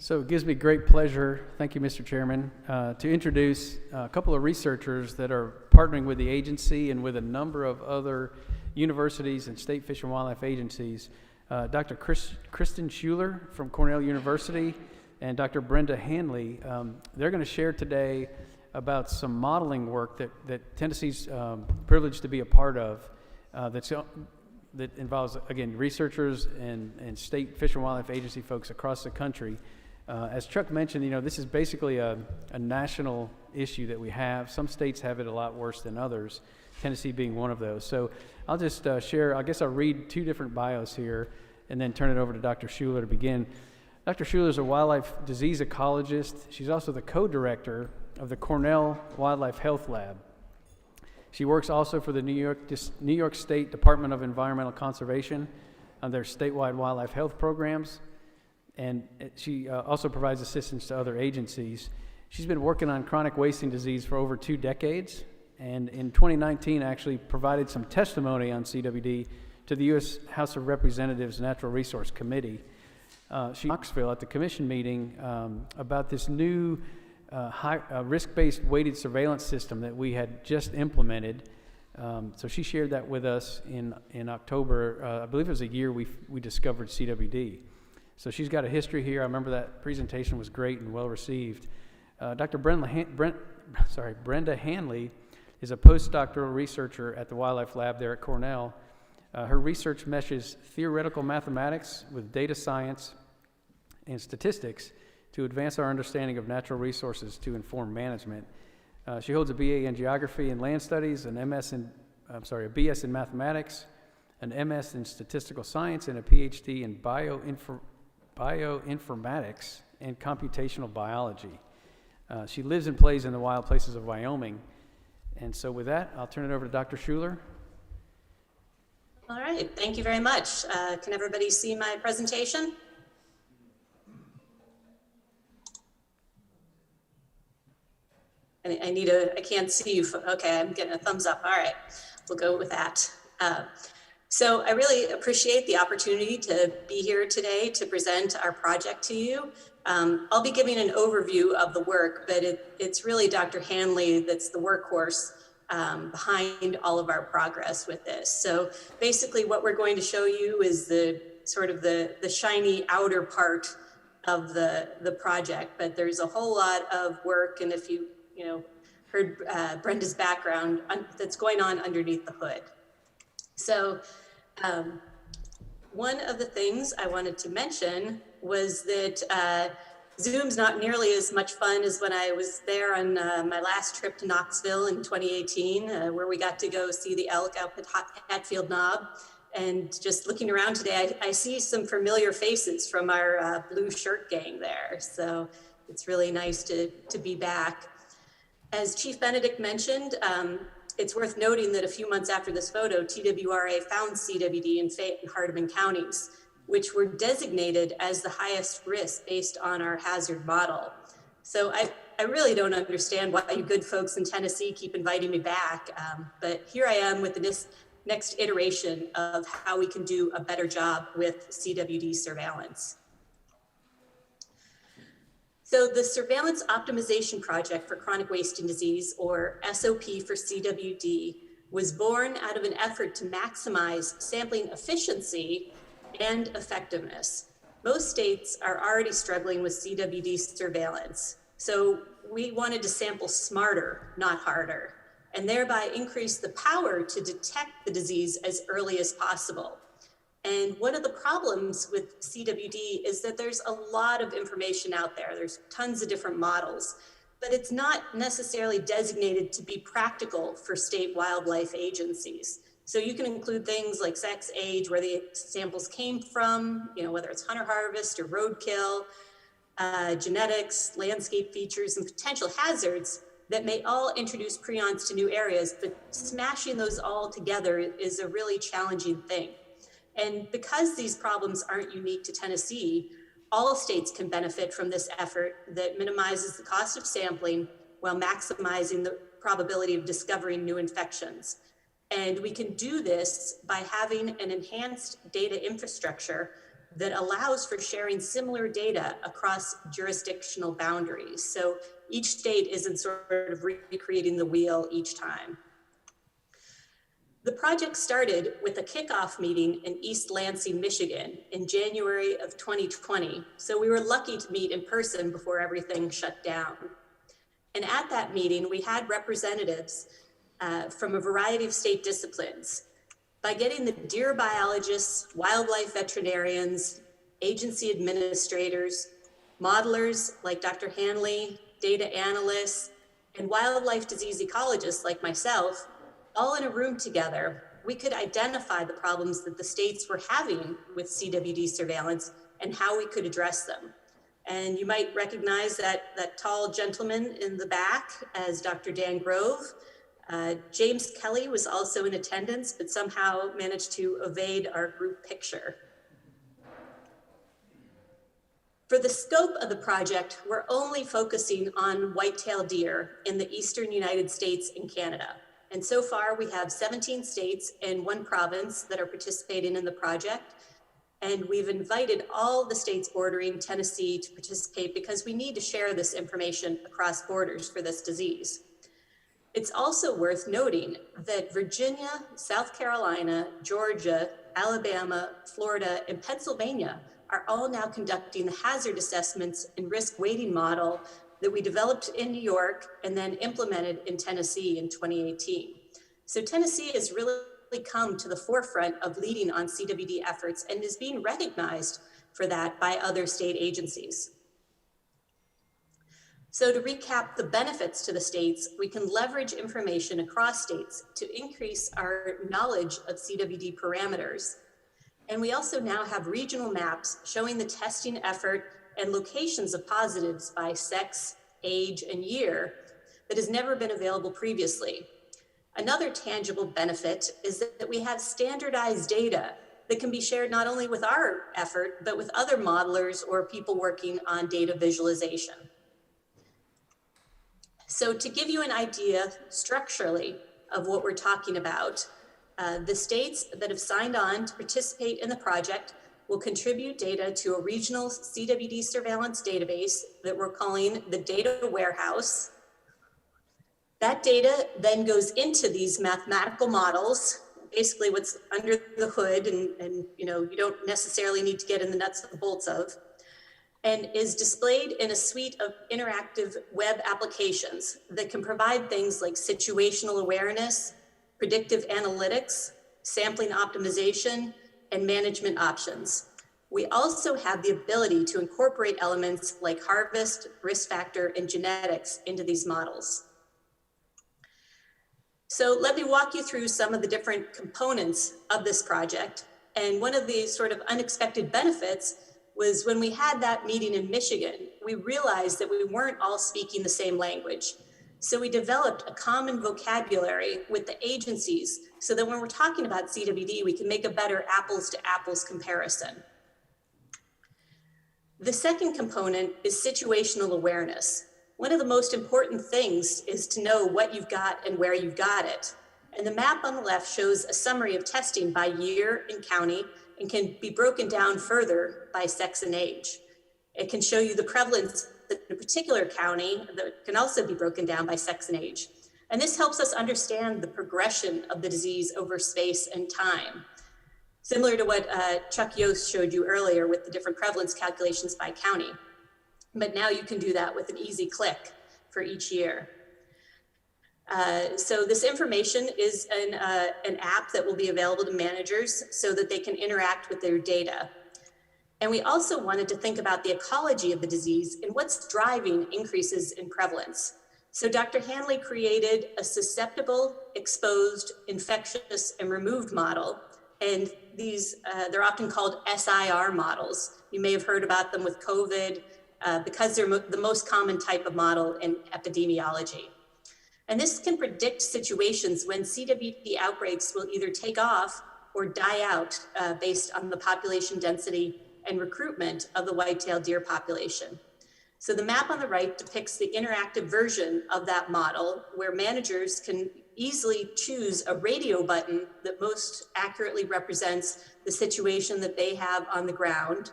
So it gives me great pleasure, thank you, Mr. Chairman, to introduce a couple of researchers that are partnering with the agency and with a number of other universities and state fish and wildlife agencies. Dr. Krysten Schuler from Cornell University and Dr. Brenda Hanley. They're going to share today about some modeling work that Tennessee's privileged to be a part of that involves, again, researchers and state fish and wildlife agency folks across the country. As Chuck mentioned, this is basically a national issue that we have. Some states have it a lot worse than others, Tennessee being one of those. So I'll just share, I guess I'll read two different bios here and then turn it over to Dr. Schuler to begin. Dr. Schuler is a wildlife disease ecologist. She's also the co-director of the Cornell Wildlife Health Lab. She works also for the New York State Department of Environmental Conservation on their statewide wildlife health programs. And she also provides assistance to other agencies. She's been working on chronic wasting disease for over 2 decades, and in 2019 actually provided some testimony on CWD to the U.S. House of Representatives Natural Resource Committee. She Knoxville at the commission meeting about this new risk-based weighted surveillance system that we had just implemented. So she shared that with us in October. I believe it was a year we discovered CWD. So she's got a history here. I remember that presentation was great and well received. Dr. Brenda Hanley is a postdoctoral researcher at the Wildlife Lab there at Cornell. Her research meshes theoretical mathematics with data science and statistics to advance our understanding of natural resources to inform management. She holds a BA in Geography and Land Studies, a BS in Mathematics, an MS in Statistical Science, and a PhD in Bioinformatics and Computational Biology. She lives and plays in the wild places of Wyoming. And so with that, I'll turn it over to Dr. Schuler. All right, thank you very much. Can everybody see my presentation? I can't see you. Okay, I'm getting a thumbs up. All right, we'll go with that. So I really appreciate the opportunity to be here today to present our project to you. I'll be giving an overview of the work, but it's really Dr. Hanley that's the workhorse behind all of our progress with this. So basically what we're going to show you is the sort of the shiny outer part of the project, but there's a whole lot of work, and if you heard Brenda's background, that's going on underneath the hood. So one of the things I wanted to mention was that Zoom's not nearly as much fun as when I was there on my last trip to Knoxville in 2018, where we got to go see the elk out at Hatfield Knob. And just looking around today, I see some familiar faces from our blue shirt gang there. So it's really nice to be back. As Chief Benedict mentioned, it's worth noting that a few months after this photo, TWRA found CWD in Fayette and Hardeman counties, which were designated as the highest risk based on our hazard model. So I really don't understand why you good folks in Tennessee keep inviting me back, but here I am with the next iteration of how we can do a better job with CWD surveillance. So the Surveillance Optimization Project for Chronic Wasting Disease, or SOP for CWD, was born out of an effort to maximize sampling efficiency and effectiveness. Most states are already struggling with CWD surveillance, so we wanted to sample smarter, not harder, and thereby increase the power to detect the disease as early as possible. And one of the problems with CWD is that there's a lot of information out there. There's tons of different models, but it's not necessarily designated to be practical for state wildlife agencies. So you can include things like sex, age, where the samples came from, whether it's hunter harvest or roadkill, genetics, landscape features, and potential hazards that may all introduce prions to new areas, but smashing those all together is a really challenging thing. And because these problems aren't unique to Tennessee, all states can benefit from this effort that minimizes the cost of sampling while maximizing the probability of discovering new infections. And we can do this by having an enhanced data infrastructure that allows for sharing similar data across jurisdictional boundaries. So each state isn't sort of recreating the wheel each time. The project started with a kickoff meeting in East Lansing, Michigan in January of 2020. So we were lucky to meet in person before everything shut down. And at that meeting, we had representatives from a variety of state disciplines. By getting the deer biologists, wildlife veterinarians, agency administrators, modelers like Dr. Hanley, data analysts, and wildlife disease ecologists like myself, all in a room together, we could identify the problems that the states were having with CWD surveillance and how we could address them. And you might recognize that tall gentleman in the back as Dr. Dan Grove. James Kelly was also in attendance, but somehow managed to evade our group picture. For the scope of the project, we're only focusing on white-tailed deer in the eastern United States and Canada. And so far, we have 17 states and 1 province that are participating in the project. And we've invited all the states bordering Tennessee to participate because we need to share this information across borders for this disease. It's also worth noting that Virginia, South Carolina, Georgia, Alabama, Florida, and Pennsylvania are all now conducting the hazard assessments and risk weighting model that we developed in New York and then implemented in Tennessee in 2018. So Tennessee has really come to the forefront of leading on CWD efforts and is being recognized for that by other state agencies. So to recap the benefits to the states, we can leverage information across states to increase our knowledge of CWD parameters. And we also now have regional maps showing the testing effort and locations of positives by sex, age, and year that has never been available previously. Another tangible benefit is that we have standardized data that can be shared not only with our effort, but with other modelers or people working on data visualization. So to give you an idea structurally of what we're talking about, the states that have signed on to participate in the project will contribute data to a regional CWD surveillance database that we're calling the data warehouse. That data then goes into these mathematical models, basically what's under the hood and you don't necessarily need to get in the nuts and bolts of, and is displayed in a suite of interactive web applications that can provide things like situational awareness, predictive analytics, sampling optimization, and management options. We also have the ability to incorporate elements like harvest, risk factor, and genetics into these models. So let me walk you through some of the different components of this project. And one of the sort of unexpected benefits was when we had that meeting in Michigan, we realized that we weren't all speaking the same language. So we developed a common vocabulary with the agencies so that when we're talking about CWD, we can make a better apples to apples comparison. The second component is situational awareness. One of the most important things is to know what you've got and where you've got it. And the map on the left shows a summary of testing by year and county and can be broken down further by sex and age. It can show you the prevalence in a particular county that can also be broken down by sex and age. And this helps us understand the progression of the disease over space and time. Similar to what Chuck Yoest showed you earlier with the different prevalence calculations by county. But now you can do that with an easy click for each year. So this information is an app that will be available to managers so that they can interact with their data. And we also wanted to think about the ecology of the disease and what's driving increases in prevalence. So Dr. Hanley created a susceptible, exposed, infectious, and removed model. And these, they're often called SIR models. You may have heard about them with COVID because they're the most common type of model in epidemiology. And this can predict situations when CWD outbreaks will either take off or die out based on the population density and recruitment of the white-tailed deer population. So the map on the right depicts the interactive version of that model where managers can easily choose a radio button that most accurately represents the situation that they have on the ground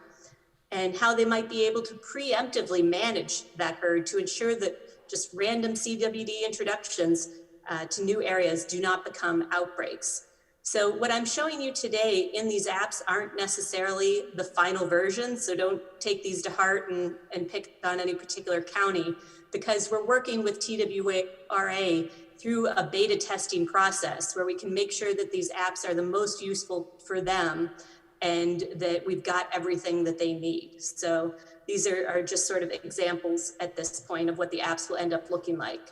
and how they might be able to preemptively manage that herd to ensure that just random CWD introductions to new areas do not become outbreaks. So what I'm showing you today in these apps aren't necessarily the final version, so don't take these to heart and pick on any particular county, because we're working with TWRA through a beta testing process where we can make sure that these apps are the most useful for them and that we've got everything that they need. So these are just sort of examples at this point of what the apps will end up looking like.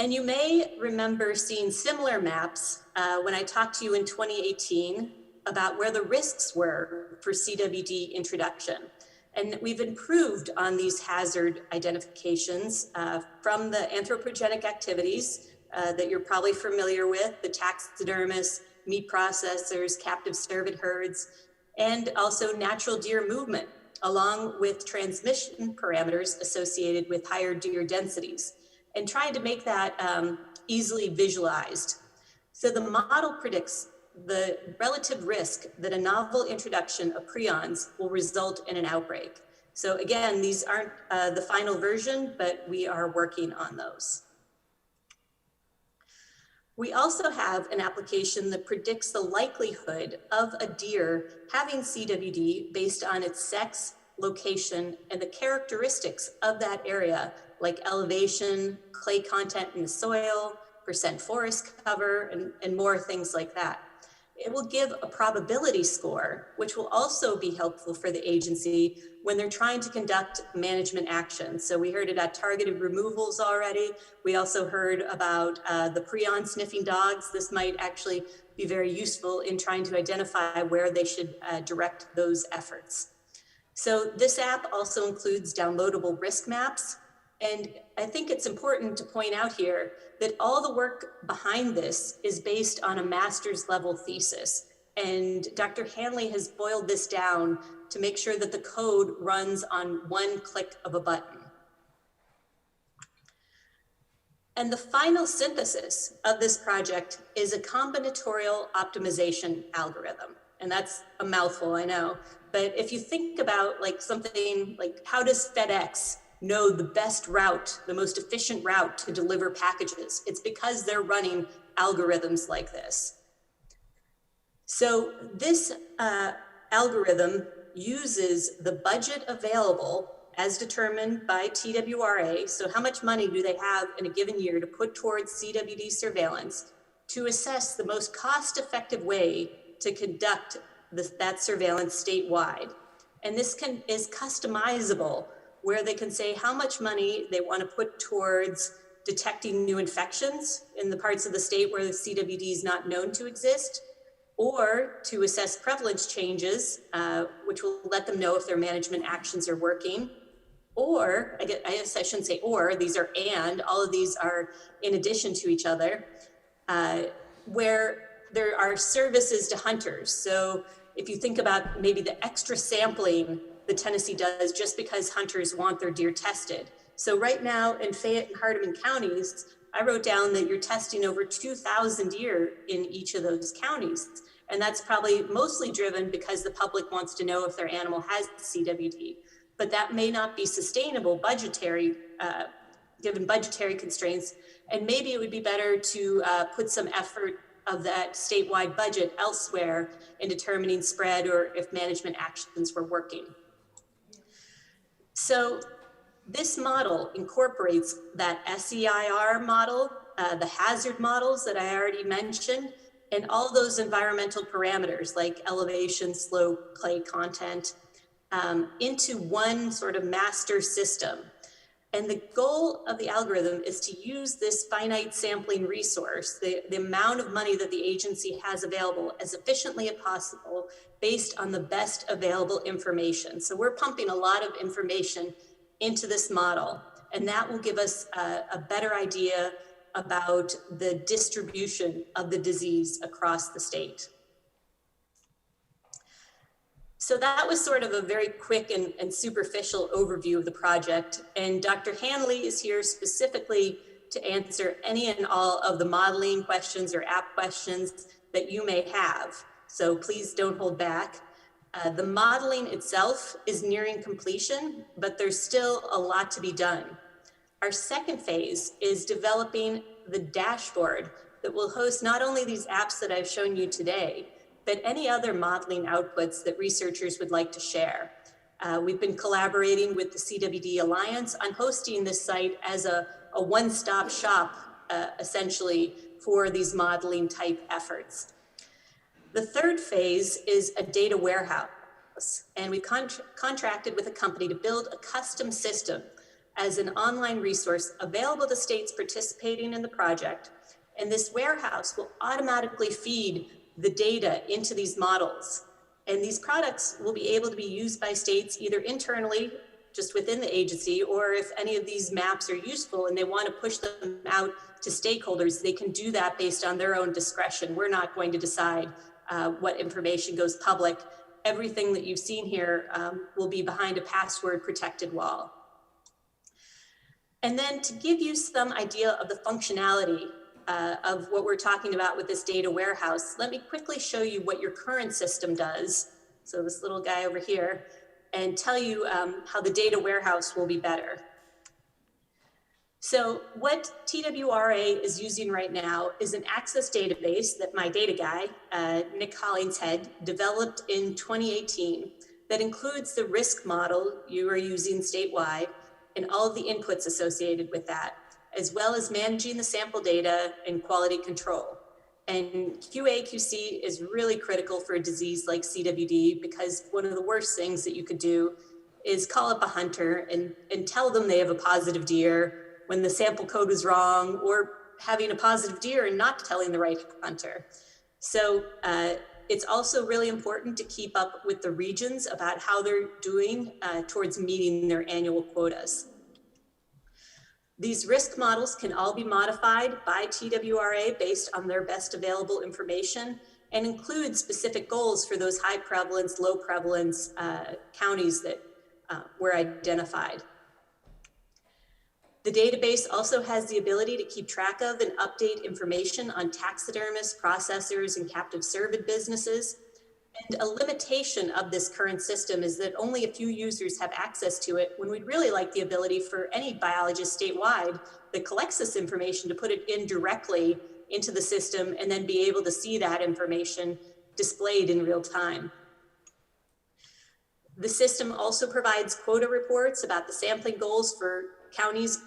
And you may remember seeing similar maps when I talked to you in 2018 about where the risks were for CWD introduction. And we've improved on these hazard identifications from the anthropogenic activities that you're probably familiar with, the taxidermists, meat processors, captive cervid herds, and also natural deer movement, along with transmission parameters associated with higher deer densities, and trying to make that easily visualized. So the model predicts the relative risk that a novel introduction of prions will result in an outbreak. So again, these aren't the final version, but we are working on those. We also have an application that predicts the likelihood of a deer having CWD based on its sex, location, and the characteristics of that area, like elevation, clay content in the soil, percent forest cover, and more things like that. It will give a probability score, which will also be helpful for the agency when they're trying to conduct management action. So we heard about targeted removals already. We also heard about the prion sniffing dogs. This might actually be very useful in trying to identify where they should direct those efforts. So this app also includes downloadable risk maps. And I think it's important to point out here that all the work behind this is based on a master's level thesis. And Dr. Hanley has boiled this down to make sure that the code runs on one click of a button. And the final synthesis of this project is a combinatorial optimization algorithm. And that's a mouthful, I know. But if you think about like something like, how does FedEx know the best route, the most efficient route to deliver packages? It's because they're running algorithms like this. So this algorithm uses the budget available as determined by TWRA. So how much money do they have in a given year to put towards CWD surveillance to assess the most cost-effective way to conduct that surveillance statewide. And this is customizable, where they can say how much money they want to put towards detecting new infections in the parts of the state where the CWD is not known to exist, or to assess prevalence changes, which will let them know if their management actions are working. Or, I guess I shouldn't say or, these are and, all of these are in addition to each other, where there are services to hunters. So if you think about maybe the extra sampling that Tennessee does just because hunters want their deer tested. So right now in Fayette and Hardeman counties, I wrote down that you're testing over 2,000 deer in each of those counties. And that's probably mostly driven because the public wants to know if their animal has CWD. But that may not be sustainable budgetary, given budgetary constraints. And maybe it would be better to put some effort of that statewide budget elsewhere in determining spread or if management actions were working. So this model incorporates that SEIR model, the hazard models that I already mentioned, and all those environmental parameters like elevation, slope, clay content, into one sort of master system. And the goal of the algorithm is to use this finite sampling resource, the amount of money that the agency has available, as efficiently as possible based on the best available information. So we're pumping a lot of information into this model, and that will give us a better idea about the distribution of the disease across the state. So that was sort of a very quick and superficial overview of the project. And Dr. Hanley is here specifically to answer any and all of the modeling questions or app questions that you may have. So please don't hold back. The modeling itself is nearing completion, but there's still a lot to be done. Our second phase is developing the dashboard that will host not only these apps that I've shown you today, but any other modeling outputs that researchers would like to share. We've been collaborating with the CWD Alliance on hosting this site as a one-stop shop, essentially, for these modeling type efforts. The third phase is a data warehouse, and we contracted with a company to build a custom system as an online resource available to states participating in the project. And this warehouse will automatically feed the data into these models. And these products will be able to be used by states either internally, just within the agency, or if any of these maps are useful and they want to push them out to stakeholders, they can do that based on their own discretion. We're not going to decide what information goes public. Everything that you've seen here will be behind a password protected wall. And then to give you some idea of the functionality of what we're talking about with this data warehouse, let me quickly show you what your current system does. So this little guy over here, and tell you how the data warehouse will be better. So what TWRA is using right now is an access database that my data guy, Nick Hollingshead, developed in 2018 that includes the risk model you are using statewide and all of the inputs associated with that, as well as managing the sample data and quality control. And QA/QC is really critical for a disease like CWD, because one of the worst things that you could do is call up a hunter and tell them they have a positive deer when the sample code was wrong, or having a positive deer and not telling the right hunter. So it's also really important to keep up with the regions about how they're doing towards meeting their annual quotas. These risk models can all be modified by TWRA based on their best available information, and include specific goals for those high prevalence, low prevalence counties that were identified. The database also has the ability to keep track of and update information on taxidermists, processors, and captive cervid businesses. And a limitation of this current system is that only a few users have access to it, when we'd really like the ability for any biologist statewide that collects this information to put it in directly into the system and then be able to see that information displayed in real time. The system also provides quota reports about the sampling goals for counties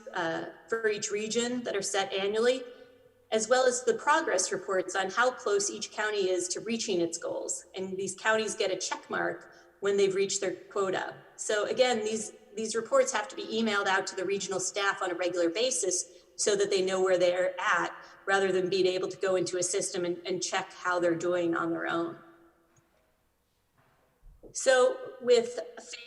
for each region that are set annually, as well as the progress reports on how close each county is to reaching its goals. And these counties get a check mark when they've reached their quota. So again, these reports have to be emailed out to the regional staff on a regular basis so that they know where they're at, rather than being able to go into a system and check how they're doing on their own. So with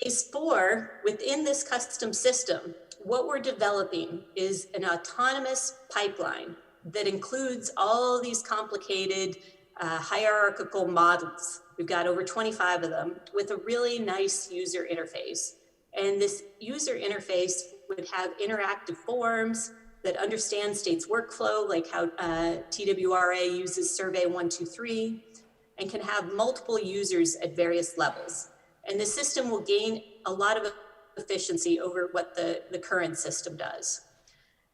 phase 4, within this custom system, what we're developing is an autonomous pipeline that includes all these complicated hierarchical models. We've got over 25 of them with a really nice user interface. And this user interface would have interactive forms that understand states' workflow, like how TWRA uses Survey 123, and can have multiple users at various levels. And the system will gain a lot of efficiency over what the current system does.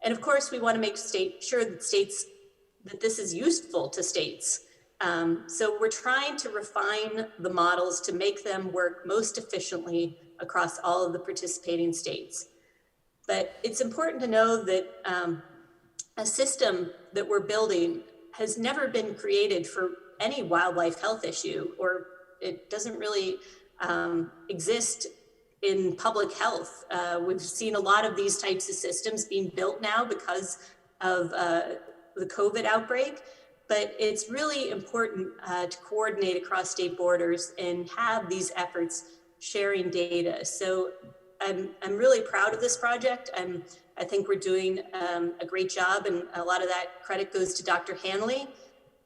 And of course, we want to make sure that this is useful to states. So we're trying to refine the models to make them work most efficiently across all of the participating states. But it's important to know that a system that we're building has never been created for any wildlife health issue, or it doesn't really exist in public health. We've seen a lot of these types of systems being built now because of the COVID outbreak, but it's really important to coordinate across state borders and have these efforts sharing data. So I'm really proud of this project. I think we're doing a great job, and a lot of that credit goes to Dr. Hanley.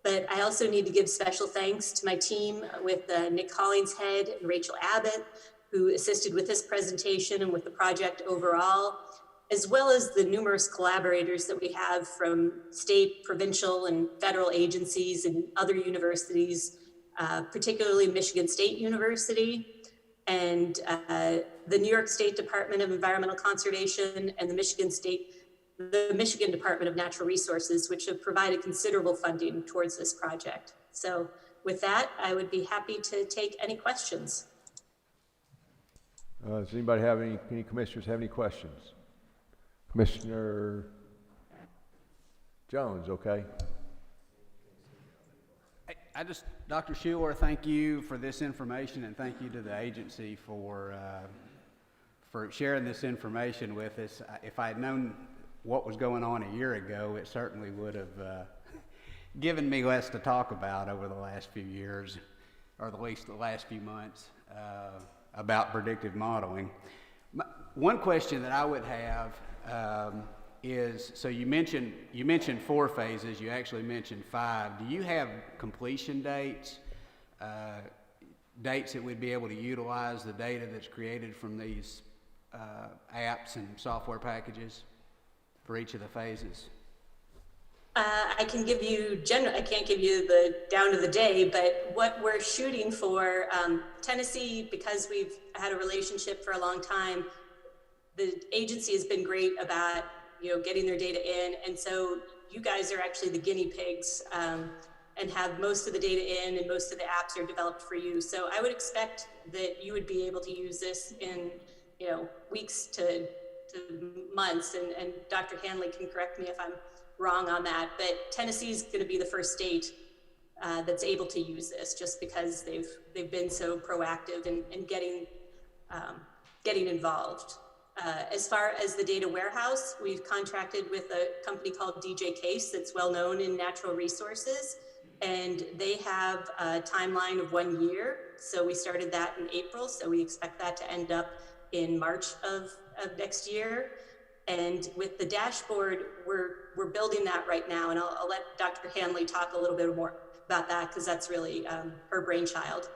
But I also need to give special thanks to my team with Nick Hollingshead and Rachel Abbott, who assisted with this presentation and with the project overall, as well as the numerous collaborators that we have from state, provincial, and federal agencies and other universities, particularly Michigan State University, and the New York State Department of Environmental Conservation and the Michigan Department of Natural Resources, which have provided considerable funding towards this project. So with that, I would be happy to take any questions. Does anybody have any commissioners have any questions? Commissioner Jones, okay. Dr. Schuler, thank you for this information, and thank you to the agency for sharing this information with us. If I had known what was going on a year ago, it certainly would have given me less to talk about over the last few years, or at least the last few months, about predictive modeling. One question that I would have is, so you mentioned 4 phases, you actually mentioned 5. Do you have completion dates, dates that we'd be able to utilize the data that's created from these apps and software packages for each of the phases? I can give you I can't give you the down to the day, but what we're shooting for, Tennessee, because we've had a relationship for a long time, the agency has been great about, getting their data in. And so you guys are actually the guinea pigs, and have most of the data in, and most of the apps are developed for you. So I would expect that you would be able to use this in, weeks to months. And Dr. Hanley can correct me if I'm wrong on that, but Tennessee is going to be the first state that's able to use this, just because they've been so proactive in getting involved. As far as the data warehouse, we've contracted with a company called DJ Case that's well known in natural resources, and they have a timeline of 1 year. So we started that in April, so we expect that to end up in March of next year. And with the dashboard, we're building that right now, and I'll let Dr. Hanley talk a little bit more about that, because that's really her brainchild.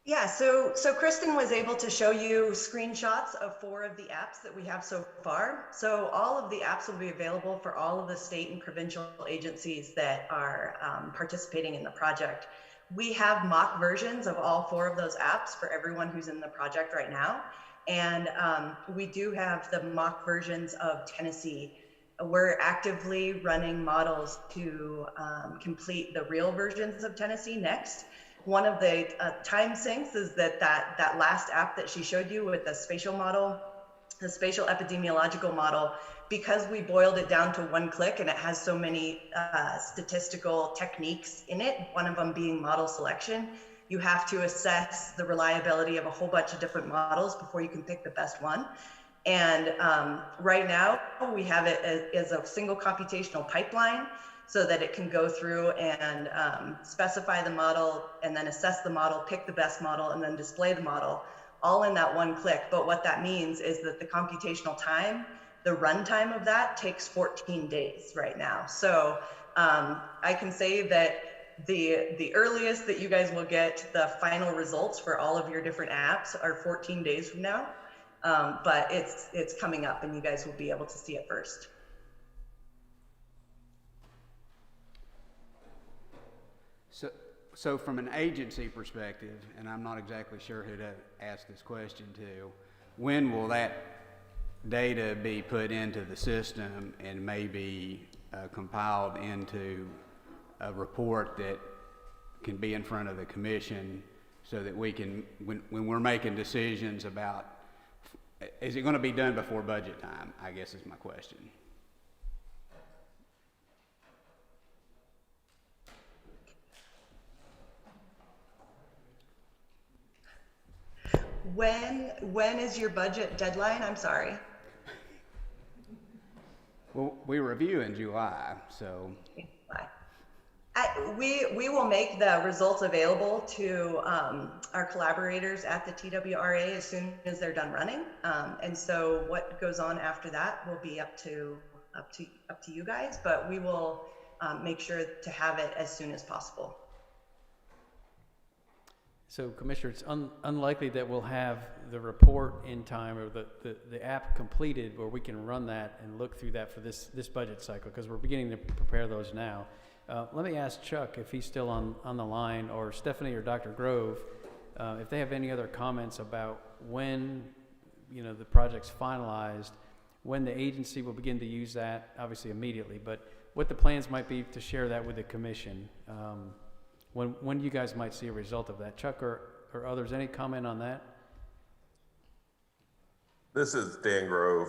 Yeah, so Krysten was able to show you screenshots of 4 of the apps that we have so far. So all of the apps will be available for all of the state and provincial agencies that are participating in the project. We have mock versions of all 4 of those apps for everyone who's in the project right now. And we do have the mock versions of Tennessee. We're actively running models to complete the real versions of Tennessee next. One of the time sinks is that last app that she showed you with the spatial model, the spatial epidemiological model, because we boiled it down to 1 click and it has so many statistical techniques in it, one of them being model selection. You have to assess the reliability of a whole bunch of different models before you can pick the best one. And right now we have it as a single computational pipeline, so that it can go through and specify the model, and then assess the model, pick the best model, and then display the model, all in that 1 click. But what that means is that the computational time, the runtime of that takes 14 days right now. So I can say that the earliest that you guys will get the final results for all of your different apps are 14 days from now. But it's coming up, and you guys will be able to see it first. So from an agency perspective, and I'm not exactly sure who to ask this question to, when will that data be put into the system and maybe compiled into a report that can be in front of the commission, so that we can, when we're making decisions about, is it going to be done before budget time, I guess is my question. when is your budget deadline? I'm sorry. Well, we review in July, so. We will make the results available to our collaborators at the TWRA as soon as they're done running. And so what goes on after that will be up to you guys, but we will make sure to have it as soon as possible. So, Commissioner, it's unlikely that we'll have the report in time, or the app completed where we can run that and look through that for this budget cycle, because we're beginning to prepare those now. Let me ask Chuck if he's still on the line, or Stephanie or Dr. Grove, if they have any other comments about when, the project's finalized, when the agency will begin to use that, obviously immediately, but what the plans might be to share that with the commission, when you guys might see a result of that. Chuck or others, any comment on that? This is Dan Grove.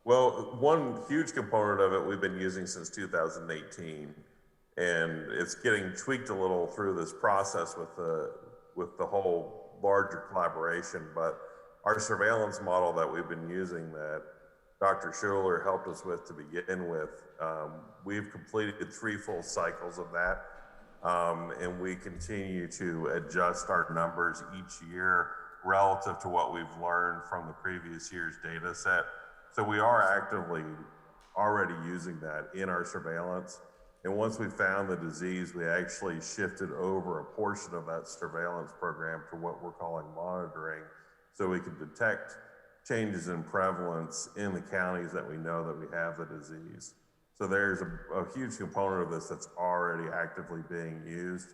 Well, one huge component of it we've been using since 2018, and it's getting tweaked a little through this process with the whole larger collaboration. But our surveillance model that we've been using, that Dr. Schuler helped us with to begin with, we've completed 3 full cycles of that, and we continue to adjust our numbers each year relative to what we've learned from the previous year's data set. So we are actively already using that in our surveillance. And once we found the disease, we actually shifted over a portion of that surveillance program to what we're calling monitoring, so we can detect changes in prevalence in the counties that we know that we have the disease. So there's a huge component of this that's already actively being used.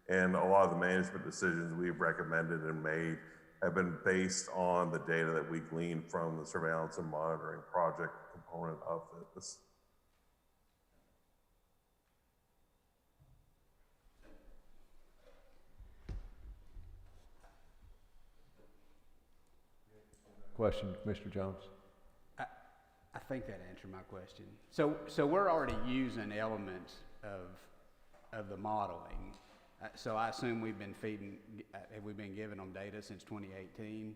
And a lot of the management decisions we've recommended and made have been based on the data that we gleaned from the surveillance and monitoring project component of this. Question, Commissioner Jones? I think that answered my question. So we're already using elements of the modeling. So I assume we've been giving them data since 2018?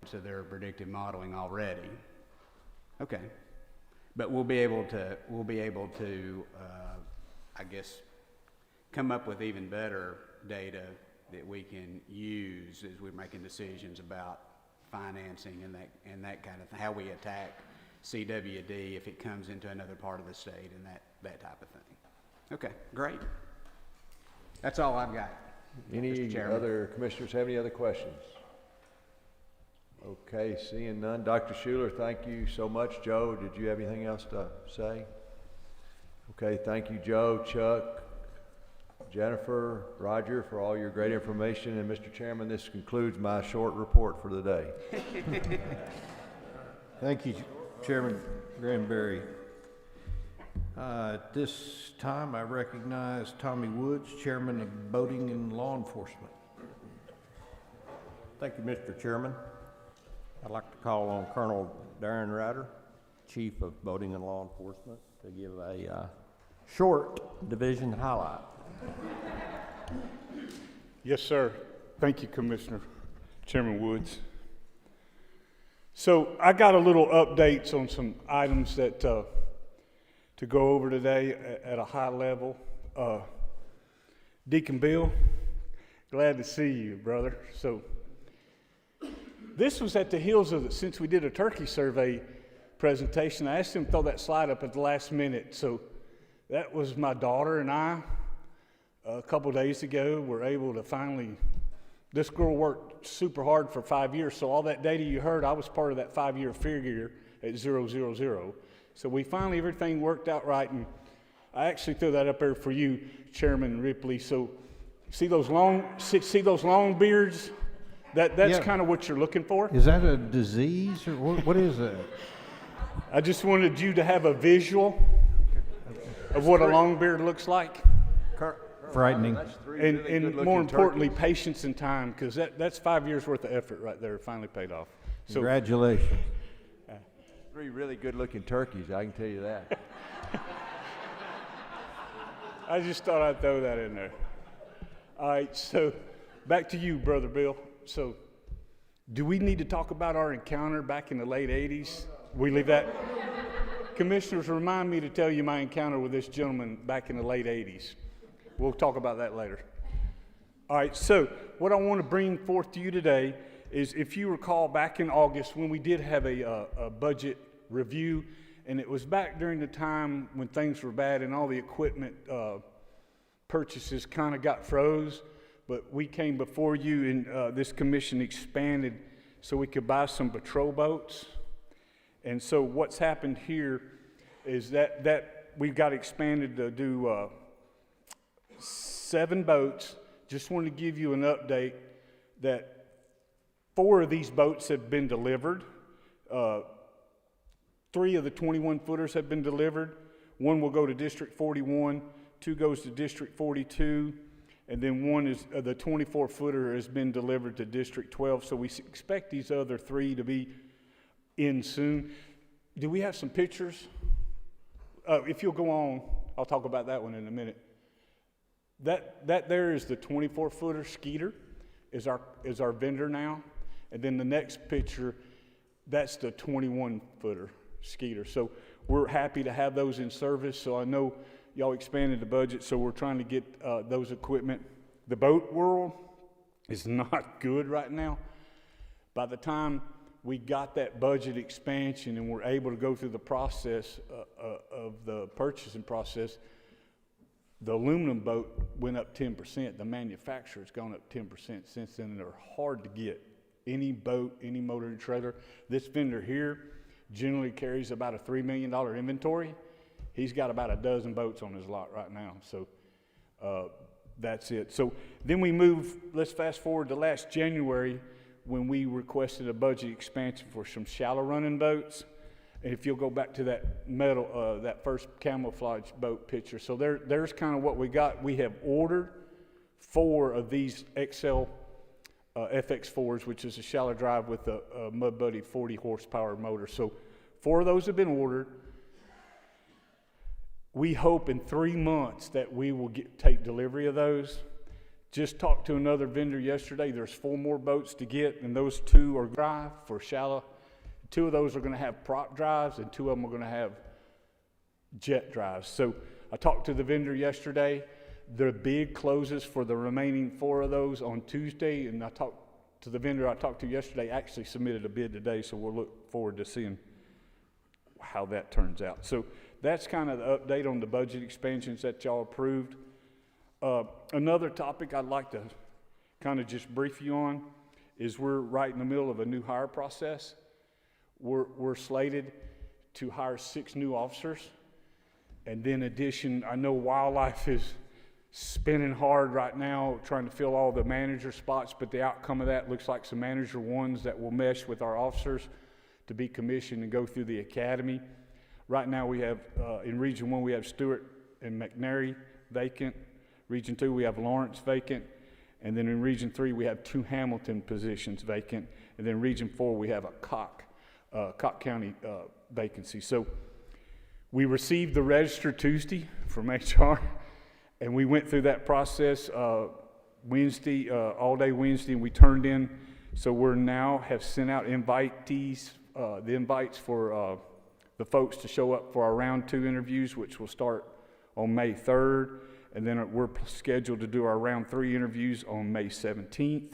So they're predictive modeling already. Okay. But we'll be able to, I guess, come up with even better data that we can use as we're making decisions about financing and that kind of thing, how we attack CWD if it comes into another part of the state, and that type of thing. Okay, great. That's all I've got. Any other commissioners have any other questions? Okay, seeing none. Dr. Schuler, thank you so much. Joe, did you have anything else to say? Okay, thank you, Joe, Chuck, Jennifer, Roger, for all your great information. And Mr. Chairman, this concludes my short report for the day. Thank you, Chairman Granberry. At this time, I recognize Tommy Woods, Chairman of Boating and Law Enforcement. Thank you, Mr. Chairman. I'd like to call on Colonel Darren Ryder, Chief of Boating and Law Enforcement, to give a short division highlight. Yes, sir. Thank you, Commissioner Chairman Woods. So I got a little updates on some items that to go over today at a high level. Deacon Bill, glad to see you, brother. So this was at the heels of since we did a turkey survey presentation. I asked him to throw that slide up at the last minute. So that was my daughter and I a couple days ago were able to finally, this girl worked super hard for 5 years. So all that data you heard, I was part of that 5-year figure at 000. So we finally, everything worked out right, and I actually threw that up there for you, Chairman Ripley. So see those long beards? That's kind of what you're looking for. Is that a disease, or what is that? I just wanted you to have a visual of what a long beard looks like. Frightening. And more importantly, patience and time, because that's 5 years worth of effort right there. It finally paid off. So, congratulations. 3 really good-looking turkeys, I can tell you that. I just thought I'd throw that in there. All right, so back to you, Brother Bill. So, do we need to talk about our encounter back in the late 80s? We leave that? Commissioners, remind me to tell you my encounter with this gentleman back in the late 80s. We'll talk about that later. All right, so what I want to bring forth to you today is, if you recall back in August when we did have a budget review, and it was back during the time when things were bad and all the equipment purchases kind of got froze, but we came before you and this commission expanded so we could buy some patrol boats. And so what's happened here is that we've got expanded to do 7 boats. Just wanted to give you an update that 4 of these boats have been delivered. 3 of the 21 footers have been delivered. 1 will go to District 41, 2 goes to District 42, and then 1 is the 24 footer has been delivered to District 12. So we expect these other 3 to be in soon. Do we have some pictures? If you'll go on, I'll talk about that one in a minute. That there is the 24 footer Skeeter is our vendor now. And then the next picture, that's the 21 footer Skeeter. So we're happy to have those in service. So I know y'all expanded the budget, so we're trying to get those equipment. The boat world is not good right now. By the time we got that budget expansion and we're able to go through the process of the purchasing process, the aluminum boat went up 10%. The manufacturer's gone up 10% since then, and they're hard to get. Any boat, any motor and trailer. This vendor here generally carries about a $3 million inventory. He's got about a dozen boats on his lot right now. So that's it. So then we move, let's fast forward to last January when we requested a budget expansion for some shallow running boats. And if you'll go back to that metal, that first camouflage boat picture. So there's kind of what we got. We have ordered 4 of these XL FX4s, which is a shallow drive with a Mud Buddy 40 horsepower motor. So 4 of those have been ordered. We hope in 3 months that we will take delivery of those. Just talked to another vendor yesterday. There's 4 more boats to get, and those 2 are drive for shallow. 2 of those are going to have prop drives, and 2 of them are going to have jet drives. So I talked to the vendor yesterday. The bid closes for the remaining 4 of those on Tuesday, and I talked to the vendor I talked to yesterday, actually submitted a bid today, so we'll look forward to seeing how that turns out. So that's kind of the update on the budget expansions that y'all approved. Another topic I'd like to kind of just brief you on is we're right in the middle of a new hire process. We're slated to hire 6 new officers. And then in addition, I know wildlife is spinning hard right now trying to fill all the manager spots, but the outcome of that looks like some manager ones that will mesh with our officers to be commissioned and go through the academy. Right now we have, in Region 1, we have Stewart and McNary vacant. Region 2, we have Lawrence vacant. And then in Region 3, we have 2 Hamilton positions vacant. And then Region 4, we have a Cock County vacancy. So we received the register Tuesday from HR, and we went through that process Wednesday, all day Wednesday, and we turned in. So we're now have sent out invitees, the invites for the folks to show up for our round 2 interviews, which will start on May 3rd. And then we're scheduled to do our round 3 interviews on May 17th.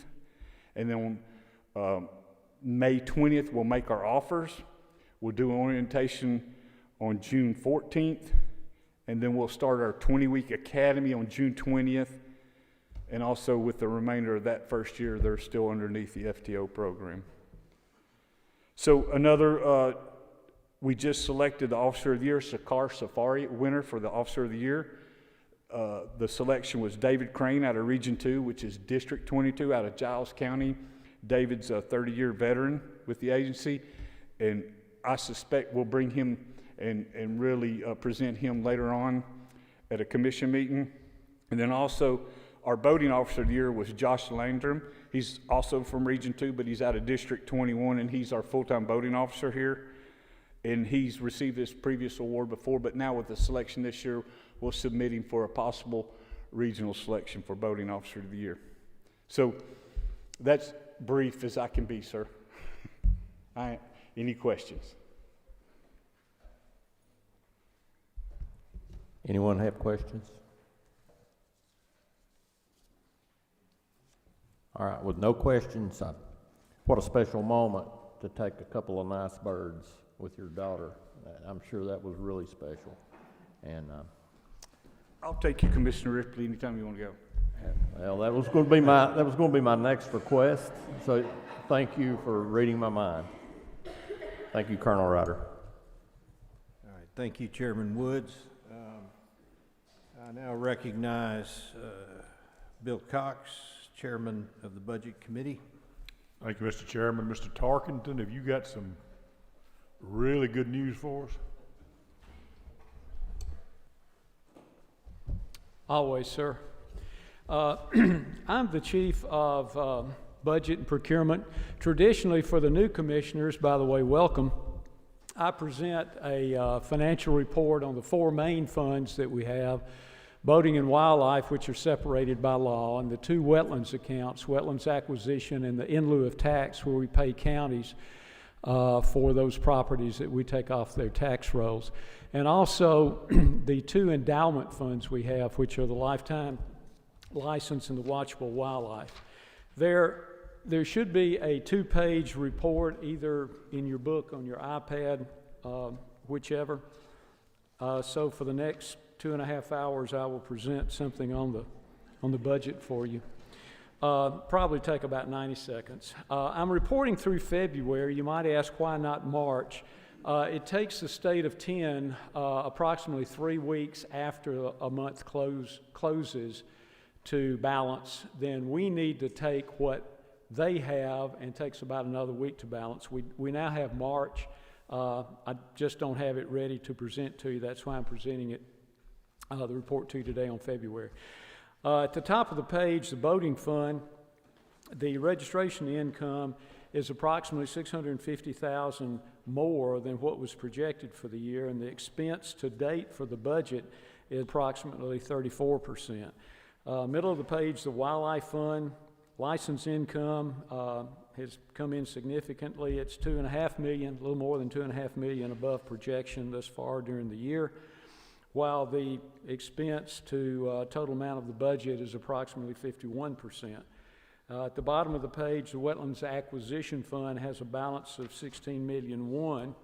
And then on May 20th, we'll make our offers. We'll do orientation on June 14th. And then we'll start our 20-week academy on June 20th. And also with the remainder of that first year, they're still underneath the FTO program. So another, we just selected the Officer of the Year, Sakar Safari winner for the Officer of the Year. The selection was David Crane out of Region 2, which is District 22 out of Giles County. David's a 30-year veteran with the agency, and I suspect we'll bring him and really present him later on at a commission meeting. And then also our boating officer of the year was Josh Landrum. He's also from Region 2, but he's out of District 21, and he's our full-time boating officer here. And he's received this previous award before, but now with the selection this year, we'll submit him for a possible regional selection for boating officer of the year. So that's brief as I can be, sir. Any questions? Anyone have questions? All right, with no questions, what a special moment to take a couple of nice birds with your daughter. I'm sure that was really special. And I'll take you, Commissioner Ripley, anytime you want to go. well, that was going to be my next request. So thank you for reading my mind. Thank you, Colonel Ryder. All right, thank you, Chairman Woods. I now recognize Bill Cox, Chairman of the Budget Committee. Thank you, Mr. Chairman. Mr. Tarkington, have you got some really good news for us? Always, sir. I'm the chief of budget and procurement. Traditionally, for the new commissioners, by the way, welcome, I present a financial report on the 4 main funds that we have: boating and wildlife, which are separated by law, and the 2 wetlands accounts, wetlands acquisition and the in lieu of tax, where we pay counties for those properties that we take off their tax rolls. And also the 2 endowment funds we have, which are the lifetime license and the watchable wildlife. There should be a 2-page report either in your book, on your iPad, whichever. So for the next 2.5 hours, I will present something on the budget for you. Probably take about 90 seconds. I'm reporting through February. You might ask, why not March? It takes the state of 10 approximately 3 weeks after a month closes to balance. Then we need to take what they have, and takes about another week to balance. We now have March. I just don't have it ready to present to you. That's why I'm presenting it, the report to you today on February. At the top of the page, the boating fund, the registration income is approximately $650,000 more than what was projected for the year, and the expense to date for the budget is approximately 34%. Middle of the page, the wildlife fund, license income has come in significantly. It's $2.5 million, a little more than $2.5 million above projection thus far during the year, while the expense to total amount of the budget is approximately 51%. At the bottom of the page, the Wetlands Acquisition Fund has a balance of $16.1 million,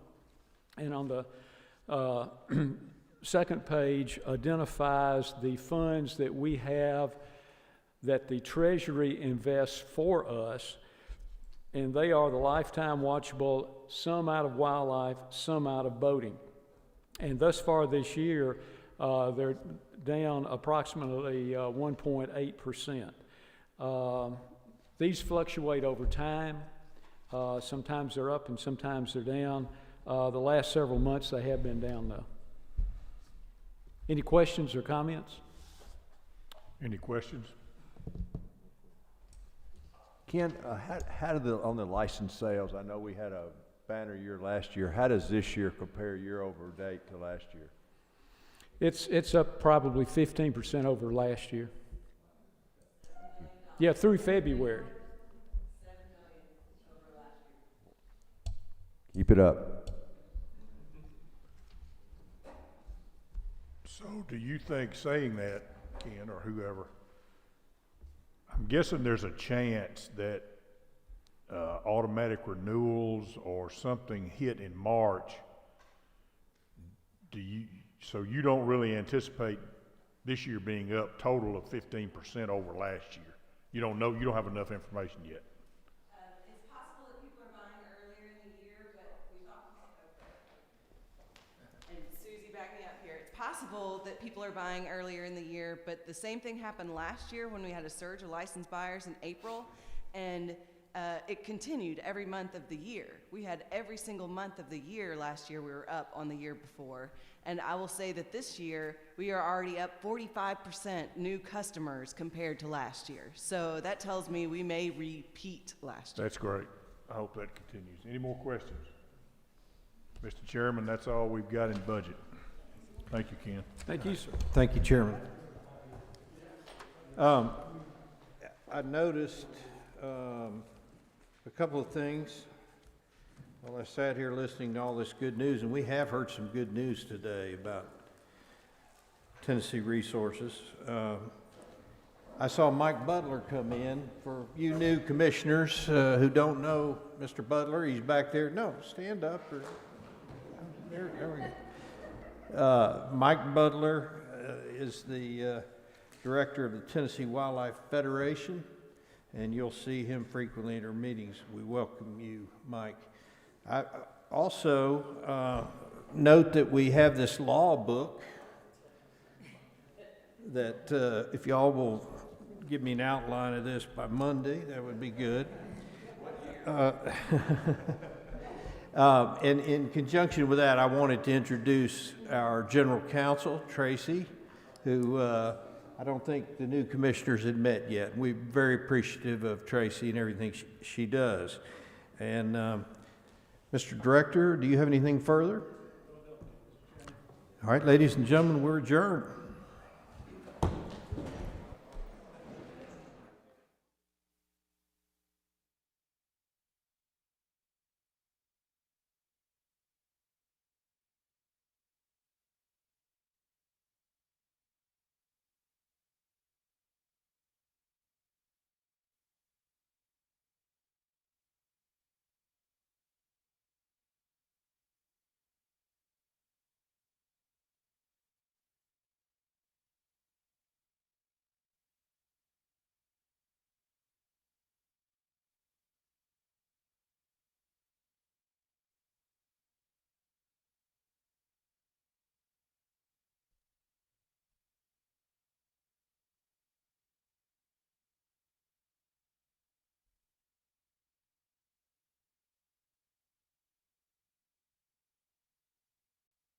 and on the second page identifies the funds that we have that the Treasury invests for us, and they are the lifetime watchable, some out of wildlife, some out of boating. And thus far this year, they're down approximately 1.8%. These fluctuate over time. Sometimes they're up and sometimes they're down. The last several months they have been down though. Any questions or comments? Any questions? Ken, how did on the license sales, I know we had a banner year last year. How does this year compare year over date to last year? It's up probably 15% over last year. Yeah, through February. Keep it up. So do you think, saying that, Ken, or whoever, I'm guessing there's a chance that automatic renewals or something hit in March. So you don't really anticipate this year being up total of 15% over last year? You don't know, you don't have enough information yet. It's possible that people are buying earlier in the year, but we talked and Susie, back me up here. It's possible that people are buying earlier in the year, but the same thing happened last year when we had a surge of licensed buyers in April, and it continued every month of the year. We had every single month of the year last year we were up on the year before. And I will say that this year we are already up 45% new customers compared to last year. So that tells me we may repeat last year. That's great. I hope that continues. Any more questions? Mr. Chairman, that's all we've got in budget. Thank you, Ken. Thank you, sir. Thank you, Chairman. I noticed A couple of things. Well, I sat here listening to all this good news, and we have heard some good news today about Tennessee resources. I saw Mike Butler come in. For you new commissioners who don't know Mr. Butler, he's back there. No, stand up. There we go. Mike Butler is the director of the Tennessee Wildlife Federation, and you'll see him frequently at our meetings. We welcome you, Mike. I also note that we have this law book that if y'all will give me an outline of this by Monday, that would be good. And in conjunction with that, I wanted to introduce our general counsel, Tracy, who I don't think the new commissioners had met yet. We're very appreciative of Tracy and everything she does. And Mr. Director, do you have anything further? All right, ladies and gentlemen, we're adjourned.